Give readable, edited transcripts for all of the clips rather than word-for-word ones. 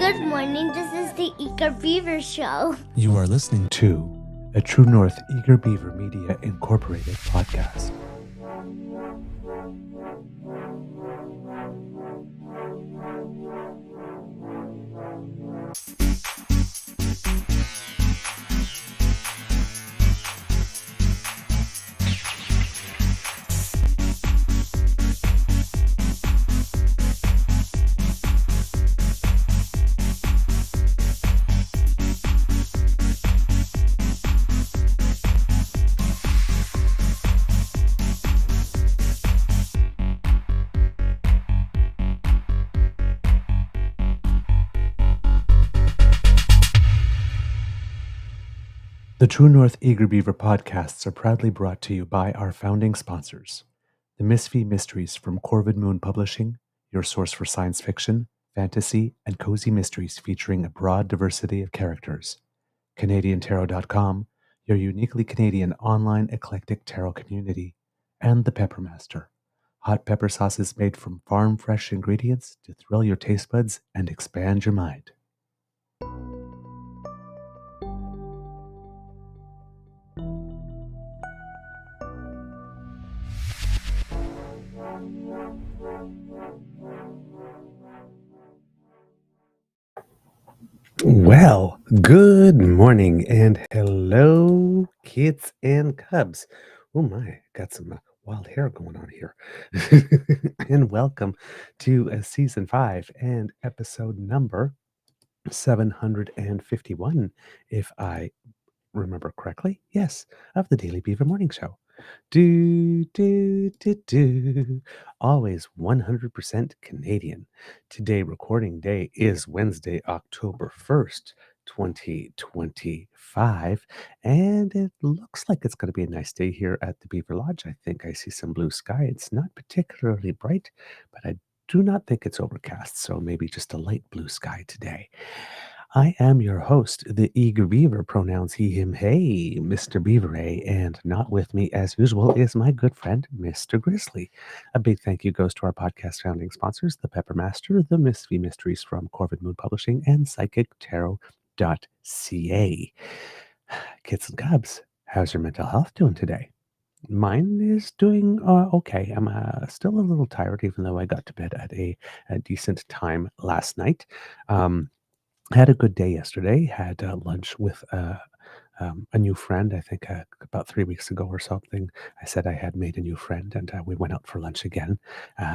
Good morning, this is the Eager Beaver Show. You are listening to a True North Eager Beaver Media Incorporated podcast. The True North Eager Beaver podcasts are proudly brought to you by our founding sponsors, the Misfit Mysteries from Corvid Moon Publishing, your source for science fiction, fantasy, and cozy mysteries featuring a broad diversity of characters, CanadianTarot.com, your uniquely Canadian online eclectic tarot community, and the Peppermaster, hot pepper sauces made from farm-fresh ingredients to thrill your taste buds and expand your mind. Well, good morning and hello, kids and cubs. Oh my, got some wild hair going on here. And welcome to season 5 and episode number 751, if I remember correctly. Yes, of the Daily Beaver Morning Show. Always 100% Canadian. Today, recording day is Wednesday, October 1st, 2025. And it looks like it's going to be a nice day here at the Beaver Lodge. I think I see some blue sky. It's not particularly bright, but I do not think it's overcast. So maybe just a light blue sky today. I am your host, the Eager Beaver, pronouns he, him, hey, Mr. Beaver, and not with me as usual is my good friend, Mr. Grizzly. A big thank you goes to our podcast founding sponsors, the Peppermaster, the Misfit Mysteries from Corvid Moon Publishing, and PsychicTarot.ca. Kids and cubs, how's your mental health doing today? Mine is doing okay. I'm still a little tired, even though I got to bed at a decent time last night. Had a good day yesterday. Had lunch with a new friend. I think about 3 weeks ago or something. I said I had made a new friend, and we went out for lunch again.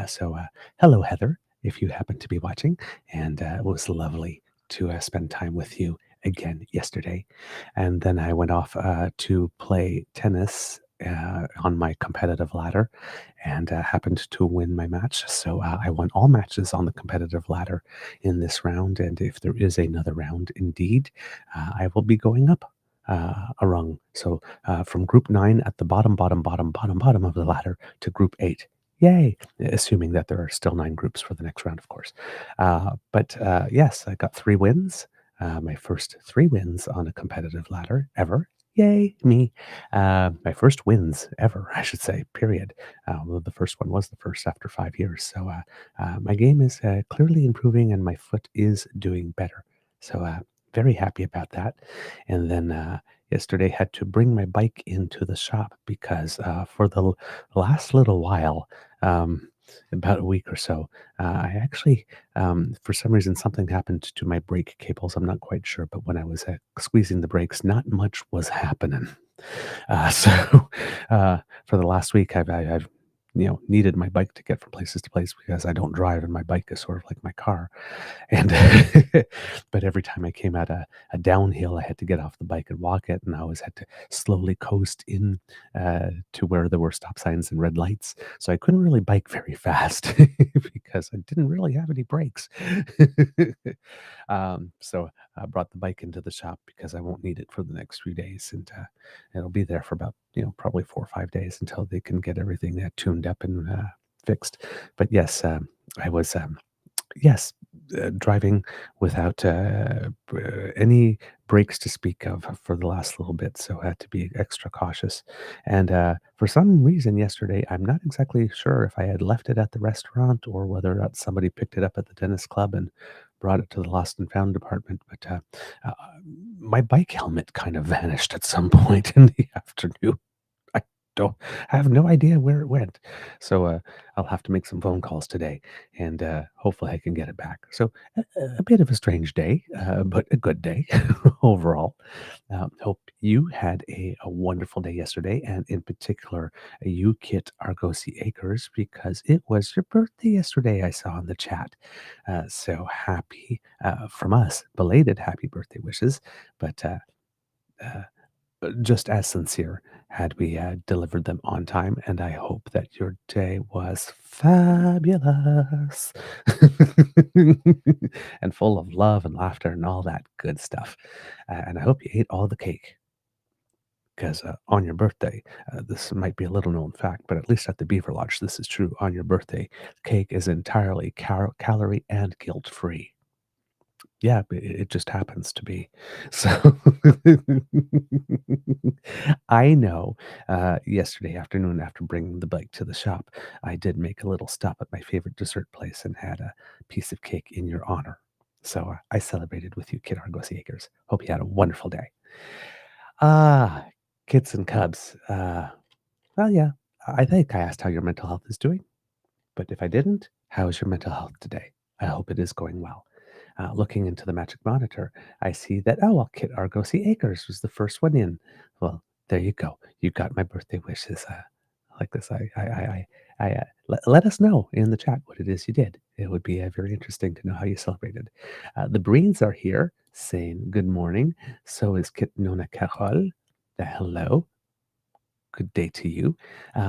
So hello, Heather, if you happen to be watching. And it was lovely to spend time with you again yesterday. And then I went off to play tennis on my competitive ladder and happened to win my match. So I won all matches on the competitive ladder in this round. And if there is another round, indeed, I will be going up a rung. So from group 9 at the bottom of the ladder to group 8. Yay! Assuming that there are still 9 groups for the next round, of course. But yes, I got 3 wins. My first 3 wins on a competitive ladder ever. Yay, me. My first wins ever, I should say, period. Well, the first one was the first after 5 years. So my game is clearly improving and my foot is doing better. So very happy about that. And then yesterday had to bring my bike into the shop because for the last little while, about a week or so, I actually, for some reason, something happened to my brake cables. I'm not quite sure, but when I was squeezing the brakes, not much was happening. So for the last week, I've needed my bike to get from places to place because I don't drive, and my bike is sort of like my car. And but every time I came at a downhill, I had to get off the bike and walk it, and I always had to slowly coast in to where there were stop signs and red lights. So I couldn't really bike very fast because I didn't really have any brakes. So I brought the bike into the shop because I won't need it for the next few days, and it'll be there for about probably 4 or 5 days until they can get everything tuned up and fixed. But yes, I was yes, driving without any breaks to speak of for the last little bit, so I had to be extra cautious. And for some reason yesterday, I'm not exactly sure if I had left it at the restaurant or whether or not somebody picked it up at the dentist club and brought it to the lost and found department. But uh, my bike helmet kind of vanished at some point in the afternoon. I don't I have no idea where it went. So, I'll have to make some phone calls today, and, hopefully I can get it back. So, a bit of a strange day, but a good day overall. Hope you had a wonderful day yesterday, and in particular, you, Kit Argosy Acres, because it was your birthday yesterday, I saw in the chat. So happy, from us, belated happy birthday wishes, but, uh just as sincere had we delivered them on time. And I hope that your day was fabulous and full of love and laughter and all that good stuff. And I hope you ate all the cake because on your birthday, this might be a little known fact, but at least at the Beaver Lodge, this is true. On your birthday, cake is entirely calorie and guilt free. Yeah, but it just happens to be. So I know, yesterday afternoon after bringing the bike to the shop, I did make a little stop at my favorite dessert place and had a piece of cake in your honor. So, I celebrated with you, Kid Argos Acres. Hope you had a wonderful day. Ah, kids and cubs. Well, yeah, I think I asked how your mental health is doing, but if I didn't, how is your mental health today? I hope it is going well. Looking into the magic monitor, I see that, oh, well, Kit Argosy Acres was the first one in. Well, there you go. You got my birthday wishes. Like this, let us know in the chat what it is you did. It would be very interesting to know how you celebrated. The Breens are here saying good morning. So is Kit Nona Carol. Hello. Good day to you.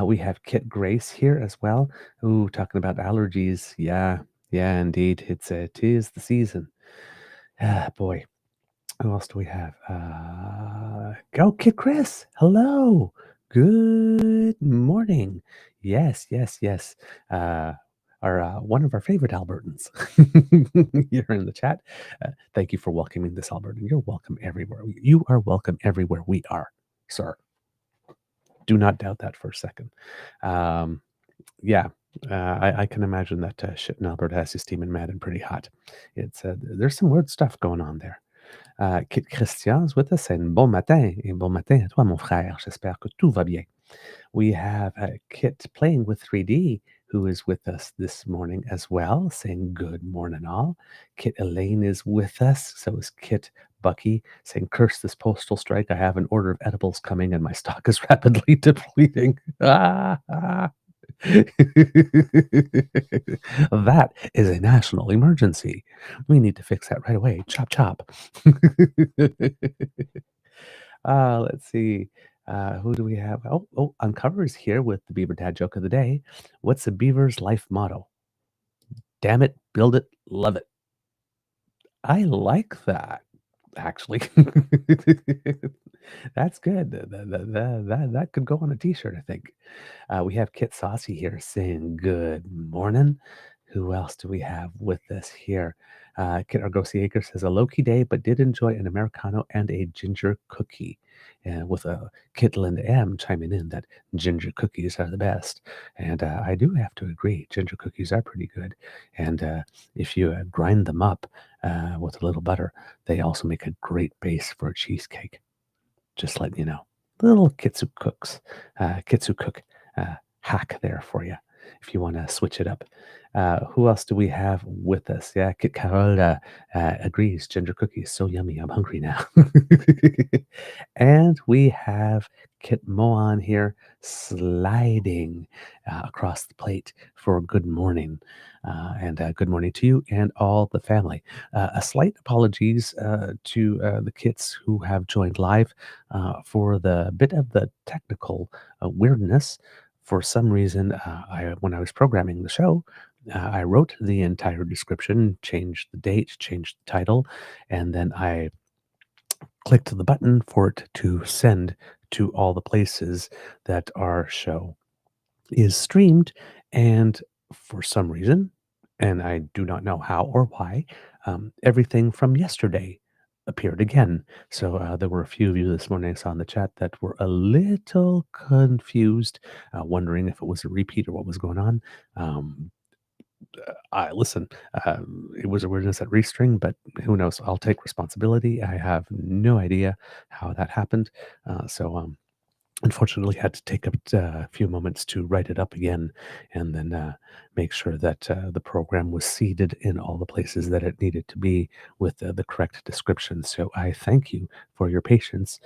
We have Kit Grace here as well. Ooh, talking about allergies. Yeah, yeah, indeed. It is the season. Ah, boy. Who else do we have? Go Kit Chris. Hello. Good morning. Yes, yes, yes. Our one of our favorite Albertans. You're in the chat. Thank you for welcoming this Albertan. You're welcome everywhere. You are welcome everywhere we are, sir. Do not doubt that for a second. Um, yeah, I can imagine that shit in Alberta has you steaming mad and pretty hot. It's there's some weird stuff going on there. Kit Christian is with us, and bon matin à toi, mon frère. J'espère que tout va bien. We have Kit playing with 3D, who is with us this morning as well, saying good morning all. Kit Elaine is with us. So is Kit Bucky, saying, curse this postal strike. I have an order of edibles coming and my stock is rapidly depleting. That is a national emergency. We need to fix that right away. Chop, chop. Let's see. Who do we have? Oh, Uncover is here with the Beaver Dad joke of the day. What's a beaver's life motto? Damn it, build it, love it. I like that, actually. That's good. That could go on a t-shirt, I think. We have Kit Saucy here saying good morning. Who else do we have with us here? Kit Argosy Acres says a low-key day, but did enjoy an Americano and a ginger cookie. And with Kit Linda M chiming in that ginger cookies are the best. And I do have to agree, ginger cookies are pretty good. And if you grind them up with a little butter, they also make a great base for a cheesecake. Just letting you know. Little Kitsu Cooks, Kitsu Cook hack there for you if you want to switch it up. Who else do we have with us? Yeah, Kit Carol agrees. Ginger cookies, so yummy. I'm hungry now. And we have Kit Moan here sliding across the plate for good morning. And good morning to you and all the family. A slight apologies to the kits who have joined live for the bit of the technical weirdness. For some reason, when I was programming the show, I wrote the entire description, changed the date, changed the title, and then I clicked the button for it to send to all the places that our show is streamed. And for some reason, and I do not know how or why, everything from yesterday appeared again. So there were a few of you this morning I saw in the chat that were a little confused, wondering if it was a repeat or what was going on. Um, I listen. It was a weirdness at Restring, but who knows? I'll take responsibility. I have no idea how that happened. So unfortunately had to take a few moments to write it up again and then make sure that the program was seeded in all the places that it needed to be with the correct description. So I thank you for your patience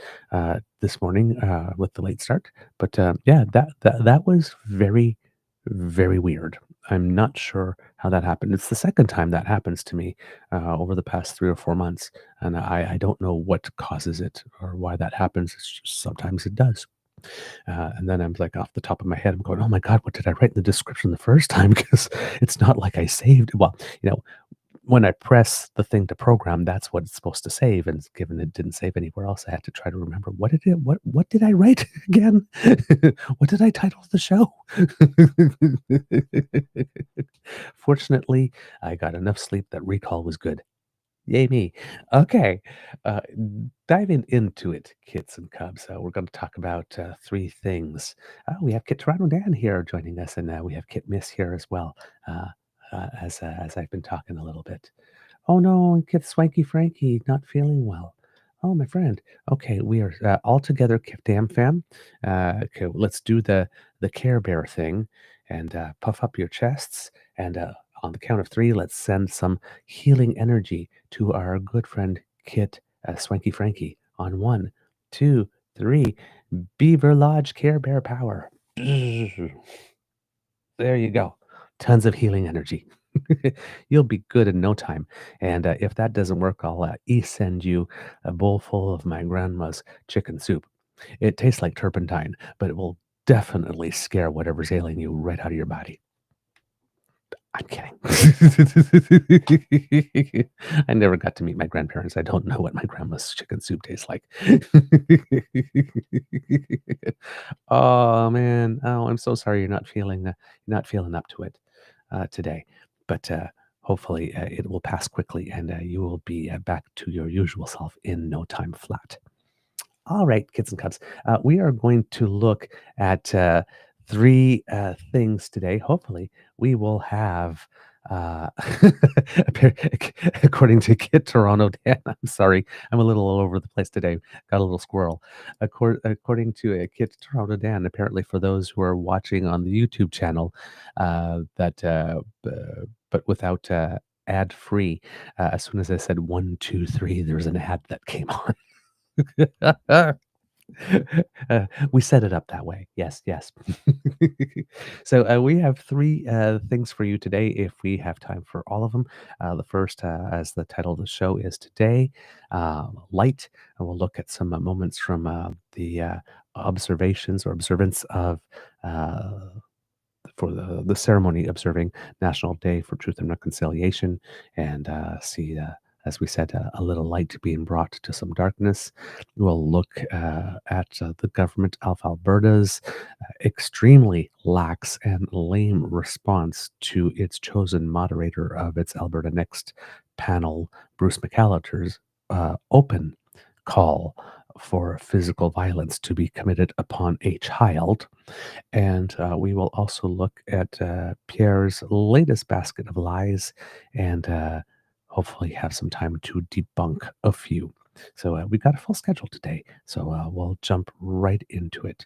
this morning with the late start. But yeah, that was very, very weird. I'm not sure how that happened. It's the second time that happens to me over the past 3 or 4 months, and I don't know what causes it or why that happens. It's just sometimes it does. And then I'm like, off the top of my head, I'm going, oh my God, what did I write in the description the first time? Because it's not like I saved. Well, when I press the thing to program, that's what it's supposed to save. And given it didn't save anywhere else, I had to try to remember what did I write again? What did I title the show? Fortunately, I got enough sleep that recall was good. Yay me. Okay. Uh, Diving into it, kids and cubs, we're going to talk about three things. We have Kit Toronto Dan here joining us, and we have Kit Miss here as well, uh, as I've been talking a little bit. Oh no, Kit Swanky Frankie not feeling well. Oh, my friend. Okay, we are all together, Kit DAMFAM. Okay, let's do the Care Bear thing and puff up your chests. And on the count of three, let's send some healing energy to our good friend Kit Swanky Frankie. On one, two, three. Beaver Lodge Care Bear power. There you go. Tons of healing energy. You'll be good in no time. And if that doesn't work, I'll send you a bowl full of my grandma's chicken soup. It tastes like turpentine, but it will definitely scare whatever's ailing you right out of your body. I'm kidding. I never got to meet my grandparents. I don't know what my grandma's chicken soup tastes like. Oh man. Oh, I'm so sorry you're not feeling up to it today. But hopefully it will pass quickly and you will be back to your usual self in no time flat. All right, kids and cubs, we are going to look at three things today. Hopefully, we will have, uh, according to Kid Toronto Dan, I'm sorry, I'm a little all over the place today. Got a little squirrel. According to Kid Toronto Dan, apparently for those who are watching on the YouTube channel, but without ad free, as soon as I said 1, 2, 3, there was an ad that came on. We set it up that way. Yes, yes. So we have three things for you today if we have time for all of them. The first, as the title of the show is today, light. And we'll look at some moments from the observations or observance of for the ceremony observing National Day for Truth and Reconciliation and see, as we said, a little light being brought to some darkness. We'll look at the Government of Alberta's extremely lax and lame response to its chosen moderator of its Alberta Next panel, Bruce McAllister's open call for physical violence to be committed upon a child. And we will also look at Pierre's latest basket of lies and hopefully have some time to debunk a few. So we've got a full schedule today. So we'll jump right into it.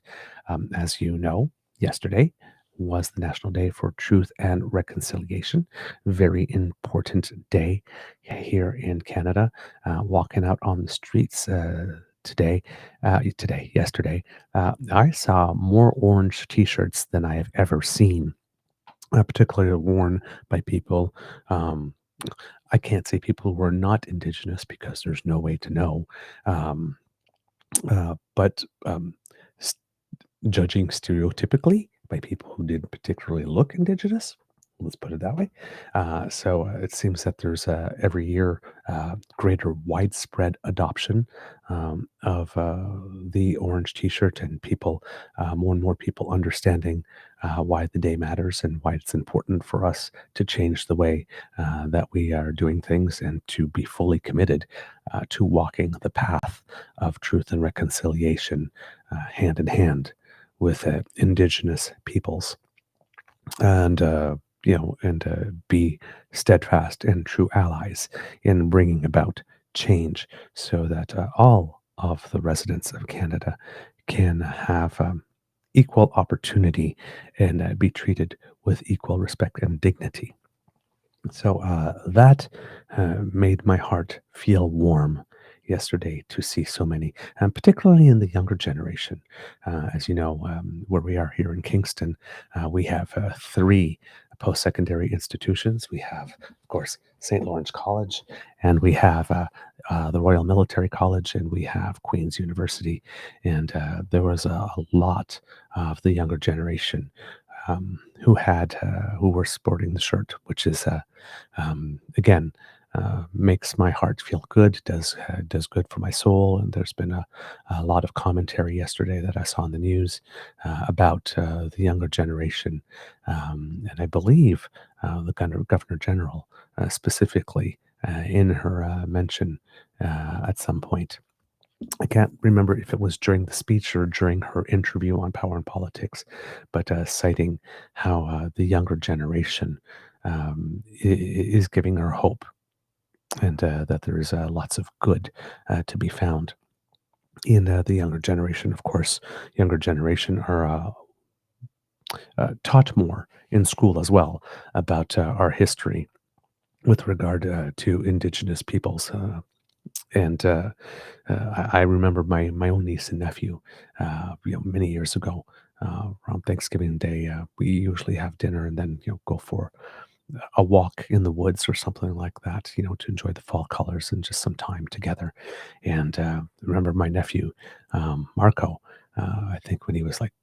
As you know, yesterday was the National Day for Truth and Reconciliation. Very important day here in Canada. Walking out on the streets yesterday, I saw more orange T-shirts than I have ever seen, particularly worn by people. Um, I can't say people who are not Indigenous because there's no way to know. Um, but s- Judging stereotypically by people who didn't particularly look Indigenous, Let's put it that way. It seems that there's every year greater widespread adoption of the orange T-shirt, and people, more and more people understanding why the day matters and why it's important for us to change the way that we are doing things and to be fully committed to walking the path of truth and reconciliation hand in hand with Indigenous peoples and be steadfast and true allies in bringing about change so that all of the residents of Canada can have equal opportunity and be treated with equal respect and dignity. That made my heart feel warm yesterday to see so many, particularly in the younger generation. As you know, where we are here in Kingston, we have three post secondary institutions. We have, of course, St. Lawrence College, and we have the Royal Military College, and we have Queen's University. And there was a lot of the younger generation who were sporting the shirt, which is again makes my heart feel good, does good for my soul. And there's been a lot of commentary yesterday that I saw in the news about the younger generation, and I believe the Governor General specifically in her mention at some point. I can't remember if it was during the speech or during her interview on Power and Politics, but citing how the younger generation is giving her hope, and that there is lots of good to be found in the younger generation. Of course, younger generation are taught more in school as well about our history with regard to Indigenous peoples. I remember my own niece and nephew, many years ago, around Thanksgiving Day. We usually have dinner and then go for a walk in the woods or something like that, to enjoy the fall colors and just some time together. And remember my nephew, Marco. I think when he was like,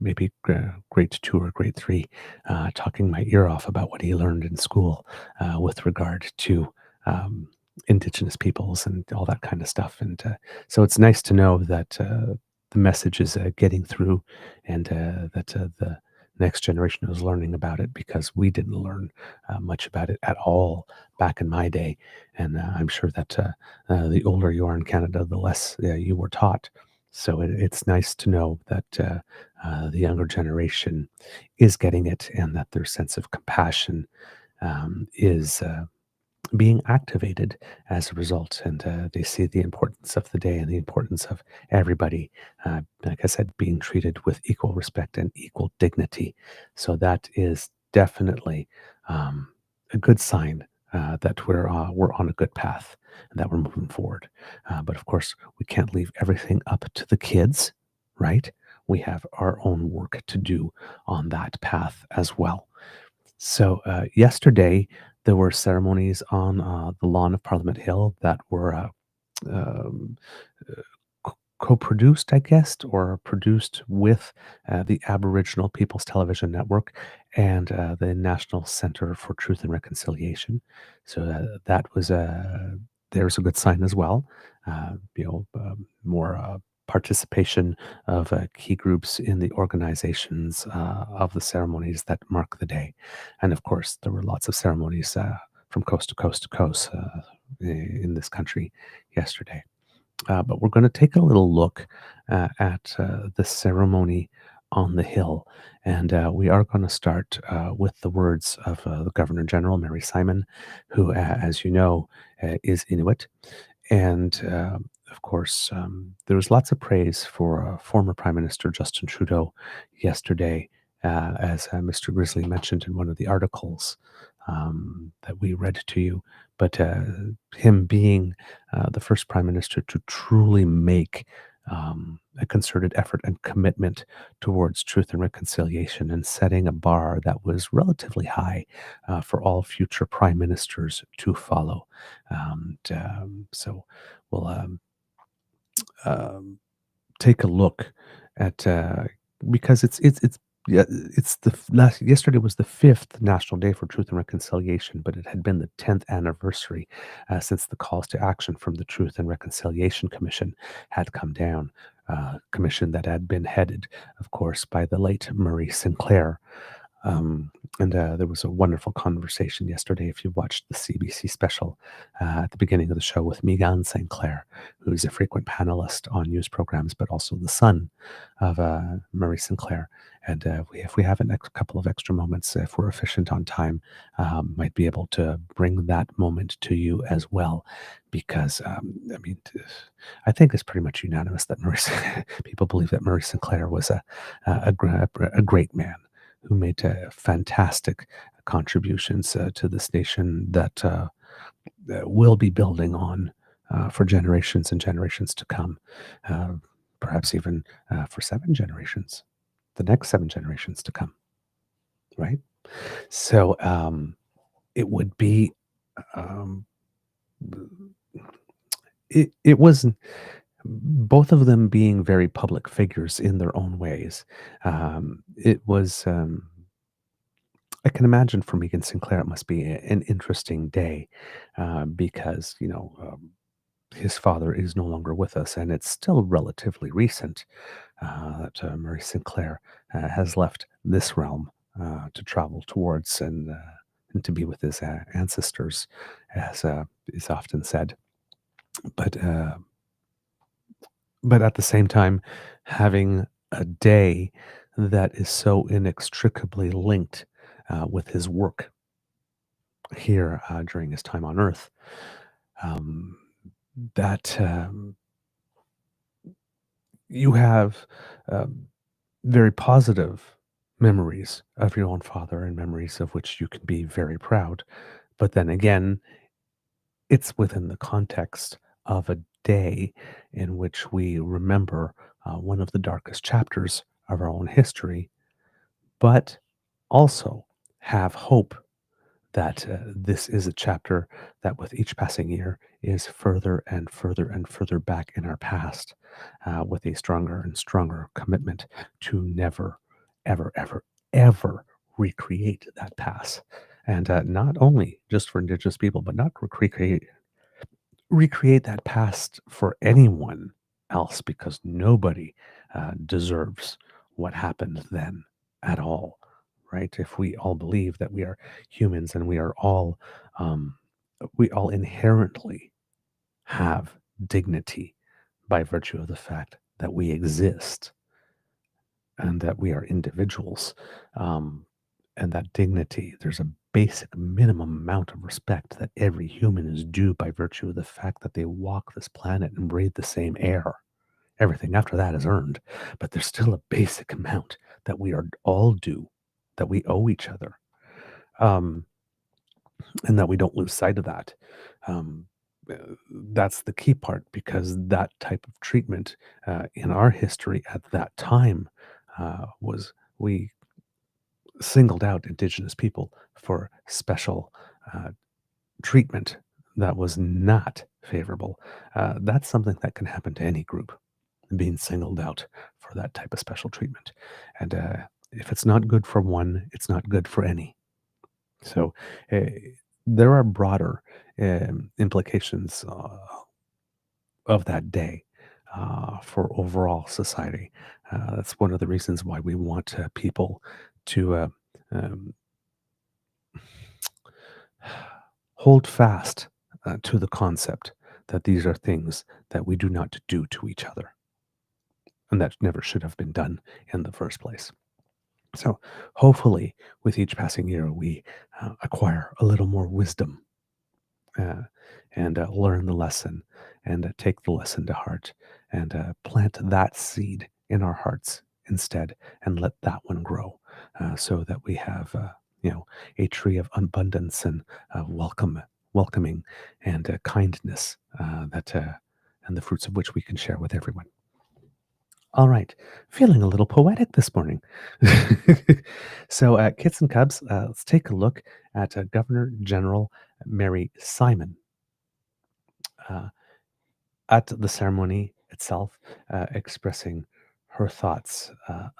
maybe grade two or grade three, talking my ear off about what he learned in school with regard to Indigenous peoples and all that kind of stuff. And so it's nice to know that the message is getting through, and that the next generation is learning about it, because we didn't learn much about it at all back in my day. And I'm sure that the older you are in Canada, the less you were taught. So it's nice to know that the younger generation is getting it, and that their sense of compassion is being activated as a result. And they see the importance of the day and the importance of everybody, like I said, being treated with equal respect and equal dignity. So that is definitely a good sign that we're on a good path and that we're moving forward. But of course, we can't leave everything up to the kids, right? We have our own work to do on that path as well. Yesterday, there were ceremonies on the lawn of Parliament Hill that were um, uh, co-produced, I guess, or produced with the Aboriginal People's Television Network and the National Center for Truth and Reconciliation. That was there's a good sign as well. More participation of key groups in the organizations of the ceremonies that mark the day, and of course, there were lots of ceremonies from coast to coast to coast in this country yesterday. But we're going to take a little look at the ceremony on the Hill. And we are going to start with the words of the Governor General, Mary Simon, who, as you know, is Inuit. And of course, there was lots of praise for former Prime Minister Justin Trudeau yesterday, as Mr. Grizzly mentioned in one of the articles that we read to you. But him being the first Prime Minister to truly make a concerted effort and commitment towards truth and reconciliation, and setting a bar that was relatively high for all future Prime Ministers to follow. So we'll um, take a look at because it's Yeah, it's the last yesterday was the 5th National Day for Truth and Reconciliation, but it had been the 10th anniversary since the calls to action from the Truth and Reconciliation Commission had come down. Commission that had been headed, of course, by the late Murray Sinclair. Um, and there was a wonderful conversation yesterday. If you watched the CBC special at the beginning of the show with Megan St. Clair, who's a frequent panelist on news programs, but also the son of Murray Sinclair. And if we have a next couple of extra moments, if we're efficient on time, might be able to bring that moment to you as well. Because, I mean, I think it's pretty much unanimous that people believe that Murray Sinclair was a great man who made fantastic contributions to this nation that will be building on for generations and generations to come, uh, perhaps even for 7 generations, the next 7 generations to come, right? So it would be, um, it was both of them being very public figures in their own ways. It was. I can imagine for Megan Sinclair, it must be an interesting day because, his father is no longer with us, and it's still relatively recent that Murray Sinclair has left this realm to travel towards and to be with his ancestors, as is often said. But but at the same time, having a day that is so inextricably linked with his work here during his time on Earth, um, that you have um, very positive memories of your own father and memories of which you can be very proud. But then again, it's within the context of a day in which we remember one of the darkest chapters of our own history, but also have hope that this is a chapter that with each passing year is further and further and further back in our past with a stronger and stronger commitment to never, ever, ever, ever recreate that past. And not only just for Indigenous people, but not recreate that past for anyone else because nobody deserves what happened then at all, right? If we all believe that we are humans and um, we all inherently have dignity by virtue of the fact that we exist and that we are individuals, um, and that dignity, there's a basic minimum amount of respect that every human is due by virtue of the fact that they walk this planet and breathe the same air. Everything after that is earned, but there's still a basic amount that we are all due, that we owe each other, um, and that we don't lose sight of that. Um, uh, that's the key part because that type of treatment in our history at that time was we singled out Indigenous people for special uh, treatment that was not favorable. That's something that can happen to any group, being singled out for that type of special treatment. And if it's not good for one, it's not good for any. So uh, there are broader implications of that day for overall society. That's one of the reasons why we want people to um, hold fast to the concept that these are things that we do not do to each other and that never should have been done in the first place. So, hopefully, with each passing year, we acquire a little more wisdom uh, and learn the lesson and take the lesson to heart and plant that seed in our hearts instead and let that one grow so that we have a tree of abundance and welcoming and kindness that and the fruits of which we can share with everyone. All right, feeling a little poetic this morning. So kids and cubs, let's take a look at Governor General Mary Simon uh, at the ceremony itself, expressing her thoughts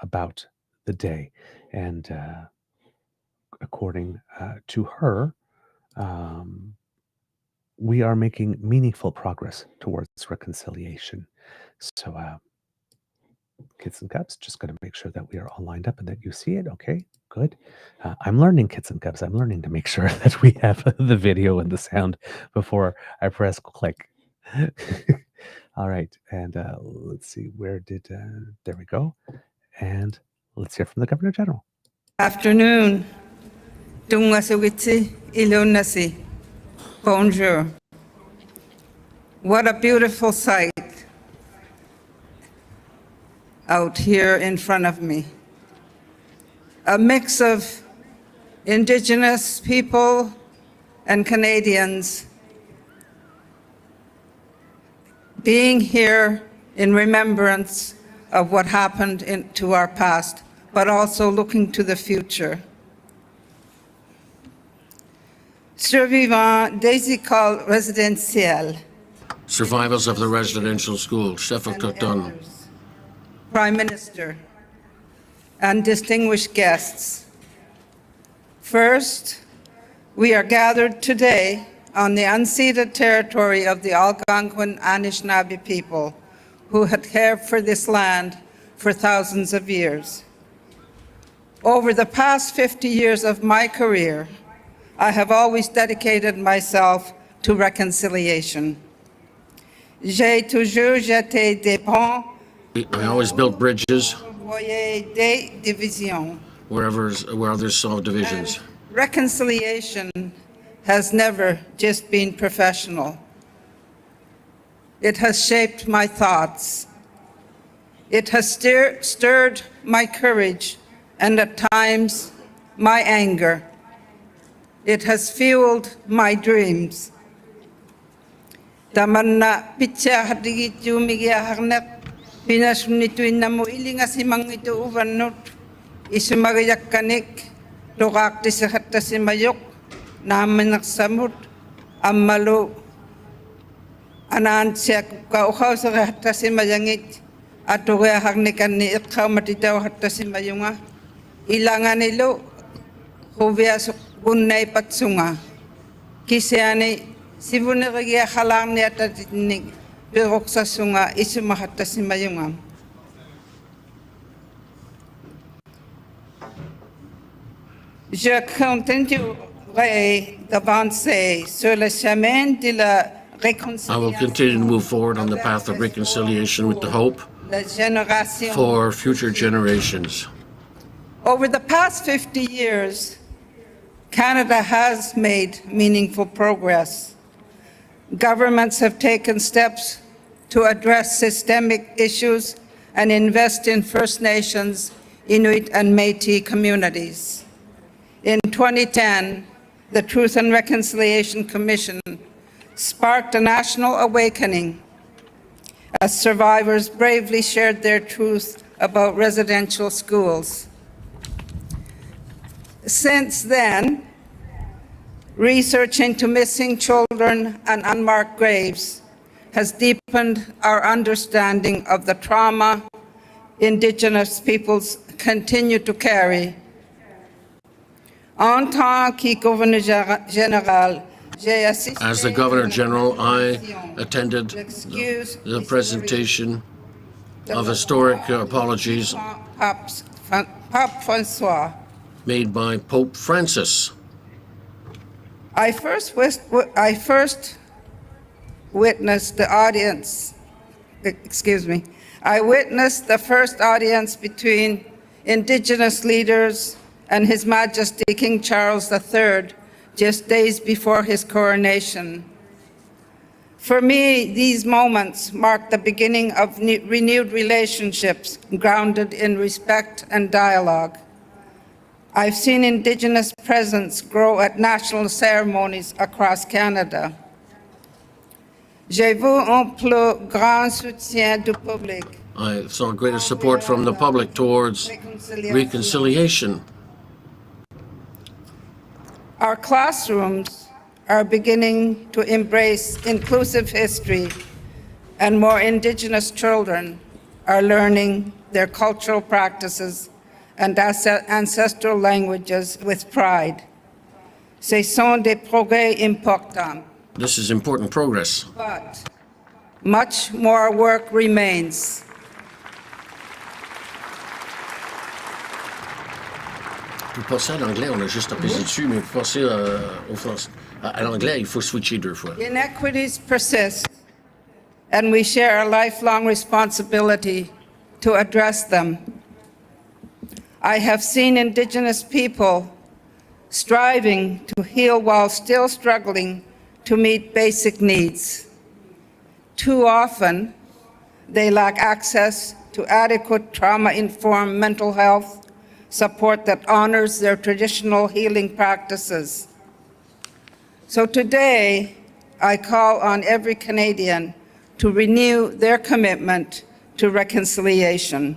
about the day. And according to her, we are making meaningful progress towards reconciliation. So, kids and cubs, just going to make sure that we are all lined up and that you see it. Okay, good. I'm learning, kids and cubs. I'm learning to make sure that we have the video and the sound before I press click. All right, and let's see, where did, there we go. And let's hear from the Governor General. Afternoon. Tungasugitsi ilunasi. Bonjour. What a beautiful sight out here in front of me. A mix of Indigenous people and Canadians being here in remembrance of what happened to our past, but also looking to the future. Survivants des écoles résidentielles. Survivors of the residential school, Sheffield Cotton. Prime Minister, and distinguished guests. First, we are gathered today on the unceded territory of the Algonquin Anishinaabe people who had cared for this land for thousands of years. Over the past 50 years of my career, I have always dedicated myself to reconciliation. J'ai toujours jeté des ponts. I always built bridges Des divisions. where others saw divisions. Reconciliation has never just been professional. It has shaped my thoughts. It has stirred my courage and at times my anger. It has fueled my dreams. Tamanna pitcha hadigi jumigia harnet pinasunitu inamu ilinga simang ito uvanut isumagayak kanik lokak tisahatta simayok namanak samut ammalu anan siyak kauhaw sa hatta simayangit atuga harnikan ni ikhaw matitaw hatta simayunga ilangan ilo hubya gunnay patsunga kisyani sibuniragia halang ni atatinik biroksa sunga isumahatta simayunga. Je continuerai d'avancer sur le chemin de la réconciliation. I will continue to move forward on the path of reconciliation with the hope for future generations. Over the past 50 years, Canada has made meaningful progress. Governments have taken steps to address systemic issues and invest in First Nations, Inuit, and Métis communities. In 2010, the Truth and Reconciliation Commission sparked a national awakening as survivors bravely shared their truth about residential schools. Since then, research into missing children and unmarked graves has deepened our understanding of the trauma Indigenous peoples continue to carry. En tant que Governor General, as the Governor General, I attended the presentation of historic apologies Pape Francois. Made by Pope Francis. I first witnessed the audience, I witnessed the first audience between Indigenous leaders and His Majesty King Charles III just days before his coronation. For me, these moments mark the beginning of renewed relationships grounded in respect and dialogue. I've seen Indigenous presence grow at national ceremonies across Canada. J'ai vu un plus grand soutien du public. I saw greater support from the public towards reconciliation. Our classrooms are beginning to embrace inclusive history, and more Indigenous children are learning their cultural practices and ancestral languages with pride. Ce sont des progrès importants. This is important progress. But much more work remains. Pour passer à l'anglais, on a juste à peser dessus, mais pour passer au français, à l'anglais, il faut switcher 2 fois. Inequities persist, and we share a lifelong responsibility to address them. I have seen Indigenous people striving to heal while still struggling to meet basic needs. Too often, they lack access to adequate trauma-informed mental health support that honors their traditional healing practices. So today, I call on every Canadian to renew their commitment to reconciliation.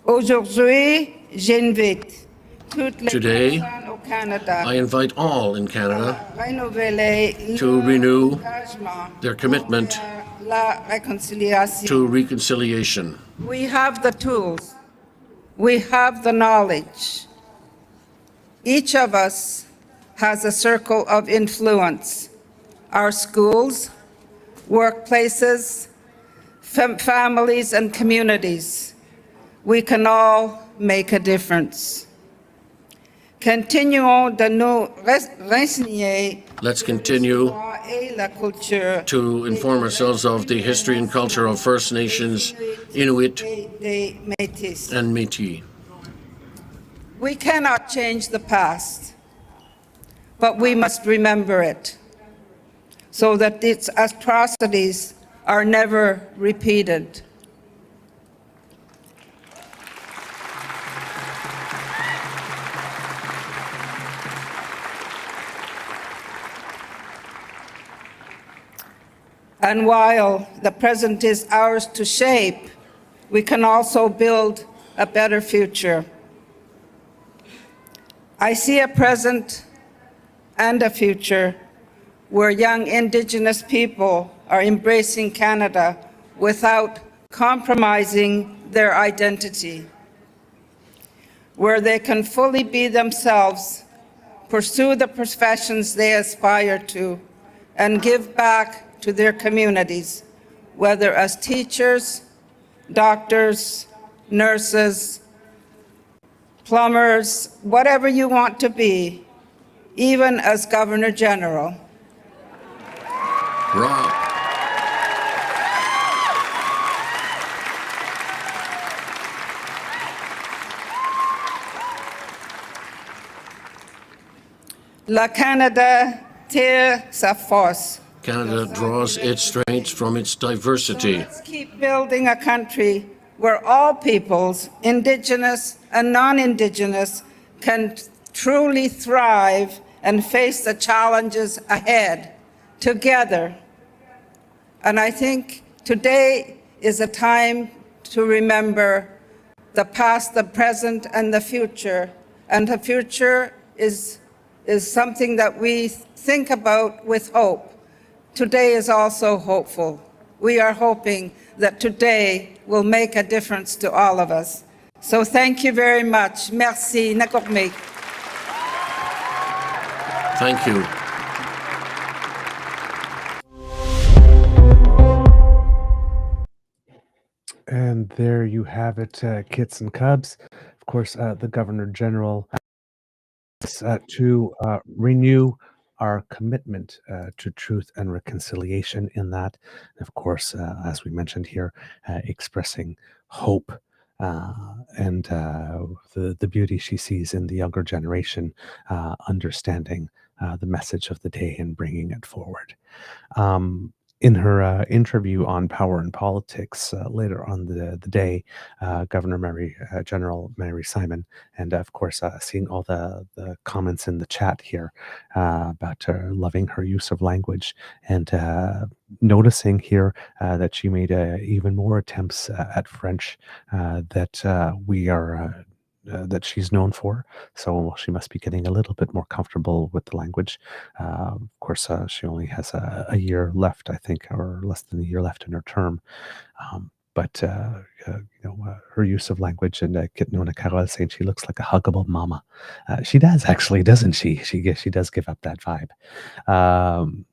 Aujourd'hui, j'invite toutes les Today, personnes au Canada I invite all in Canada renouveler to leur renew engagement their commitment pour la réconciliation. to reconciliation. We have the tools. We have the knowledge. Each of us has a circle of influence. Our schools, workplaces, families, and communities. We can all make a difference. Continuons de nous renseigner Let's continue et la culture to inform ourselves of the history and culture of First Nations, Inuit, des Métis. and Métis. We cannot change the past, but we must remember it so that its atrocities are never repeated. And while the present is ours to shape, we can also build a better future. I see a present and a future where young Indigenous people are embracing Canada without compromising their identity, where they can fully be themselves, pursue the professions they aspire to, and give back to their communities, whether as teachers, doctors, nurses, plumbers, whatever you want to be, even as Governor General. Rob. La Canada tire sa force. Canada draws its strength from its diversity. Let's keep building a country where all peoples, Indigenous and non-Indigenous, can truly thrive and face the challenges ahead together. And I think today is a time to remember the past, the present, and the future. And the future is something that we think about with hope. Today is also hopeful. We are hoping that today will make a difference to all of us. So thank you very much. Merci. Nakormik. Thank you. And there you have it, kits and cubs. Of course, the Governor General to renew our commitment to truth and reconciliation in that. And of course, as we mentioned here, expressing hope and the beauty she sees in the younger generation, understanding the message of the day and bringing it forward. In her interview on Power and Politics later on the day, General Mary Simon, and of course seeing all the comments in the chat here about loving her use of language, and noticing here that she made even more attempts at French that we are that she's known for. So she must be getting a little bit more comfortable with the language. Of course, she only has a year left, I think, or less than a year left in her term. but her use of language, and Nona Carol saying she looks like a huggable mama. She does actually, doesn't she? She does give up that vibe. Um,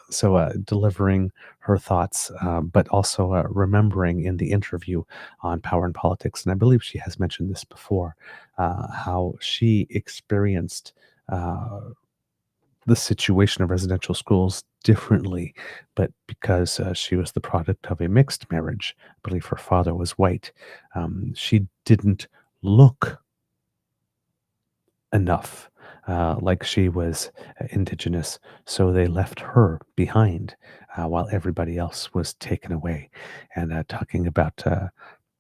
so delivering her thoughts, but also remembering in the interview on power and politics, and I believe she has mentioned this before, how she experienced the situation of residential schools differently, but because she was the product of a mixed marriage, I believe her father was white, she didn't look enough like she was Indigenous, so they left her behind while everybody else was taken away. And talking about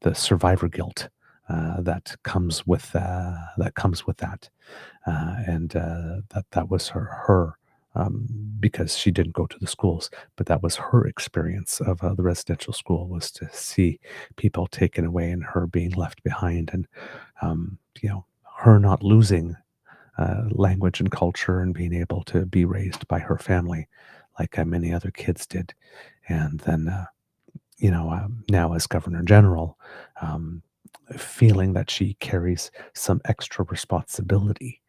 the survivor guilt that comes with that, and that was her. Because she didn't go to the schools, but that was her experience of the residential school, was to see people taken away and her being left behind, and her not losing language and culture and being able to be raised by her family like many other kids did. And then, now as Governor General, feeling that she carries some extra responsibility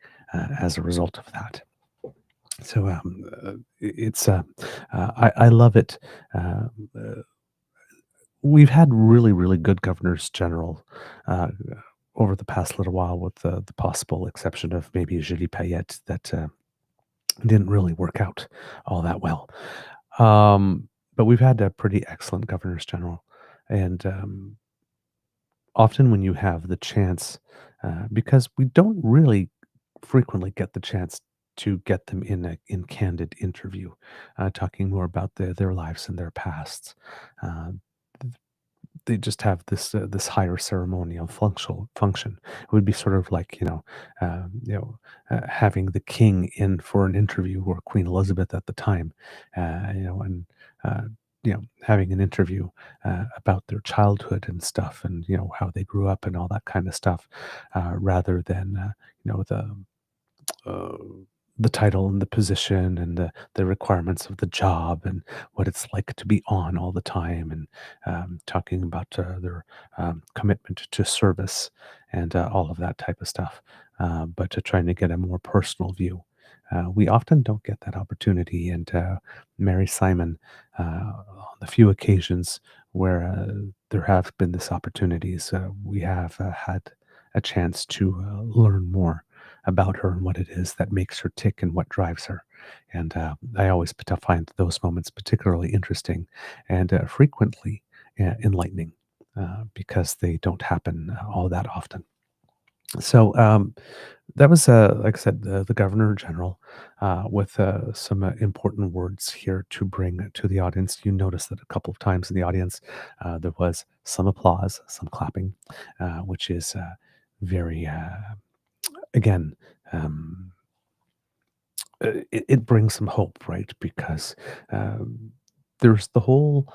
as a result of that. So I love it. We've had really, really good governors general uh, over the past little while, with the possible exception of maybe Julie Payette, that didn't really work out all that well. But we've had pretty excellent governors general, and often when you have the chance, because we don't really frequently get the chance to get them in a in candid interview, talking more about their lives and their pasts. Uh, they just have this higher ceremonial function. It would be sort of like having the king in for an interview, or Queen Elizabeth at the time, and uh, having an interview about their childhood and stuff, and how they grew up and all that kind of stuff, rather than uh, the title and the position and the requirements of the job and what it's like to be on all the time, and talking about their commitment to service and all of that type of stuff, but to trying to get a more personal view. We often don't get that opportunity, and Mary Simon, on the few occasions where there have been this opportunities, we have had a chance to learn more about her and what it is that makes her tick and what drives her. And I always find those moments particularly interesting and frequently enlightening, because they don't happen all that often. So that was, like I said, the Governor General, with some important words here to bring to the audience. You notice that a couple of times in the audience there was some applause, some clapping, which is very, again, um, it brings some hope, right? Because there's the whole,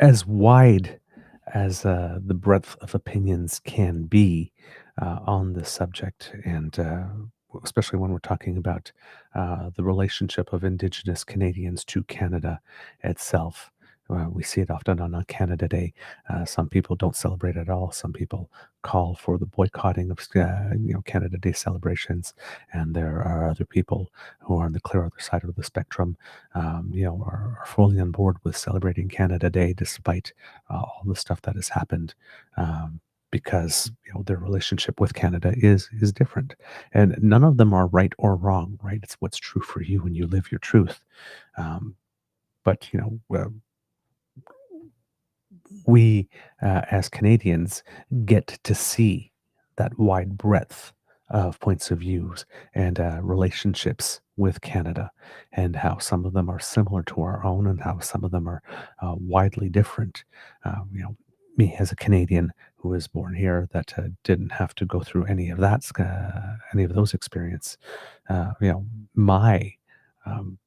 as wide as the breadth of opinions can be on this subject, and especially when we're talking about the relationship of Indigenous Canadians to Canada itself. We see it often on Canada Day. Some people don't celebrate at all. Some people call for the boycotting of Canada Day celebrations, and there are other people who are on the clear other side of the spectrum, are fully on board with celebrating Canada Day despite all the stuff that has happened, because their relationship with Canada is different, and none of them are right or wrong. Right, it's what's true for you when you live your truth. But we, as Canadians, get to see that wide breadth of points of views and relationships with Canada, and how some of them are similar to our own, and how some of them are widely different. Me as a Canadian who was born here, that didn't have to go through any of those experience. My um,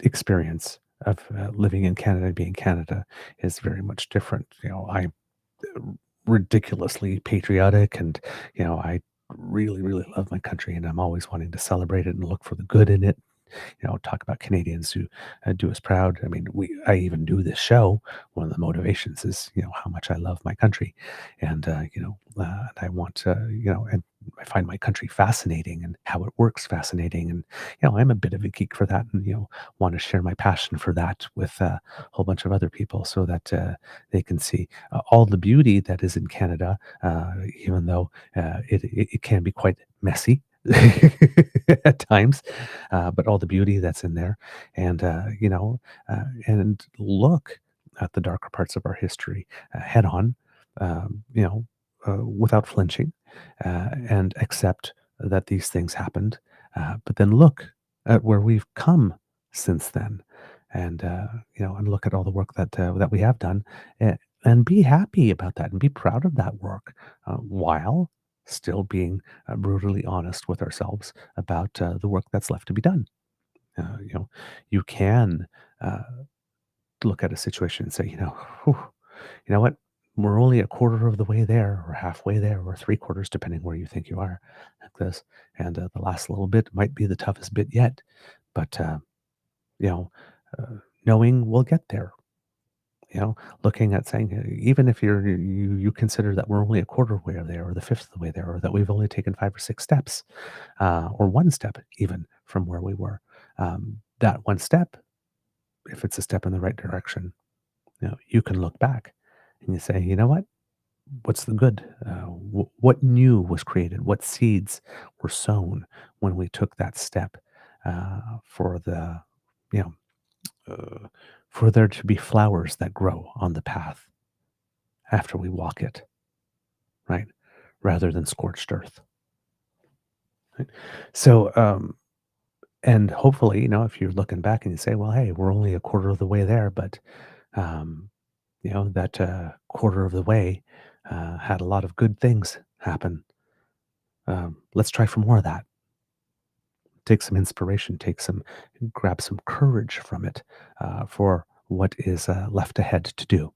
experience of living in Canada, being Canada, is very much different. I'm ridiculously patriotic, and I really, really love my country, and I'm always wanting to celebrate it and look for the good in it. talk about Canadians who do us proud. I mean, I even do this show. One of the motivations is, how much I love my country, and and I want to, and I find my country fascinating and how it works fascinating, and I'm a bit of a geek for that, and want to share my passion for that with a whole bunch of other people, so that they can see all the beauty that is in Canada, even though it can be quite messy at times, but all the beauty that's in there, and and look at the darker parts of our history head on, without flinching, and accept that these things happened, but then look at where we've come since then, and and look at all the work that we have done, and be happy about that, and be proud of that work, while still being brutally honest with ourselves about the work that's left to be done. You can uh, look at a situation and say, "Whew, you know what? We're only a quarter of the way there, or halfway there, or three quarters, depending where you think you are, like this. And the last little bit might be the toughest bit yet, but you know, knowing we'll get there. Looking at saying, even if you consider that we're only a quarter way there, or the fifth of the way there, or that we've only taken 5 or 6 steps, or one step even from where we were, that one step, if it's a step in the right direction, you can look back and you say, you know what? What's the good? What new was created? What seeds were sown when we took that step, for the, you know, for there to be flowers that grow on the path after we walk it, right? Rather than scorched earth. Right? So, and hopefully, if you're looking back and you say, well, hey, we're only a quarter of the way there, but, um, that quarter of the way had a lot of good things happen. Let's try for more of that. Take some inspiration, grab some courage from it, for what is left ahead to do.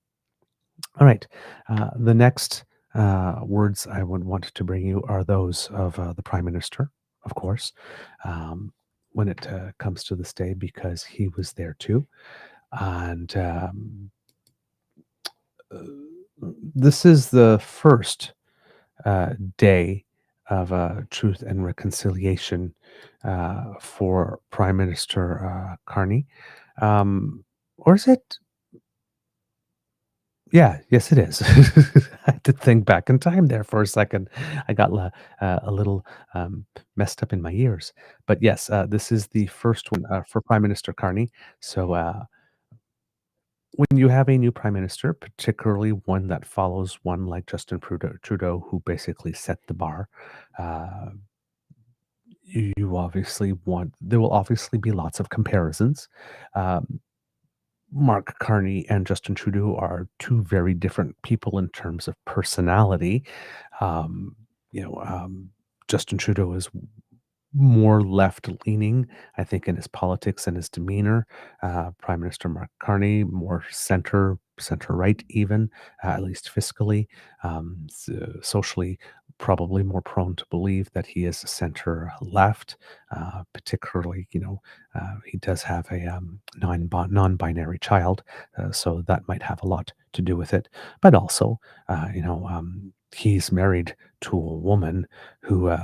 All right. The next words I would want to bring you are those of the Prime Minister, of course, when it comes to this day, because he was there too. And this is the first day of truth and reconciliation for Prime Minister Carney. Or is it? Yeah, yes, it is. I had to think back in time there for a second. I got a little messed up in my ears. But yes, this is the first one for Prime Minister Carney. So when you have a new prime minister, particularly one that follows one like Justin Trudeau, who basically set the bar, uh, you obviously there will obviously be lots of comparisons. Um, Mark Carney and Justin Trudeau are two very different people in terms of personality. Um, Justin Trudeau is more left leaning, I think, in his politics and his demeanor. Prime Minister Mark Carney, more center right, even, at least fiscally, socially, probably more prone to believe that he is center left. Particularly, he does have a non-binary child, so that might have a lot to do with it. But also, he's married to a woman who.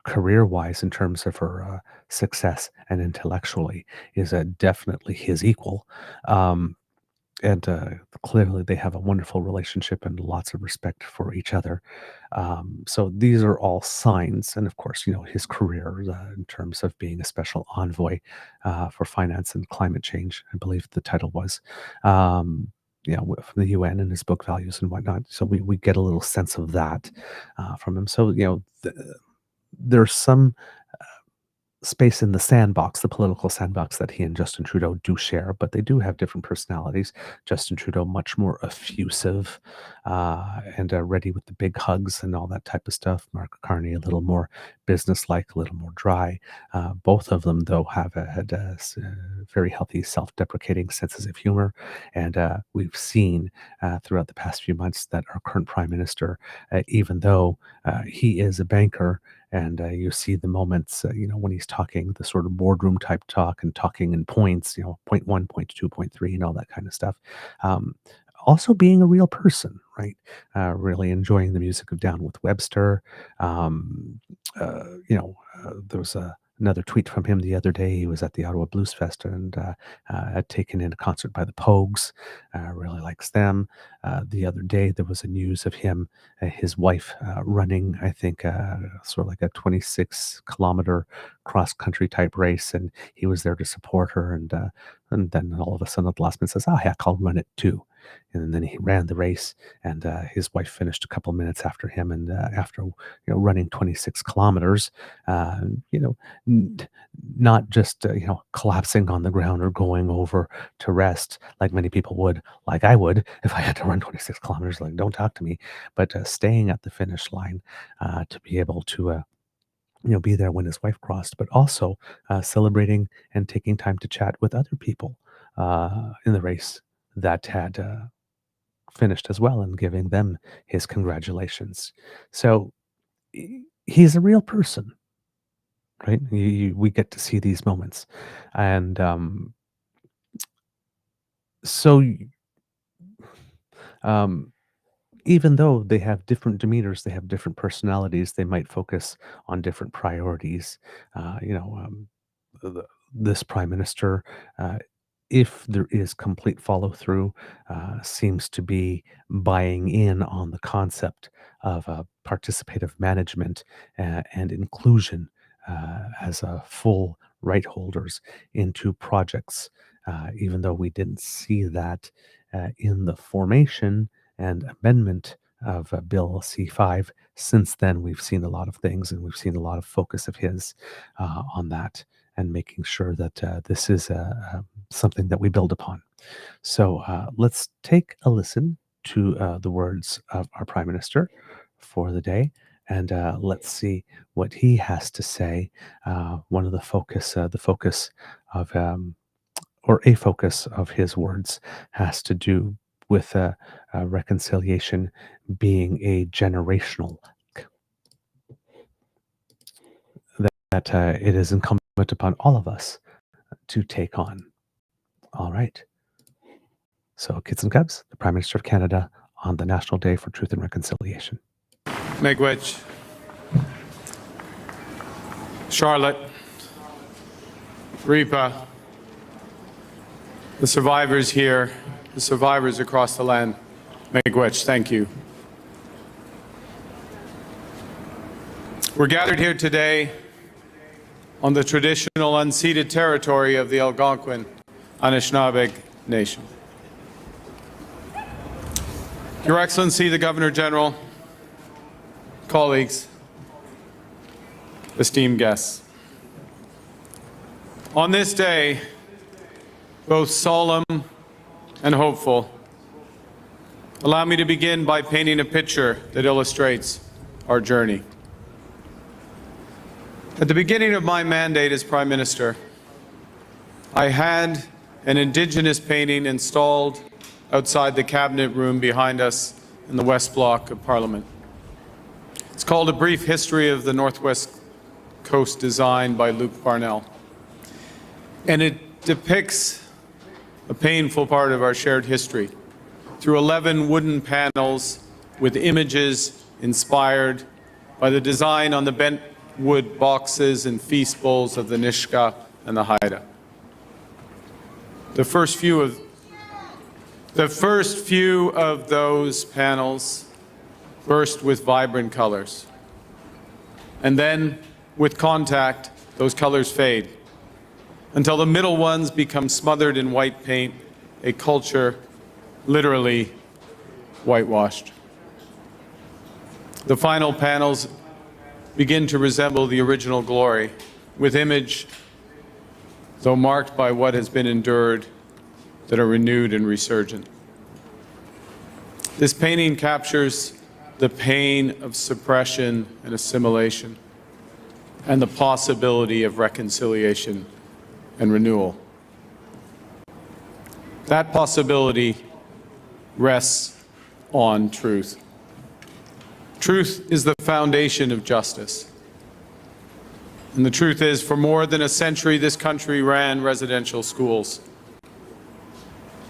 Career-wise, in terms of her success and intellectually, is definitely his equal. Um, and clearly, they have a wonderful relationship and lots of respect for each other. So these are all signs, and of course, his career in terms of being a special envoy for finance and climate change, I believe the title was. From the UN and his book values and whatnot. So we get a little sense of that from him. So there's some space in the sandbox, the political sandbox, that he and Justin Trudeau do share, but they do have different personalities. Justin Trudeau much more effusive and ready with the big hugs and all that type of stuff. Mark Carney a little more businesslike, a little more dry. Both of them, though, have had very healthy self-deprecating senses of humor, and we've seen throughout the past few months that our current Prime Minister, even though he is a banker And you see the moments, when he's talking, the sort of boardroom type talk and talking in points, point one, point two, point three, and all that kind of stuff. Um, Also being a real person, right? Really enjoying the music of Down with Webster. Um, there was another tweet from him the other day. He was at the Ottawa Blues Fest and had taken in a concert by the Pogues. Really likes them. The other day, there was a news of him, his wife, running, I think, sort of like a 26-kilometer cross-country type race, and he was there to support her. And then all of a sudden, at the last minute, says, "Oh, heck, I'll run it too." And then he ran the race, and his wife finished a couple minutes after him. And after running 26 kilometers, n- not just collapsing on the ground or going over to rest like many people would, like I would if I had to run 26 kilometers. Like, don't talk to me, but staying at the finish line to be able to. Be there when his wife crossed, but also celebrating and taking time to chat with other people in the race that had finished as well and giving them his congratulations. So he's a real person, right? We get to see these moments. And so um, even though they have different demeanors, they have different personalities, they might focus on different priorities. Uh, you know, um, this prime minister, if there is complete follow through, seems to be buying in on the concept of participative management and inclusion as full right holders into projects, even though we didn't see that in the formation and amendment of Bill C5. Since then, we've seen a lot of things, and we've seen a lot of focus of his on that and making sure that this is something that we build upon. So let's take a listen to the words of our Prime Minister for the day, and let's see what he has to say. One of the focus of or a focus of his words has to do with reconciliation being a generational, that it is incumbent upon all of us to take on. All right. So, kids and cubs, the Prime Minister of Canada on the National Day for Truth and Reconciliation. Miigwech, Charlotte, Ripa, the survivors here, the survivors across the land, Miigwech, thank you. We're gathered here today on the traditional unceded territory of the Algonquin Anishinaabe Nation. Your Excellency, the Governor General, colleagues, esteemed guests. On this day, both solemn and hopeful, allow me to begin by painting a picture that illustrates our journey. At the beginning of my mandate as Prime Minister, I had an Indigenous painting installed outside the Cabinet room behind us in the West Block of Parliament. It's called A Brief History of the Northwest Coast Design by Luke Parnell. And it depicts a painful part of our shared history through 11 wooden panels with images inspired by the design on the bent wood boxes and feast bowls of the Nisga'a and the Haida. The first few of those panels burst with vibrant colors. And then, with contact, those colors fade until the middle ones become smothered in white paint, a culture literally whitewashed. The final panels begin to resemble the original glory, with image, though marked by what has been endured, that are renewed and resurgent. This painting captures the pain of suppression and assimilation, and the possibility of reconciliation and renewal. That possibility rests on truth. Truth is the foundation of justice. And the truth is, for more than a century, this country ran residential schools.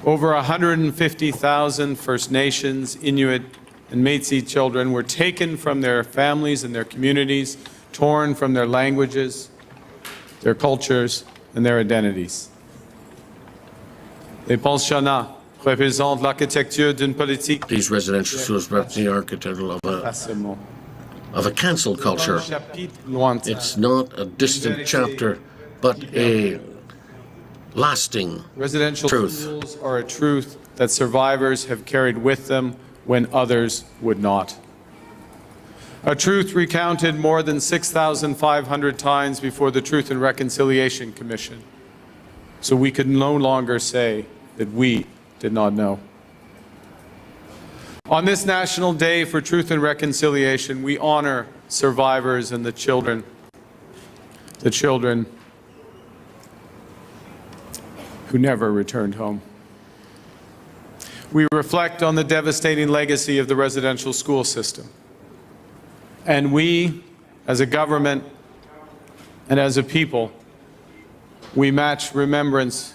Over 150,000 First Nations, Inuit, and Métis children were taken from their families and their communities, torn from their languages, their cultures, and their identities. Les pensionnats représentent l'architecture d'une politique. These residential schools represent the architecture of a cancel culture. It's not a distant chapter, but a lasting Residential truth. schools are a truth that survivors have carried with them when others would not. A truth recounted more than 6,500 times before the Truth and Reconciliation Commission. So we could no longer say that we did not know. On this National Day for Truth and Reconciliation, we honor survivors and the children who never returned home. We reflect on the devastating legacy of the residential school system. And we, as a government and as a people, we match remembrance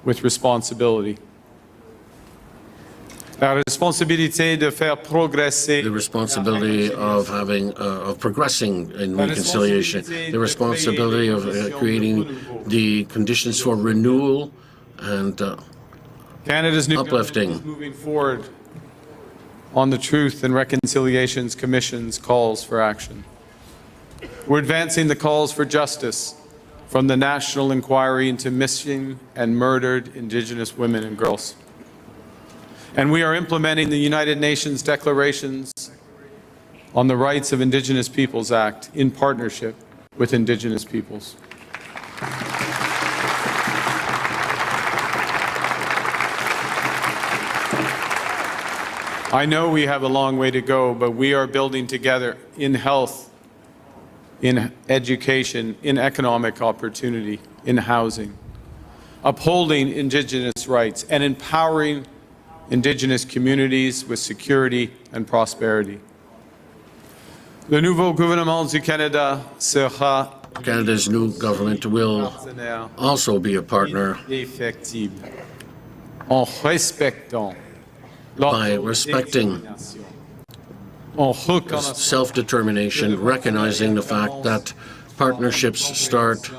with responsibility. La responsabilité de faire progresser. The responsibility of progressing in reconciliation, the responsibility of creating the conditions for renewal and Canada's new uplifting. government is moving forward on the Truth and Reconciliation Commission's calls for action. We're advancing the calls for justice from the National Inquiry into Missing and Murdered Indigenous Women and Girls. And we are implementing the United Nations Declarations on the Rights of Indigenous Peoples Act in partnership with Indigenous peoples. I know we have a long way to go, but we are building together in health, in education, in economic opportunity, in housing, upholding Indigenous rights and empowering Indigenous communities with security and prosperity. Le nouveau gouvernement du Canada sera Canada's new government will also be a partner en respectant by respecting self-determination, recognizing the fact that partnerships start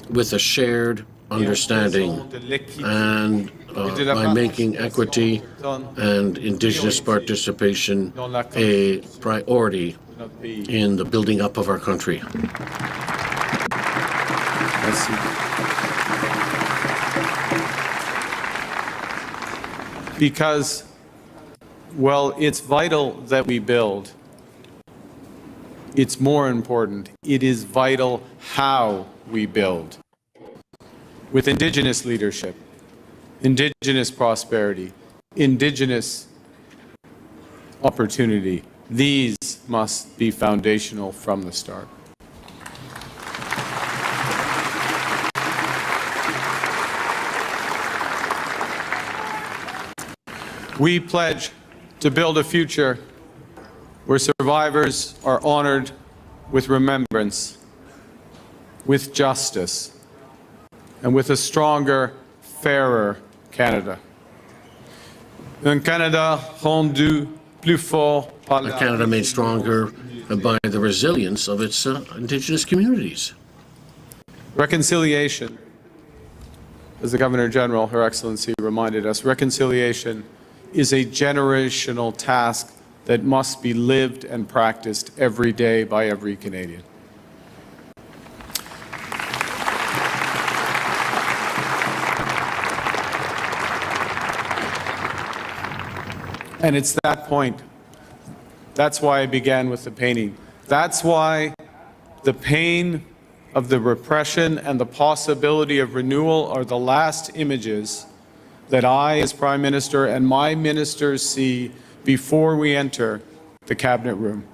with a shared understanding and by making equity and Indigenous participation a priority in the building up of our country. Because, well, it's vital that we build. It's more important. It is vital how we build. With Indigenous leadership, Indigenous prosperity, Indigenous opportunity. These must be foundational from the start. We pledge to build a future where survivors are honored with remembrance, with justice, and with a stronger, fairer Canada. Un Canada rendu plus fort par A Canada made stronger by the resilience of its Indigenous communities. Reconciliation, as the Governor General, Her Excellency, reminded us, reconciliation is a generational task that must be lived and practiced every day by every Canadian. And it's that point. That's why I began with the painting. That's why the pain of the repression and the possibility of renewal are the last images that I, as Prime Minister, and my ministers see before we enter the Cabinet room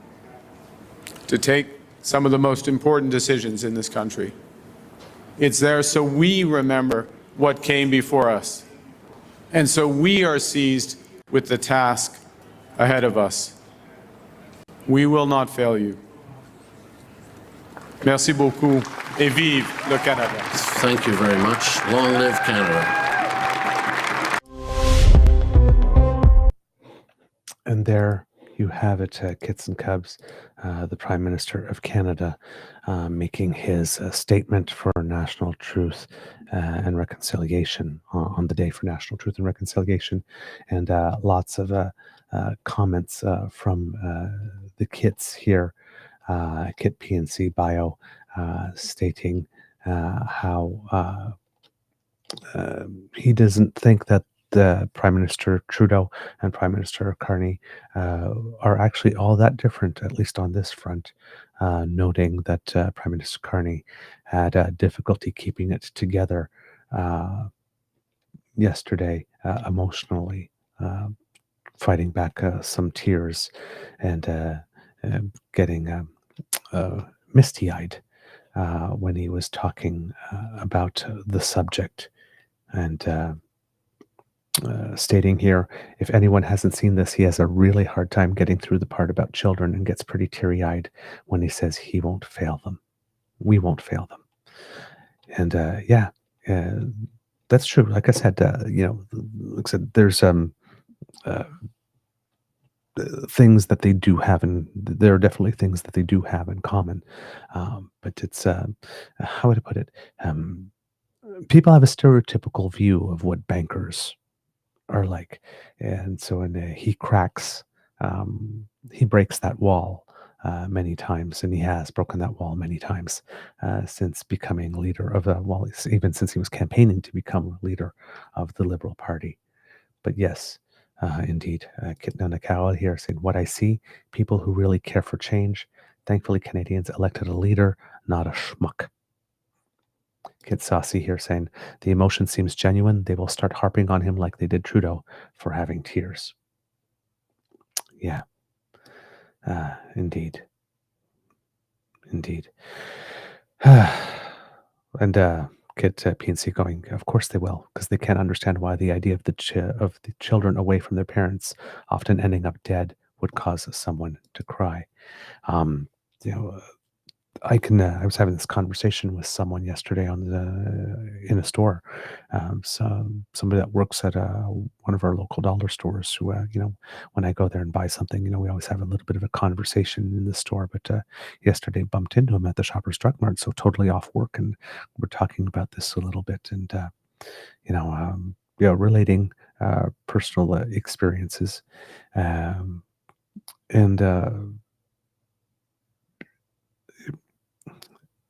to take some of the most important decisions in this country. It's there so we remember what came before us. And so we are seized with the task ahead of us. We will not fail you. Merci beaucoup et vive le Canada. Thank you very much. Long live Canada. And there you have it, kits and cubs, the Prime Minister of Canada making his statement for national truth and reconciliation on the day for national truth and reconciliation. And lots of comments from the kits here, Kit PNC Bio, stating how he doesn't think that the Prime Minister Trudeau and Prime Minister Carney are actually all that different, at least on this front, noting that Prime Minister Carney had difficulty keeping it together yesterday emotionally, fighting back some tears and getting misty-eyed when he was talking about the subject. And stating here, if anyone hasn't seen this, he has a really hard time getting through the part about children and gets pretty teary-eyed when he says he won't fail them. We won't fail them. And that's true. Like I said, like I said, there's things that they do have, and there are definitely things that they do have in common. But it's how would I put it? People have a stereotypical view of what bankers are like, and so when he cracks, he breaks that wall many times, and he has broken that wall many times since becoming leader of even since he was campaigning to become leader of the Liberal Party. But yes, indeed, Kit Nanakawa here saying, what I see, people who really care for change. Thankfully, Canadians elected a leader, not a schmuck. Kit Saucy here saying, the emotion seems genuine. They will start harping on him like they did Trudeau for having tears. Yeah, indeed. Indeed. And Kit PNC going, of course they will, because they can't understand why the idea of the children away from their parents, often ending up dead, would cause someone to cry. I was having this conversation with someone yesterday in a store. Somebody that works at one of our local dollar stores who, when I go there and buy something, we always have a little bit of a conversation in the store. But yesterday bumped into him at the Shoppers Drug Mart, so totally off work. And we're talking about this a little bit and, relating personal experiences.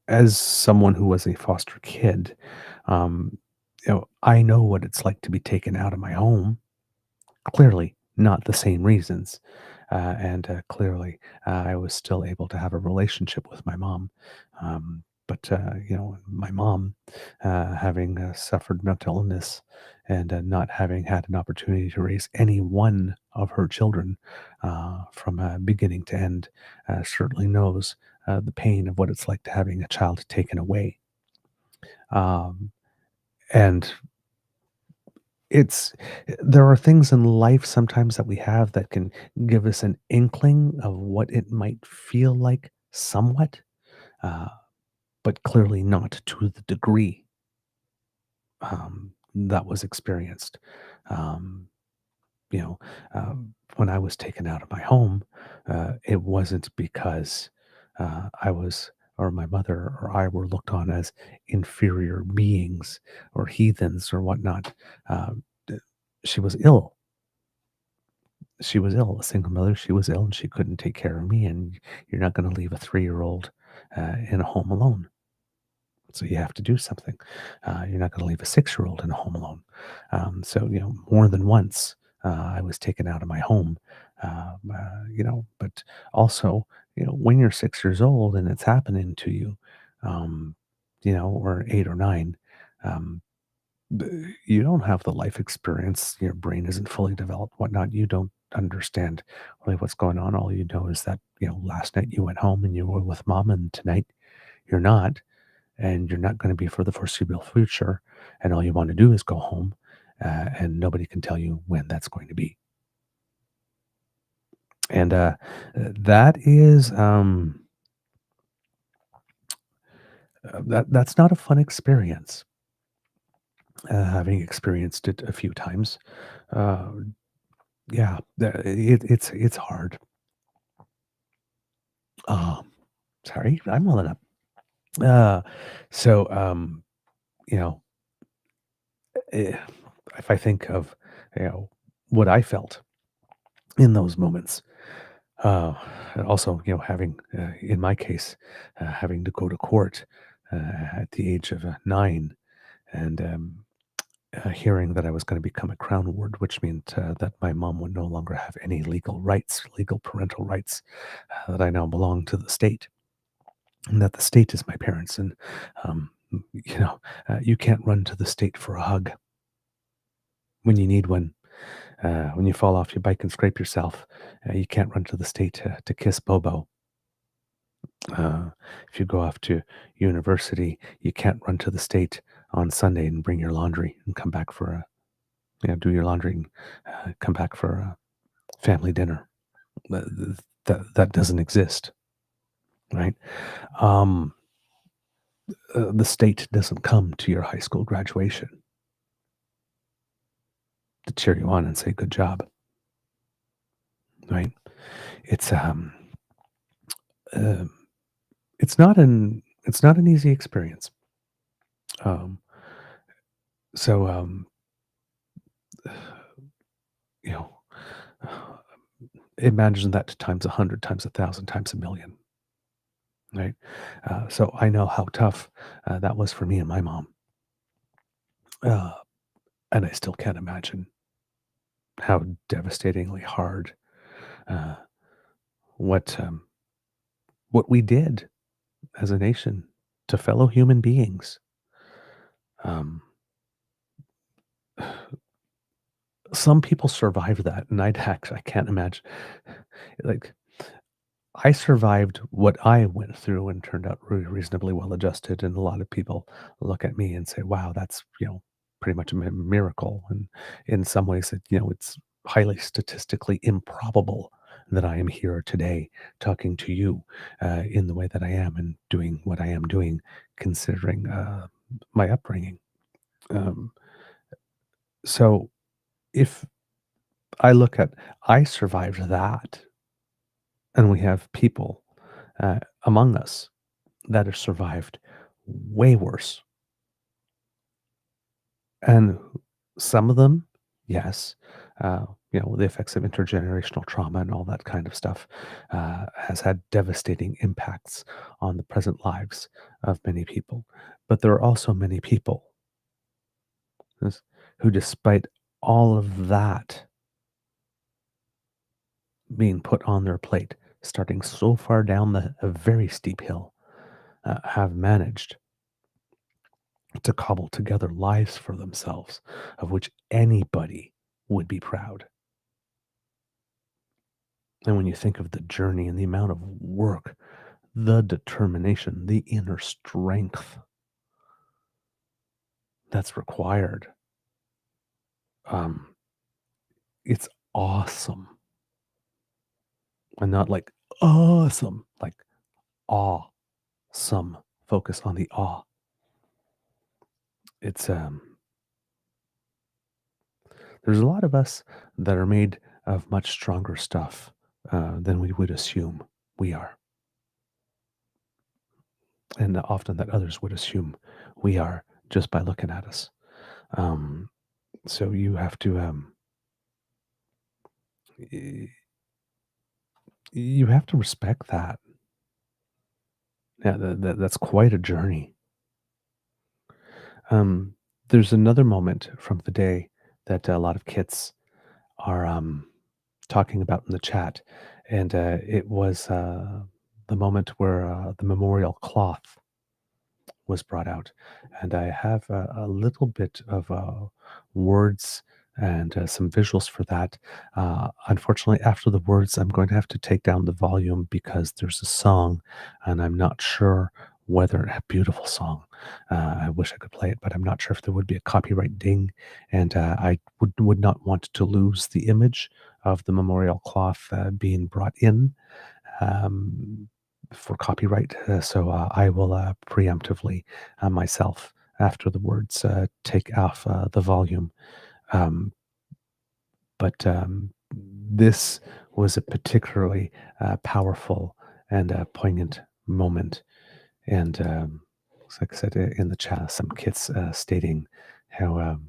As someone who was a foster kid, I know what it's like to be taken out of my home. Clearly, not the same reasons. And clearly, I was still able to have a relationship with my mom. But my mom, having suffered mental illness and not having had an opportunity to raise any one of her children from beginning to end, certainly knows the pain of what it's like to having a child taken away. And there are things in life sometimes that we have that can give us an inkling of what it might feel like somewhat, but clearly not to the degree that was experienced. When I was taken out of my home, it wasn't because I was, or my mother or I were looked on as inferior beings or heathens or whatnot. She was ill. She was ill, a single mother. She was ill and she couldn't take care of me. And you're not going to leave a 3-year-old in a home alone. So you have to do something. You're not going to leave a 6-year-old in a home alone. So, more than once, I was taken out of my home, but also, when you're 6 years old and it's happening to you, or 8 or 9, you don't have the life experience. Your brain isn't fully developed, whatnot. You don't understand really what's going on. All you know is that, last night you went home and you were with mom and tonight you're not, and you're not going to be for the foreseeable future. And all you want to do is go home, and nobody can tell you when that's going to be. And that is That's not a fun experience. Having experienced it a few times, uh, yeah, it's hard. Um, Sorry, I'm welling up. Uh, so you know, eh, if I think of what I felt in those moments, uh, and also having in my case having to go to court at the age of 9 and hearing that I was going to become a crown ward, which meant that my mom would no longer have any legal parental rights, that I now belong to the state, and that the state is my parents. And, um, you can't run to the state for a hug when you need one. When you fall off your bike and scrape yourself, you can't run to the state to kiss Bobo. Uh, if you go off to university, you can't run to the state on Sunday and bring your laundry and come back for do your laundry and come back for a family dinner. That doesn't exist, right? Um, the state doesn't come to your high school graduation to cheer you on and say good job, right? It's uh, it's not an easy experience. Um, so you know, imagine that times 100, times 1,000, times a million, right? So I know how tough that was for me and my mom, uh, and I still can't imagine how devastatingly hard uh, what what we did as a nation to fellow human beings. Um, some people survive that, and I can't imagine. Like I survived what I went through and turned out reasonably well adjusted, and a lot of people look at me and say, "Wow, that's pretty much a miracle." And in some ways, it's highly statistically improbable that I am here today talking to you in the way that I am and doing what I am doing, considering my upbringing. Um, so if I survived that, and we have people among us that have survived way worse. And some of them, yes, the effects of intergenerational trauma and all that kind of stuff has had devastating impacts on the present lives of many people. But there are also many people who, despite all of that being put on their plate, starting so far down a very steep hill, have managed to cobble together lives for themselves of which anybody would be proud. And when you think of the journey and the amount of work, the determination, the inner strength that's required, um, it's awesome. And not like awesome, like awesome. Focus on the awe. It's there's a lot of us that are made of much stronger stuff than we would assume we are. And often that others would assume we are just by looking at us. Um, so you have to y- you have to respect that. Yeah, that's quite a journey. Um, there's another moment from the day that a lot of kids are talking about in the chat, and it was the moment where the memorial cloth was brought out. And I have a little bit of words and some visuals for that. Unfortunately, after the words, I'm going to have to take down the volume because there's a song, and I'm not sure whether a beautiful song. I wish I could play it, but I'm not sure if there would be a copyright ding, and I would not want to lose the image of the memorial cloth being brought in. Um, for copyright, so I will preemptively myself, after the words, take off the volume. Um, but this was a particularly powerful and poignant moment. And like I said in the chat, some kids stating how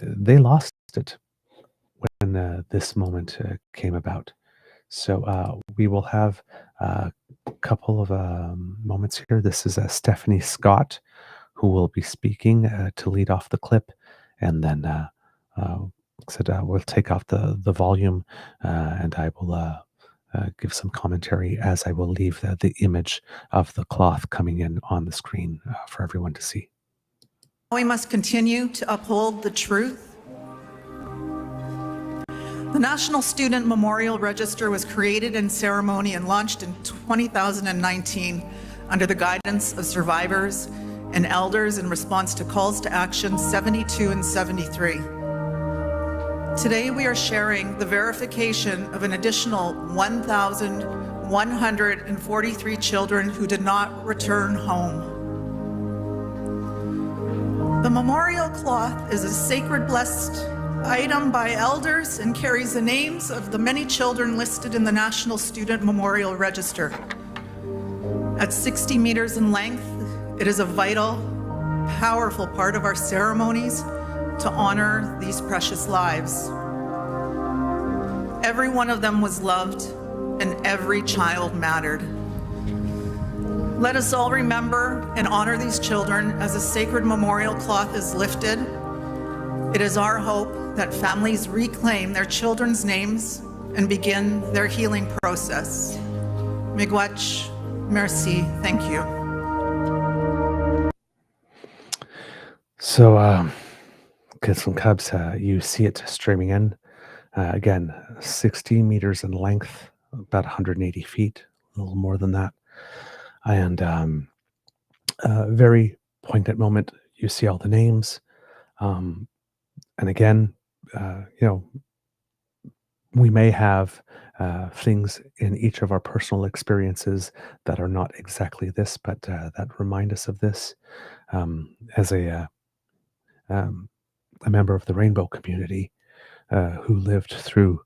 they lost it when this moment came about. So we will have a couple of moments here. This is Stephanie Scott, who will be speaking to lead off the clip, and then we'll take off the volume, and I will give some commentary as I will leave the image of the cloth coming in on the screen for everyone to see. We must continue to uphold the truth. The National Student Memorial Register was created in ceremony and launched in 2019 under the guidance of survivors and elders in response to calls to action 72 and 73. Today we are sharing the verification of an additional 1,143 children who did not return home. The memorial cloth is a sacred blessed item by elders and carries the names of the many children listed in the National Student Memorial Register. At 60 meters in length, it is a vital, powerful part of our ceremonies to honor these precious lives. Every one of them was loved, and every child mattered. Let us all remember and honor these children as a sacred memorial cloth is lifted. It is our hope that families reclaim their children's names and begin their healing process. Miigwech, merci, thank you. So, kids and cubs, you see it streaming in. Again, 60 meters in length, about 180 feet, a little more than that. And very poignant moment. You see all the names. And again, we may have things in each of our personal experiences that are not exactly this, but that remind us of this. As a member of the rainbow community who lived through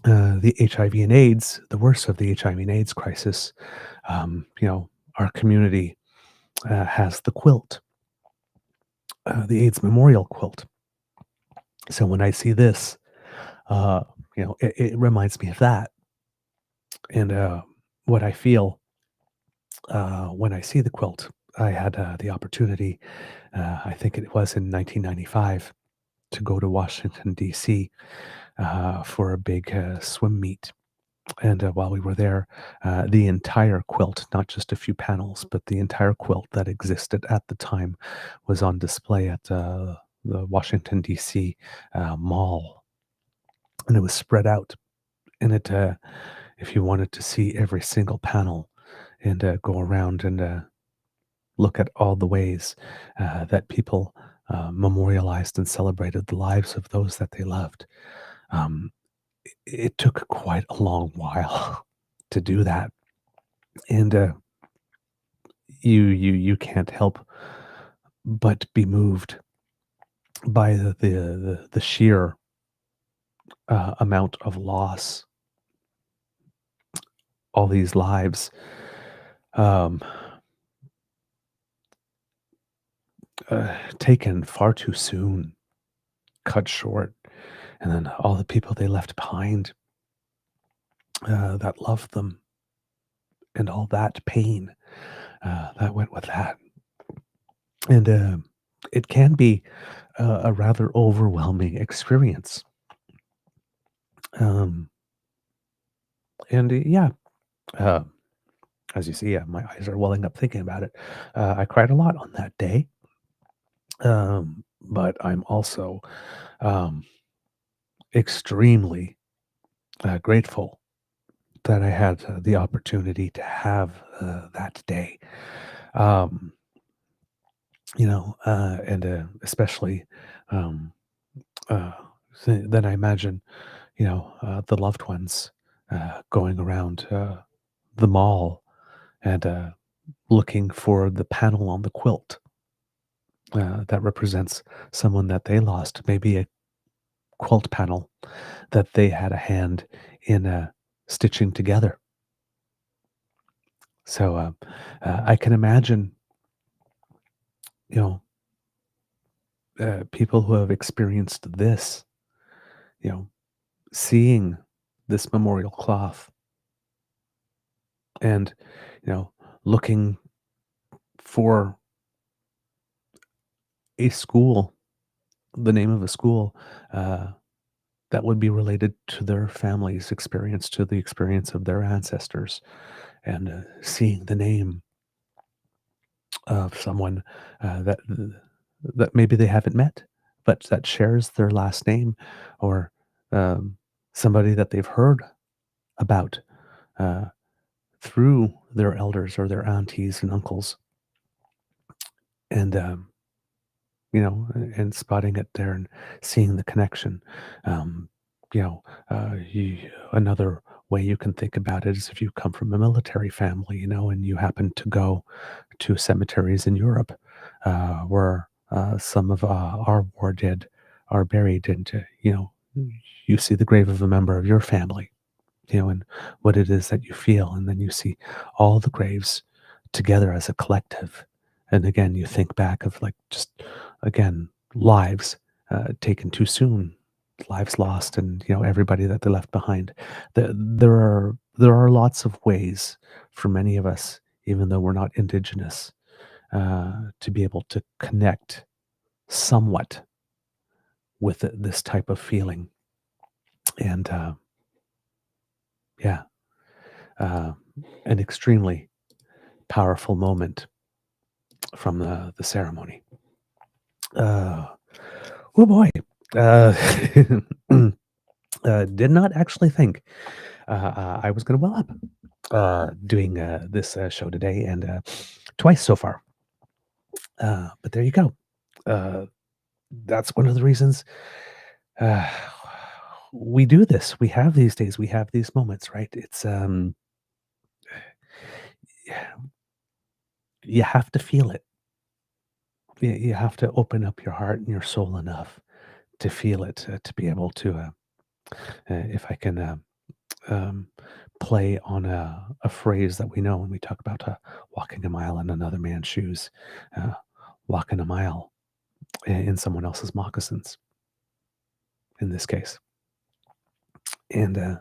the HIV and AIDS, the worst of the HIV and AIDS crisis, our community has the quilt, the AIDS memorial quilt. So when I see this, it reminds me of that. And what I feel when I see the quilt, I had the opportunity, I think it was in 1995, to go to Washington, D.C. For a big swim meet. And while we were there, the entire quilt, not just a few panels, but the entire quilt that existed at the time was on display at the Washington, D.C. Mall. And it was spread out. And it, if you wanted to see every single panel and go around and look at all the ways that people memorialized and celebrated the lives of those that they loved, it took quite a long while to do that. And you can't help but be moved by the sheer amount of loss. All these lives taken far too soon, cut short, and then all the people they left behind that loved them, and all that pain that went with that. And it can be a rather overwhelming experience. As you see, my eyes are welling up thinking about it. I cried a lot on that day, but I'm also extremely grateful that I had the opportunity to have that day. And especially then I imagine, the loved ones going around the mall and looking for the panel on the quilt that represents someone that they lost, maybe a quilt panel that they had a hand in stitching together. So I can imagine, you know, people who have experienced this, you know, seeing this memorial cloth and, you know, looking for a school, the name of a school that would be related to their family's experience, to the experience of their ancestors, and seeing the name of someone that maybe they haven't met, but that shares their last name, or um, somebody that they've heard about uh, through their elders or their aunties and uncles, and and spotting it there and seeing the connection. Um, another way you can think about it is if you come from a military family, and you happen to go to cemeteries in Europe where some of our war dead are buried, and you see the grave of a member of your family, and what it is that you feel, and then you see all the graves together as a collective, and again you think back of like just again lives taken too soon, lives lost, and everybody that they left behind. There are lots of ways for many of us, even though we're not Indigenous, to be able to connect somewhat with this type of feeling. And yeah, uh, an extremely powerful moment from the ceremony. Oh boy. Uh, did not actually think I was going to well up doing this show today, and twice so far. But there you go. That's one of the reasons uh, we do this. We have these days. We have these moments, right? It's you have to feel it. You have to open up your heart and your soul enough to feel it, to be able to, if I can um, play on a phrase that we know when we talk about walking a mile in another man's shoes, uh, walking a mile in someone else's moccasins, in this case. And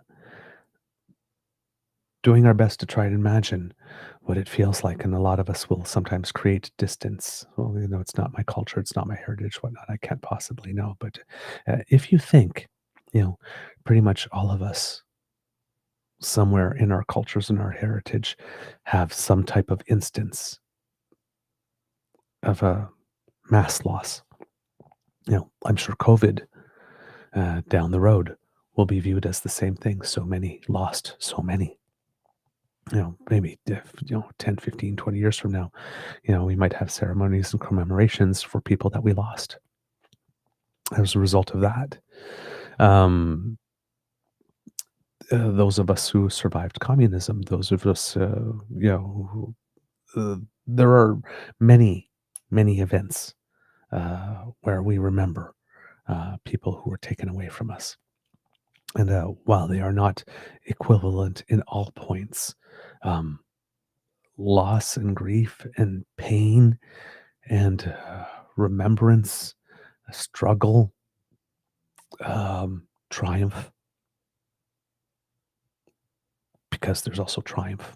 doing our best to try and imagine what it feels like. And a lot of us will sometimes create distance. Well, it's not my culture, it's not my heritage, whatnot. I can't possibly know. But if you think, pretty much all of us somewhere in our cultures and our heritage have some type of instance of a mass loss. I'm sure COVID down the road will be viewed as the same thing. So many lost, so many. Maybe 10, 15, 20 years from now, we might have ceremonies and commemorations for people that we lost as a result of that. Those of us who survived communism, those of us, there are many, many events where we remember people who were taken away from us. And while they are not equivalent in all points, loss and grief and pain and remembrance, struggle, triumph, because there's also triumph.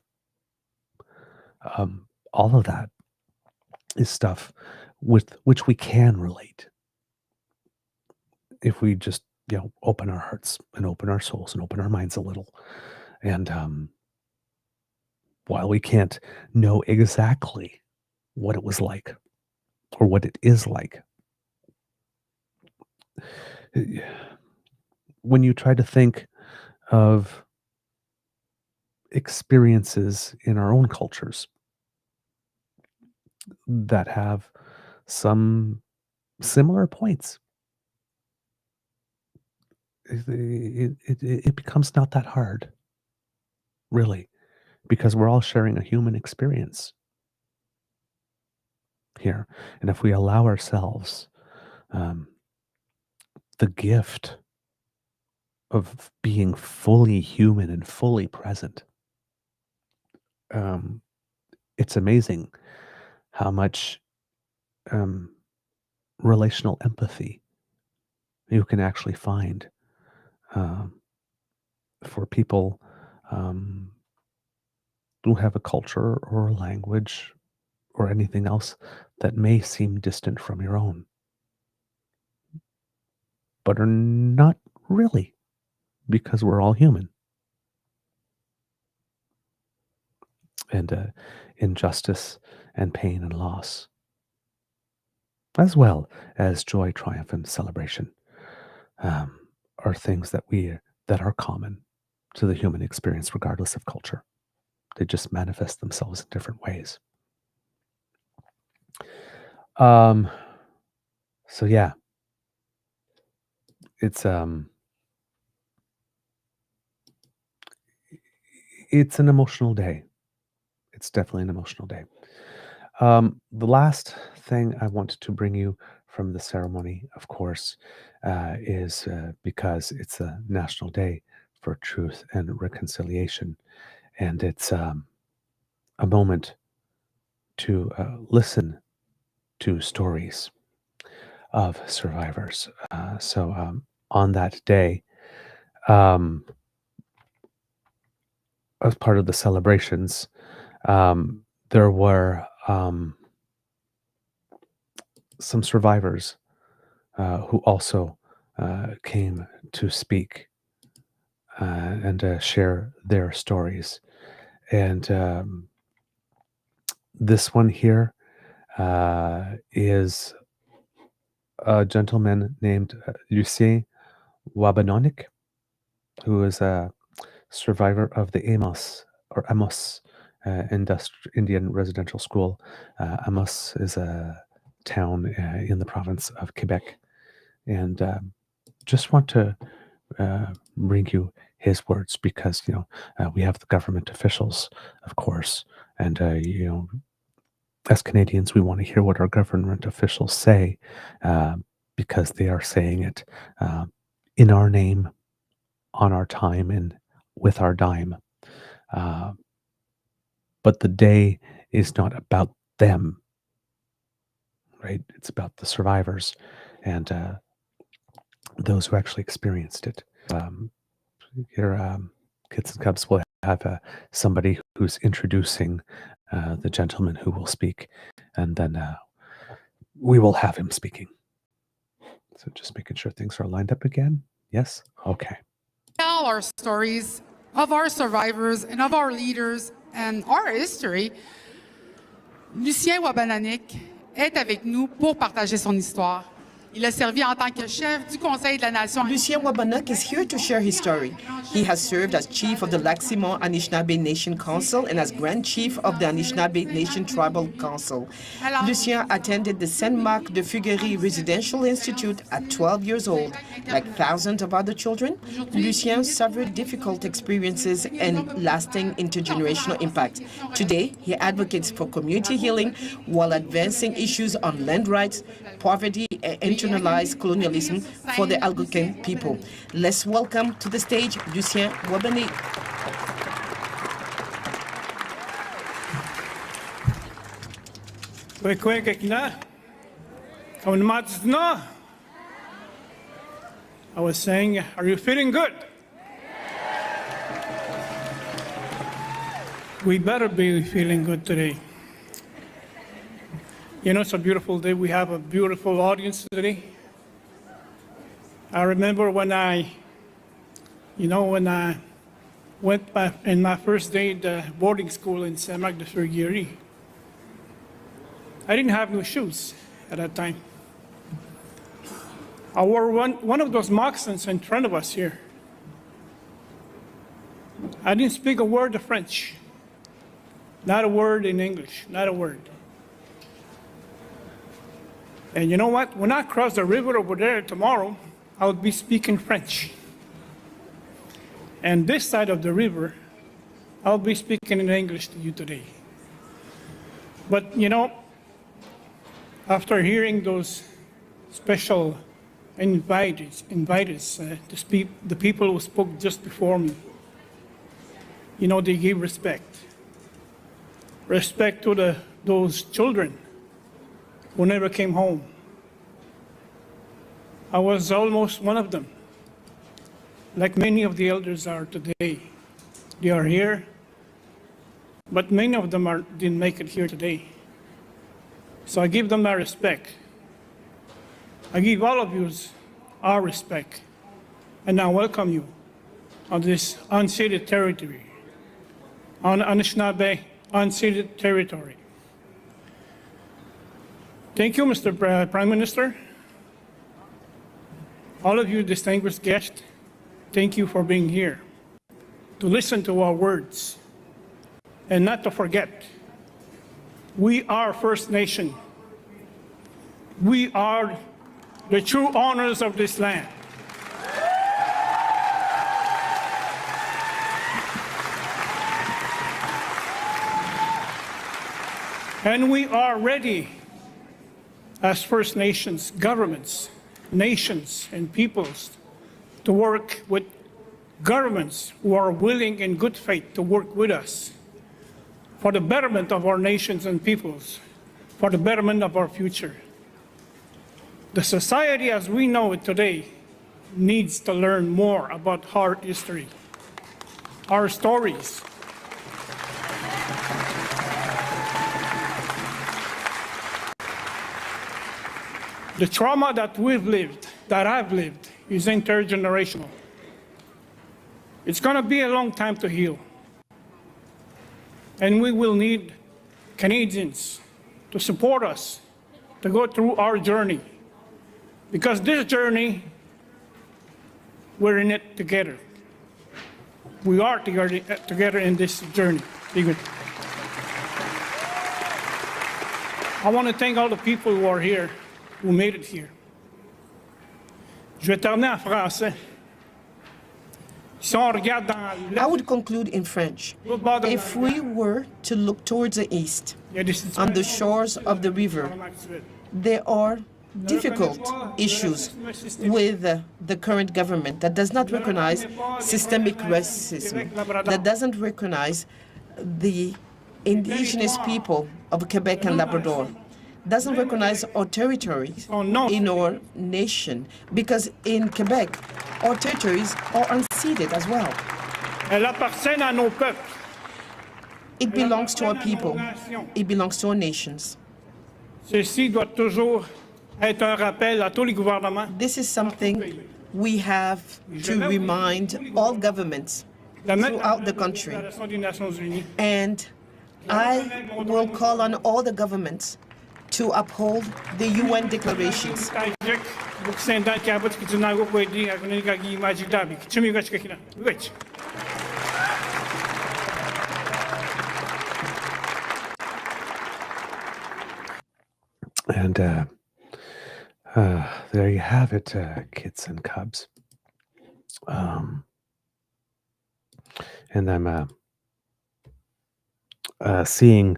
All of that is stuff with which we can relate if we just open our hearts and open our souls and open our minds a little. And while we can't know exactly what it was like or what it is like, when you try to think of experiences in our own cultures that have some similar points, it becomes not that hard, really, because we're all sharing a human experience here. And if we allow ourselves the gift of being fully human and fully present, it's amazing how much relational empathy you can actually find for people who have a culture or a language or anything else that may seem distant from your own, but are not really, because we're all human. And injustice and pain and loss, as well as joy, triumph, and celebration, are things that are common to the human experience, regardless of culture. They just manifest themselves in different ways. So yeah, it's an emotional day. It's definitely an emotional day. The last thing I want to bring you from the ceremony, of course, is because it's a National Day for Truth and Reconciliation. And it's a moment to listen to stories of survivors. So on that day, as part of the celebrations, there were some survivors who also came to speak and share their stories. And this one here is a gentleman named Lucien Wabanonik, who is a survivor of the Amos Indian Residential School. Amos is a town in the province of Quebec. And just want to bring you his words because, we have the government officials, of course. And, as Canadians, we want to hear what our government officials say because they are saying it in our name, on our time, and with our dime. But the day is not about them, right? It's about the survivors and those who actually experienced it. Here, Kids and Cubs will have somebody who's introducing the gentleman who will speak, and then we will have him speaking. So just making sure things are lined up again. Yes? Okay. Tell our stories of our survivors and of our leaders and our history. Lucien Wabanonik est avec nous pour partager son histoire. Il a servi en tant que chef du Conseil de la Nation. Lucien Wabanonik is here to share his story. He has served as chief of the Lac-Simon Anishinaabe Nation Council and as Grand Chief of the Anishinaabe Nation Tribal Council. Lucien attended the Saint-Marc de Fuguerie Residential Institute at 12 years old. Like thousands of other children, Lucien suffered difficult experiences and lasting intergenerational impact. Today, he advocates for community healing while advancing issues on land rights, poverty, and internalized colonialism for the Algonquin people. Let's welcome to the stage Lucien Wabanonik. I was saying, are you feeling good? We better be feeling good today. It's a beautiful day. We have a beautiful audience today. I remember when I went back in my first day at boarding school in Saint-Marc de Fuguerie. I didn't have no shoes at that time. I wore one of those moccasins in front of us here. I didn't speak a word of French. Not a word in English, not a word. And you know what? When I cross the river over there tomorrow, I'll be speaking French. And this side of the river, I'll be speaking in English to you today. But, you know, after hearing those special invitees to speak, the people who spoke just before me, you know, they gave respect. Respect to those children who never came home. I was almost one of them, like many of the elders are today. They are here, but many of them didn't make it here today. So I give them my respect. I give all of you our respect, and I welcome you on this unceded territory, on Anishinaabe unceded territory. Thank you, Mr. Prime Minister. All of you distinguished guests, thank you for being here to listen to our words and not to forget. We are First Nation. We are the true owners of this land. And we are ready as First Nations governments, nations, and peoples to work with governments who are willing in good faith to work with us for the betterment of our nations and peoples, for the betterment of our future. The society as we know it today needs to learn more about our history, our stories. The trauma that we've lived, that I've lived, is intergenerational. It's going to be a long time to heal. And we will need Canadians to support us to go through our journey. Because this journey, we're in it together. We are together in this journey. Be good. I want to thank all the people who are here, who made it here. Je vais terminer en français. Si on regarde dans I would conclude in French. If we were to look towards the east, on the shores of the river, there are difficult issues with the current government that does not recognize systemic racism, that doesn't recognize the indigenous people of Quebec and Labrador, doesn't recognize our territories in our nation, because in Quebec, our territories are unceded as well. Elle appartient à nos peuples. It belongs to our people. It belongs to our nations. Ceci doit toujours être un rappel à tous les gouvernements. This is something we have to remind all governments throughout the country. And I will call on all the governments to uphold the UN declarations. And there you have it, kids and cubs. And I'm seeing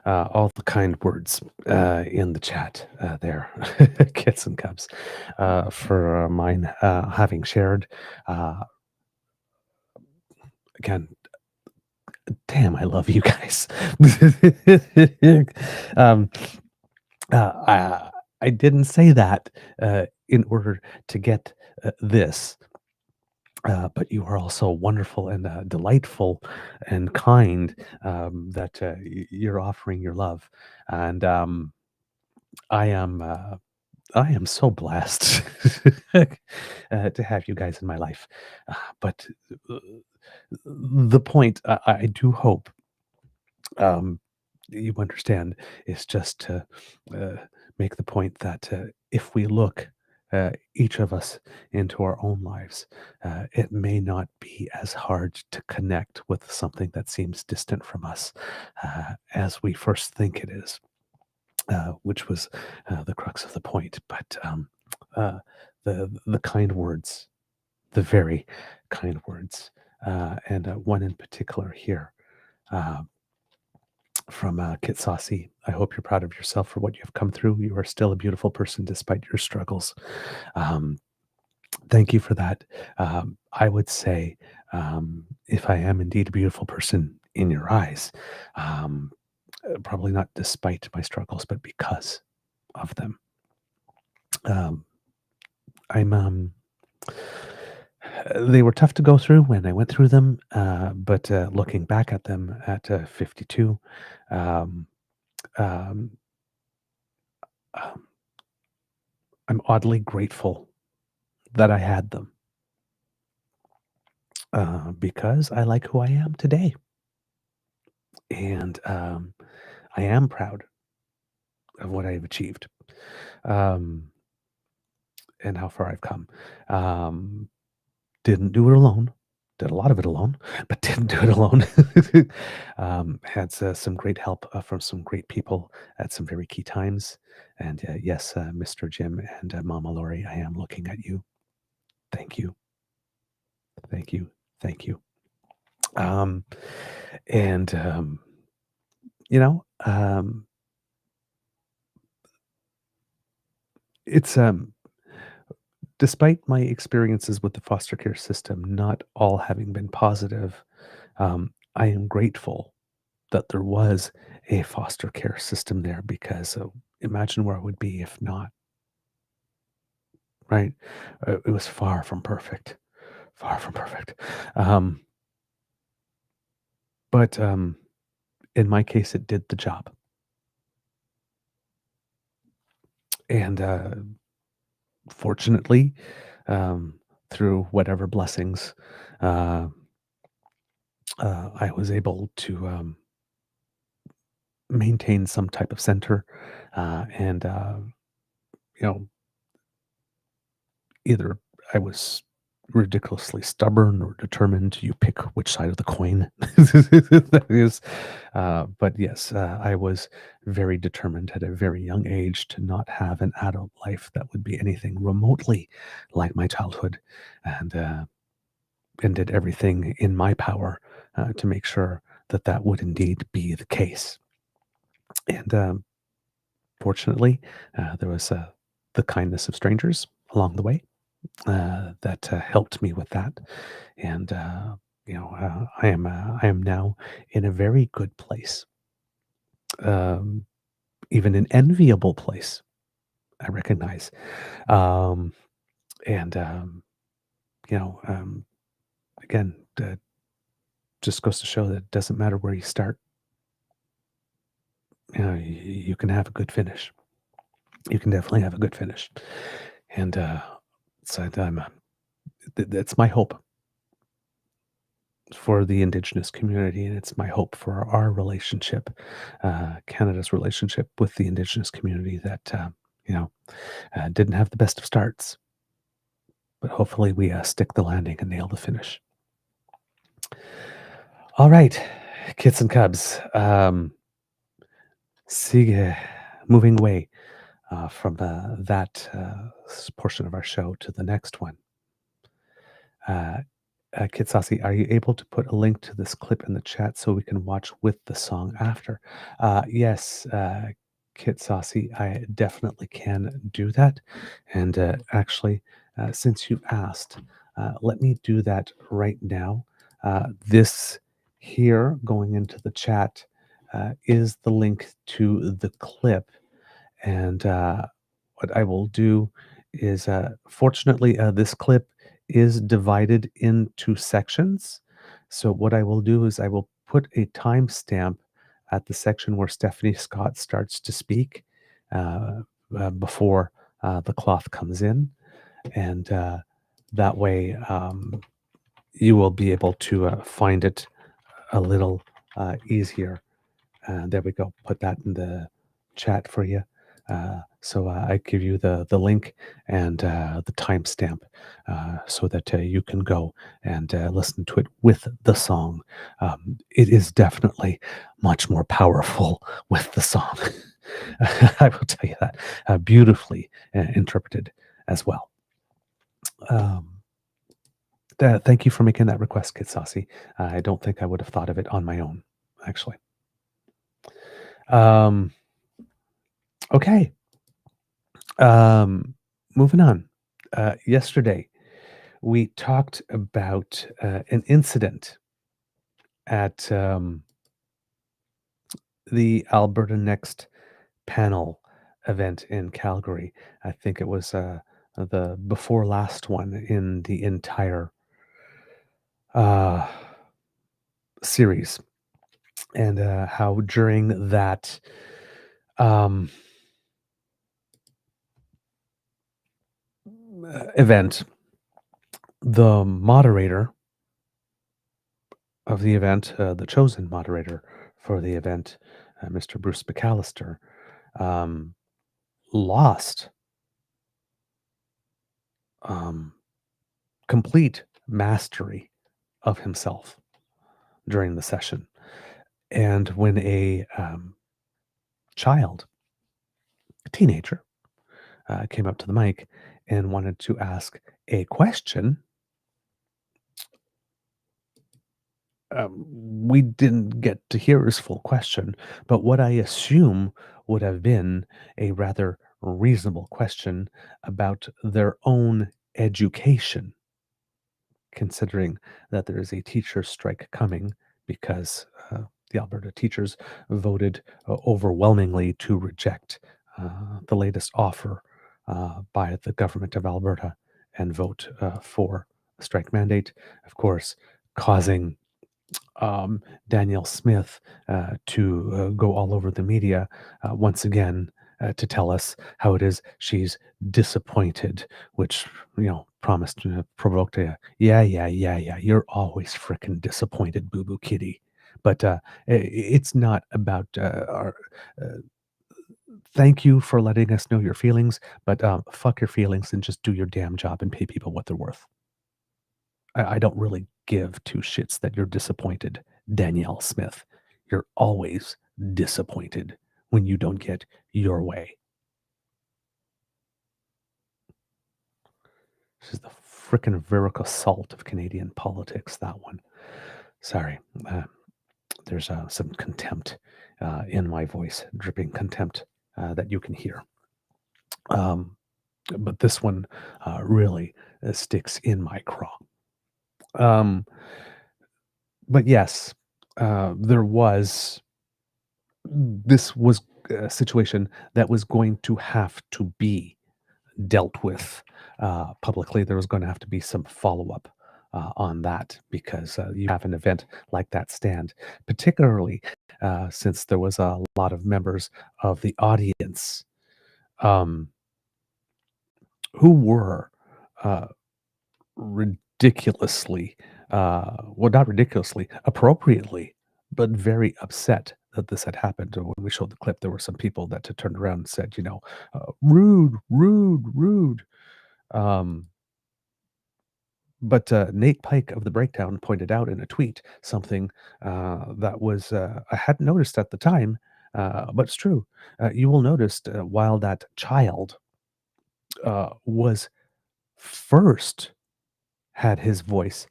all the kind words in the chat there, kids and cubs, for mine having shared. Again, damn, I love you guys. I didn't say that in order to get this. But you are also wonderful and delightful and kind, that you're offering your love, and I am so blessed to have you guys in my life. But the point I do hope you understand is just to make the point that if we look each of us into our own lives, it may not be as hard to connect with something that seems distant from us as we first think it is, which was the crux of the point. But the kind words, the very kind words, and one in particular here, From Kit Saucy. I hope you're proud of yourself for what you have come through. You are still a beautiful person despite your struggles. Thank you for that. I would say, if I am indeed a beautiful person in your eyes, probably not despite my struggles, but because of them. They were tough to go through when I went through them, but looking back at them at 52, um, um, um, I'm oddly grateful that I had them, because I like who I am today. And I am proud of what I've achieved, um, and how far I've come. Didn't do it alone. Did a lot of it alone, but didn't do it alone. Had some great help from some great people at some very key times. And yes, Mr. Jim and Mama Lori, I am looking at you. Thank you. Thank you. Thank you. And, you know, it's despite my experiences with the foster care system not all having been positive, I am grateful that there was a foster care system there, because imagine where I would be if not, right? It was far from perfect, far from perfect. But in my case, it did the job. And fortunately, through whatever blessings, I was able to maintain some type of center, and you know, either I was ridiculously stubborn or determined. You pick which side of the coin that is. But yes, I was very determined at a very young age to not have an adult life that would be anything remotely like my childhood, and did everything in my power to make sure that that would indeed be the case. And fortunately, there was the kindness of strangers along the way that helped me with that. And I am now in a very good place, even an enviable place, I recognize. And again, just goes to show that it doesn't matter where you start. You can have a good finish. You can definitely have a good finish. And so that's my hope for the Indigenous community, and it's my hope for our relationship, Canada's relationship with the Indigenous community, that didn't have the best of starts, but hopefully we stick the landing and nail the finish. All right, kits and cubs, moving away from that portion of our show to the next one. Kit Saucy, are you able to put a link to this clip in the chat so we can watch with the song after? Yes, Kit Saucy, I definitely can do that. And actually, since you asked, let me do that right now. This here going into the chat is the link to the clip. And what I will do is, fortunately, this clip is divided into sections. So what I will do is I will put a timestamp at the section where Stephanie Scott starts to speak before the cloth comes in. And that way you will be able to find it a little easier. There we go. Put that in the chat for you. So I give you the link and the timestamp so that you can go and listen to it with the song. It is definitely much more powerful with the song. I will tell you that. Beautifully interpreted as well. Thank you for making that request, Kit Saucy. I don't think I would have thought of it on my own. actually. Okay. Moving on. Yesterday, we talked about an incident at the Alberta Next panel event in Calgary. I think it was the before last one in the entire series, and how during that event, the moderator of the event, the chosen moderator for the event, Mr. Bruce McAllister, lost complete mastery of himself during the session. And when a child, a teenager, came up to the mic and wanted to ask a question, we didn't get to hear his full question, but what I assume would have been a rather reasonable question about their own education, considering that there is a teacher strike coming because the Alberta teachers voted overwhelmingly to reject the latest offer by the Government of Alberta and vote for a strike mandate, of course, causing Danielle Smith to go all over the media once again to tell us how it is she's disappointed, which, promised to provoked a yeah, you're always frickin' disappointed, boo-boo kitty. But it's not about our... thank you for letting us know your feelings, but fuck your feelings and just do your damn job and pay people what they're worth. I don't really give two shits that you're disappointed, Danielle Smith. You're always disappointed when you don't get your way. This is the frickin' Viric assault of Canadian politics, that one. Sorry. There's some contempt in my voice, dripping contempt that you can hear. But this one really sticks in my craw. But yes, this was a situation that was going to have to be dealt with publicly. There was going to have to be some follow-up on that, because you have an event like that stand, particularly since there was a lot of members of the audience who were ridiculously, not ridiculously, appropriately, but very upset that this had happened. When we showed the clip, there were some people that turned around and said, rude, rude, rude. But Nate Pike of The Breakdown pointed out in a tweet something that was, I hadn't noticed at the time, but it's true. You will notice while that child was first had his voice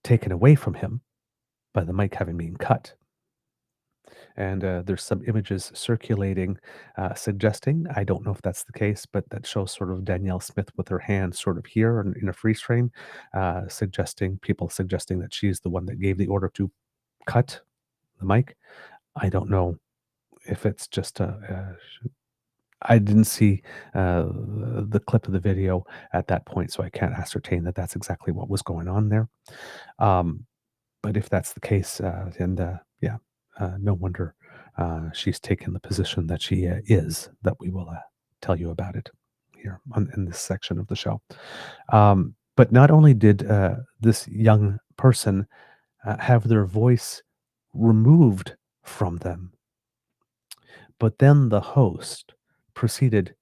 taken away from him by the mic having been cut. And there's some images circulating suggesting, I don't know if that's the case, but that shows sort of Danielle Smith with her hand sort of here in a freeze frame, people suggesting that she's the one that gave the order to cut the mic. I don't know if it's just I didn't see the clip of the video at that point, so I can't ascertain that that's exactly what was going on there. But if that's the case, then no wonder she's taken the position that she is, that we will tell you about it here in this section of the show. But not only did this young person have their voice removed from them, but then the host proceeded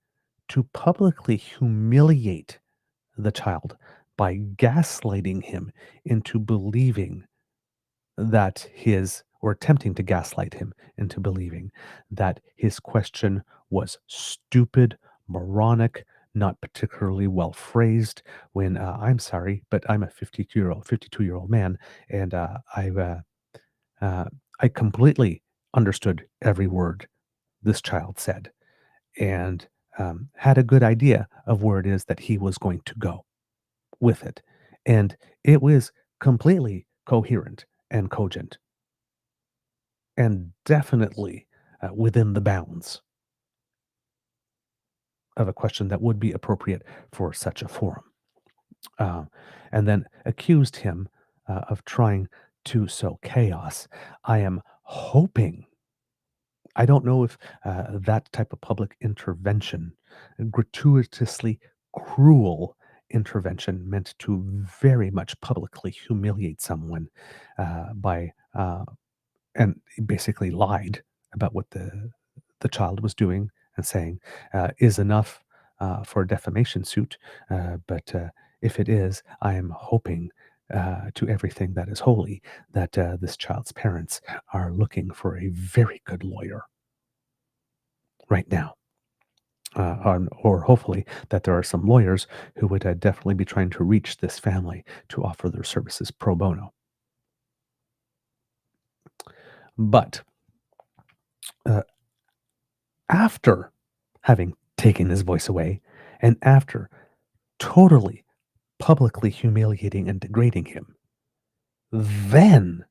to publicly humiliate the child by gaslighting him into believing that or attempting to gaslight him into believing that his question was stupid, moronic, not particularly well phrased, when I'm sorry, but I'm a 52-year-old man, and I completely understood every word this child said and had a good idea of where it is that he was going to go with it. And it was completely coherent and cogent and definitely within the bounds of a question that would be appropriate for such a forum. And then accused him of trying to sow chaos. I am hoping, I don't know if that type of public intervention, gratuitously cruel intervention meant to very much publicly humiliate someone by and basically lied about what the child was doing and saying is enough for a defamation suit. But if it is, I am hoping to everything that is holy that this child's parents are looking for a very good lawyer right now. Or hopefully that there are some lawyers who would definitely be trying to reach this family to offer their services pro bono. But after having taken his voice away and after totally publicly humiliating and degrading him, then,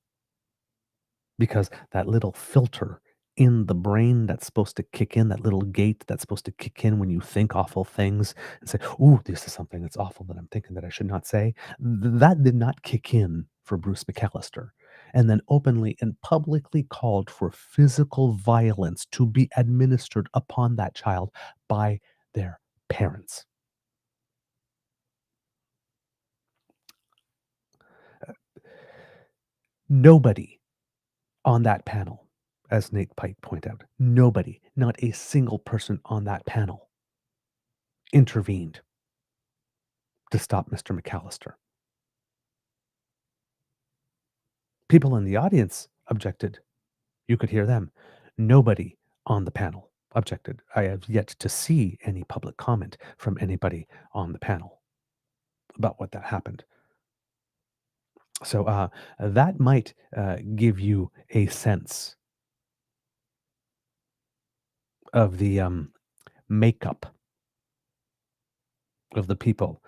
because that little filter in the brain that's supposed to kick in, that little gate that's supposed to kick in when you think awful things and say, "Ooh, this is something that's awful that I'm thinking that I should not say," that did not kick in for Bruce McAllister. And then openly and publicly called for physical violence to be administered upon that child by their parents. Nobody on that panel, as Nate Pike pointed out, nobody, not a single person on that panel intervened to stop Mr. McAllister. People in the audience objected. You could hear them. Nobody on the panel objected. I have yet to see any public comment from anybody on the panel about what that happened. So that might give you a sense of the makeup of the people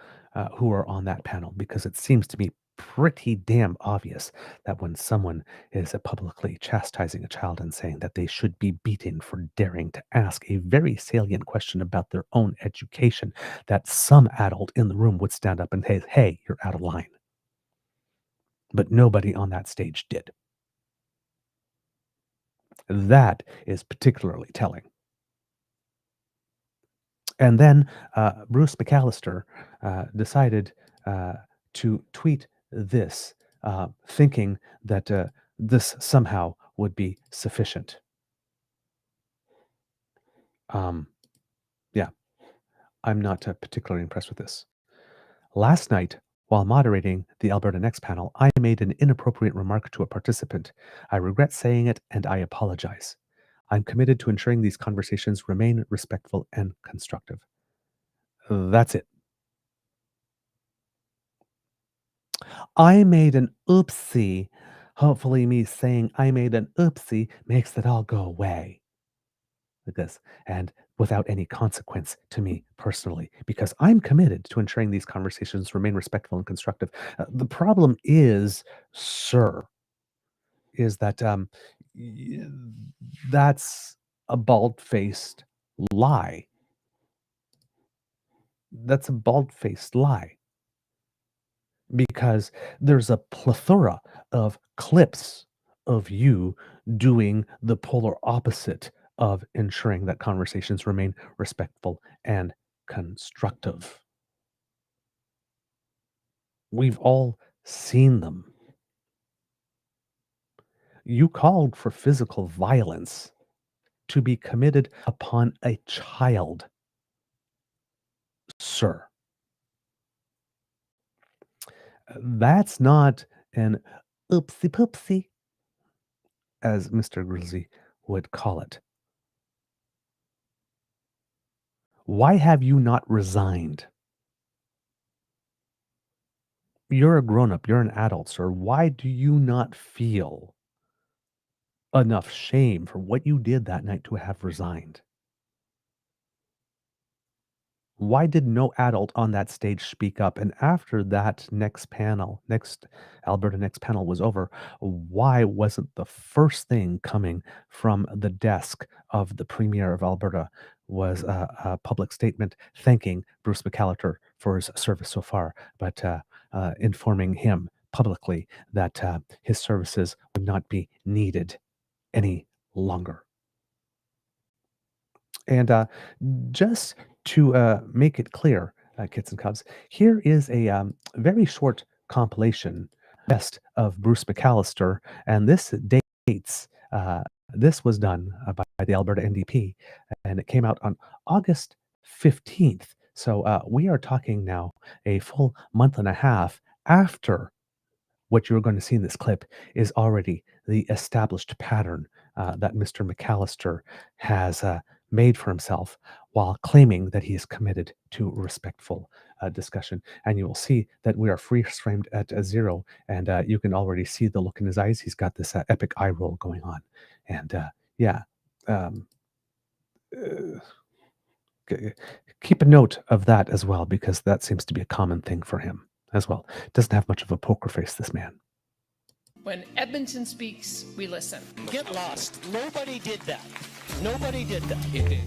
who are on that panel, because it seems to me pretty damn obvious that when someone is publicly chastising a child and saying that they should be beaten for daring to ask a very salient question about their own education, that some adult in the room would stand up and say, "Hey, you're out of line." But nobody on that stage did. That is particularly telling. And then Bruce McAllister decided to tweet this, thinking that this somehow would be sufficient. Yeah, I'm not particularly impressed with this. Last night, while moderating the Alberta Next panel, I made an inappropriate remark to a participant. I regret saying it and I apologize. I'm committed to ensuring these conversations remain respectful and constructive. That's it. I made an oopsie. Hopefully, me saying I made an oopsie makes it all go away. Like this, and without any consequence to me personally, because I'm committed to ensuring these conversations remain respectful and constructive. The problem is, sir, is that y- that's a bald-faced lie. That's a bald-faced lie. Because there's a plethora of clips of you doing the polar opposite of ensuring that conversations remain respectful and constructive. We've all seen them. You called for physical violence to be committed upon a child, sir. That's not an oopsie poopsie, as Mr. Grizzly would call it. Why have you not resigned? You're a grown up, you're an adult, sir. Why do you not feel enough shame for what you did that night to have resigned? Why did no adult on that stage speak up? And after that next Alberta Next panel was over, why wasn't the first thing coming from the desk of the Premier of Alberta was a public statement thanking Bruce McAllister for his service so far, but informing him publicly that his services would not be needed any longer? And just to make it clear, kids and cubs, here is a very short compilation best of Bruce McAllister, and this dates. This was done by the Alberta NDP, and it came out on August 15th. So we are talking now a full month and a half after what you're going to see in this clip is already the established pattern that Mr. McAllister has made for himself while claiming that he is committed to respectful discussion. And you will see that we are freeze framed at a 0, and you can already see the look in his eyes. He's got this epic eye roll going on. And yeah, um, uh, keep a note of that as well, because that seems to be a common thing for him as well. Doesn't have much of a poker face, this man. When Edmonton speaks, we listen. Get lost. Nobody did that. Nobody did that. It did.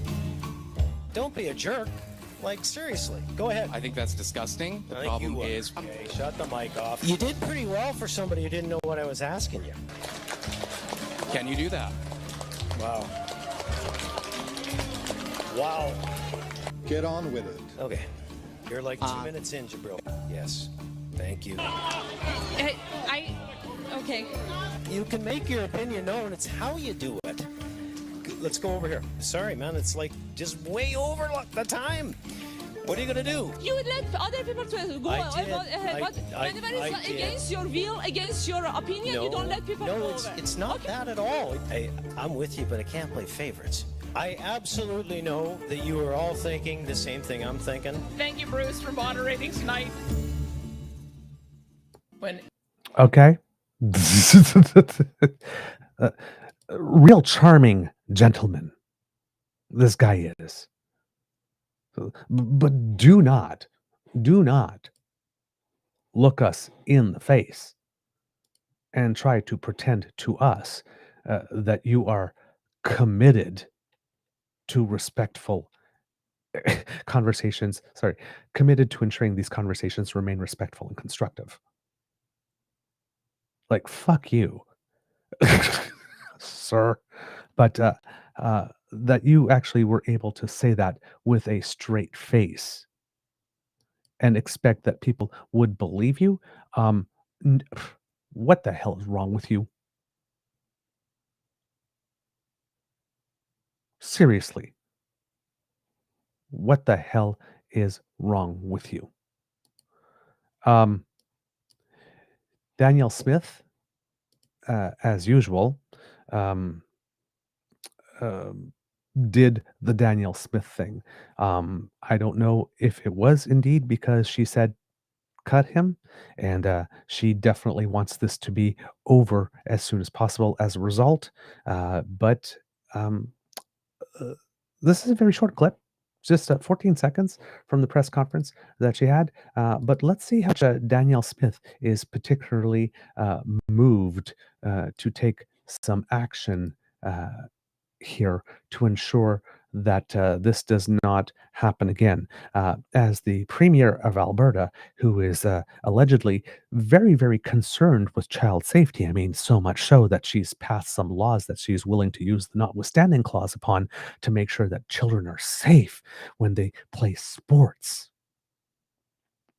Don't be a jerk. Like, seriously. Go ahead. I think that's disgusting. The I think problem you are. is... Okay, shut the mic off. You did pretty well for somebody who didn't know what I was asking you. Can you do that? Wow. Wow. Get on with it. Okay. You're like 2 minutes in, Jabril. Yes. Thank you. Okay. You can make your opinion known. It's how you do it. Let's go over here. Sorry, man. It's like just way over the time. What are you going to do? You would let other people to go ahead, but whenever it's against your will, against your opinion, you don't let people go over. No, it's not that at all. I'm with you, but I can't play favorites. I absolutely know that you are all thinking the same thing I'm thinking. Thank you, Bruce, for moderating tonight. Okay. Real charming gentleman, this guy is. But do not look us in the face and try to pretend to us that you are committed to respectful conversations. Sorry, committed to ensuring these conversations remain respectful and constructive. Like, fuck you, sir. But that you actually were able to say that with a straight face and expect that people would believe you. What the hell is wrong with you? Seriously. What the hell is wrong with you? Danielle Smith, as usual, did the Danielle Smith thing. I don't know if it was indeed because she said cut him, and she definitely wants this to be over as soon as possible as a result. But this is a very short clip, just 14 seconds from the press conference that she had. But let's see how Danielle Smith is particularly moved to take some action here to ensure that this does not happen again. As the Premier of Alberta, who is allegedly very, very concerned with child safety, I mean, so much so that she's passed some laws that she's willing to use the notwithstanding clause upon to make sure that children are safe when they play sports.